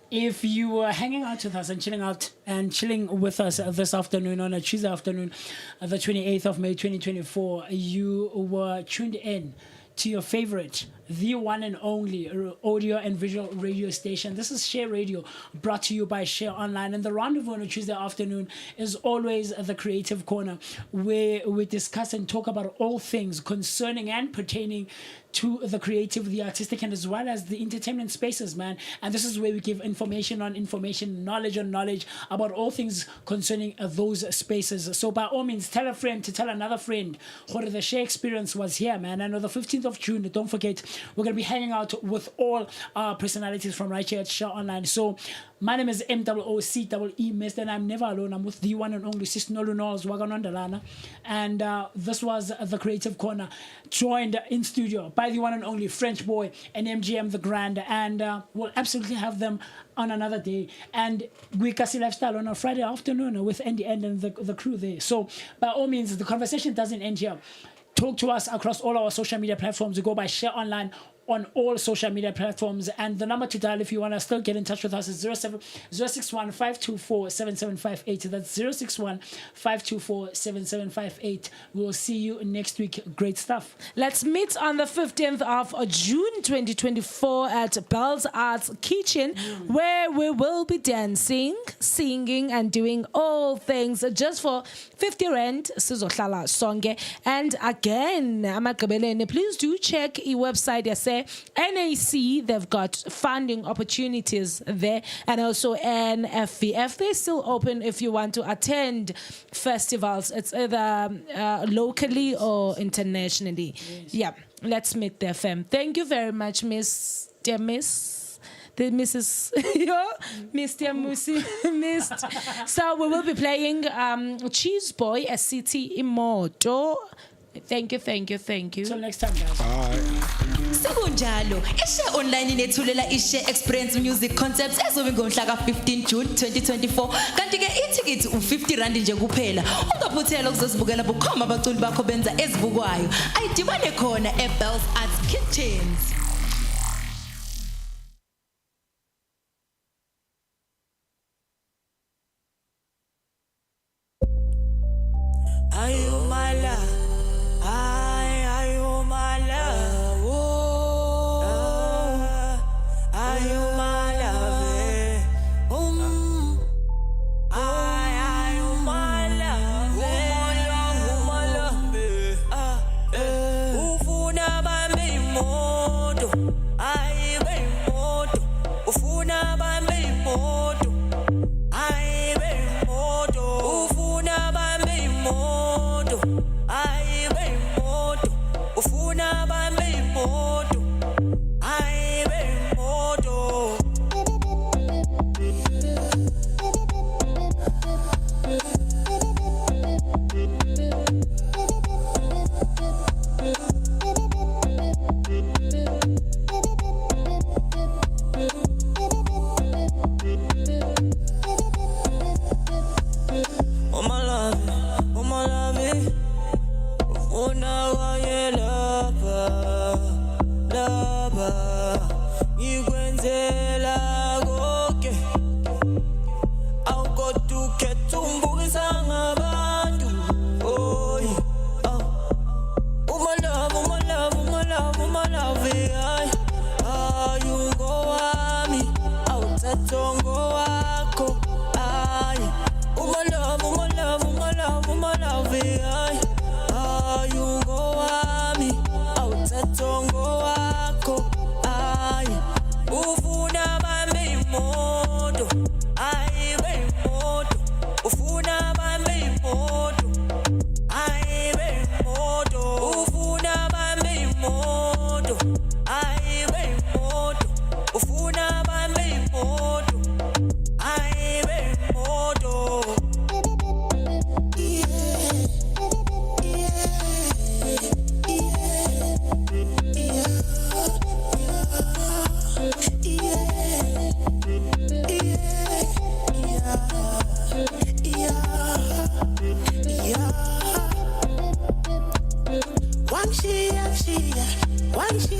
If you were hanging out with us and chilling with us this afternoon, on a Tuesday afternoon, the 28th of May 2024, you were tuned in to your favorite, the one and only audio and visual radio station. This is Share Radio, brought to you by Share Online. And the rendezvous on a Tuesday afternoon is always the Creative Corner, where we discuss and talk about all things concerning and pertaining to the creative, the artistic, and as well as the entertainment spaces, man. And this is where we give information on information, knowledge on knowledge about all things concerning those spaces. So by all means, tell a friend to tell another friend what the Share experience was here, man. And on the 15th of June, don't forget, we're going to be hanging out with all our personalities from right here at Share Online. So my name is MOOCEE Mist, and I'm never alone. I'm with the one and only Sis Noluthando Nondalana. And this was the Creative Corner, joined in studio by the one and only French Boy and MGM TheGrand. And we'll absolutely have them on another day. And we Cosy Lifestyle on a Friday afternoon with Andy and the crew there. So by all means, the conversation doesn't end here. Talk to us across all our social media platforms. We go by Share Online on all social media platforms. And the number to dial if you want to still get in touch with us is 061 524 7758. That's 061 524 7758. We'll see you next week. Great stuff. Let's meet on the 15th of June 2024 at Bell's Arts Kitchen, where we will be dancing, singing, and doing all things just for 50 rand. Sizohlala sonke. And again, amagqibeleni, please do check the website. NAC, they've got funding opportunities there, and also NFVF. They're still open if you want to attend festivals. It's either locally or internationally. Yes. Yeah, let's meet there, fam. Thank you very much, Mr. Mrs. Mr. Mmusi missed. So we will be playing Cheese Boy, SCT Imoto. Thank you. Till next time, guys. Bye. Sekunjalo, ishe online inethulela ishe experience music concepts ezobe ngomhla ka 15 June 2024. Kanti ke iticket u50 rand nje kuphela. Ungaphuthela ukuzosibukela bukhoma abaculi bakho benza ezibukwayo. Ayidibane khona eBells Arts Kitchens. Ayo my love, ayo my love, oh, ayo my love, ayo my love, my love, ufuna bami moto, ayi bami moto, ufuna bami moto, ayi bami moto, ufuna bami moto, ayi bami moto, ufuna bami moto, ayi bami moto. Oh my love, ufuna waye lava, ngikwenzela konke, awukodukhetha umbukisa ngabantu, oh yeah. My love, ayungo wami, awuthathongo wakho, ayi. My love, ayungo wami, awuthathongo wakho, ayi. Ufuna bami moto, ayi bami moto, ufuna bami moto, ayi bami moto, ufuna bami moto, ayi bami moto, ufuna bami moto, ayi bami moto. One she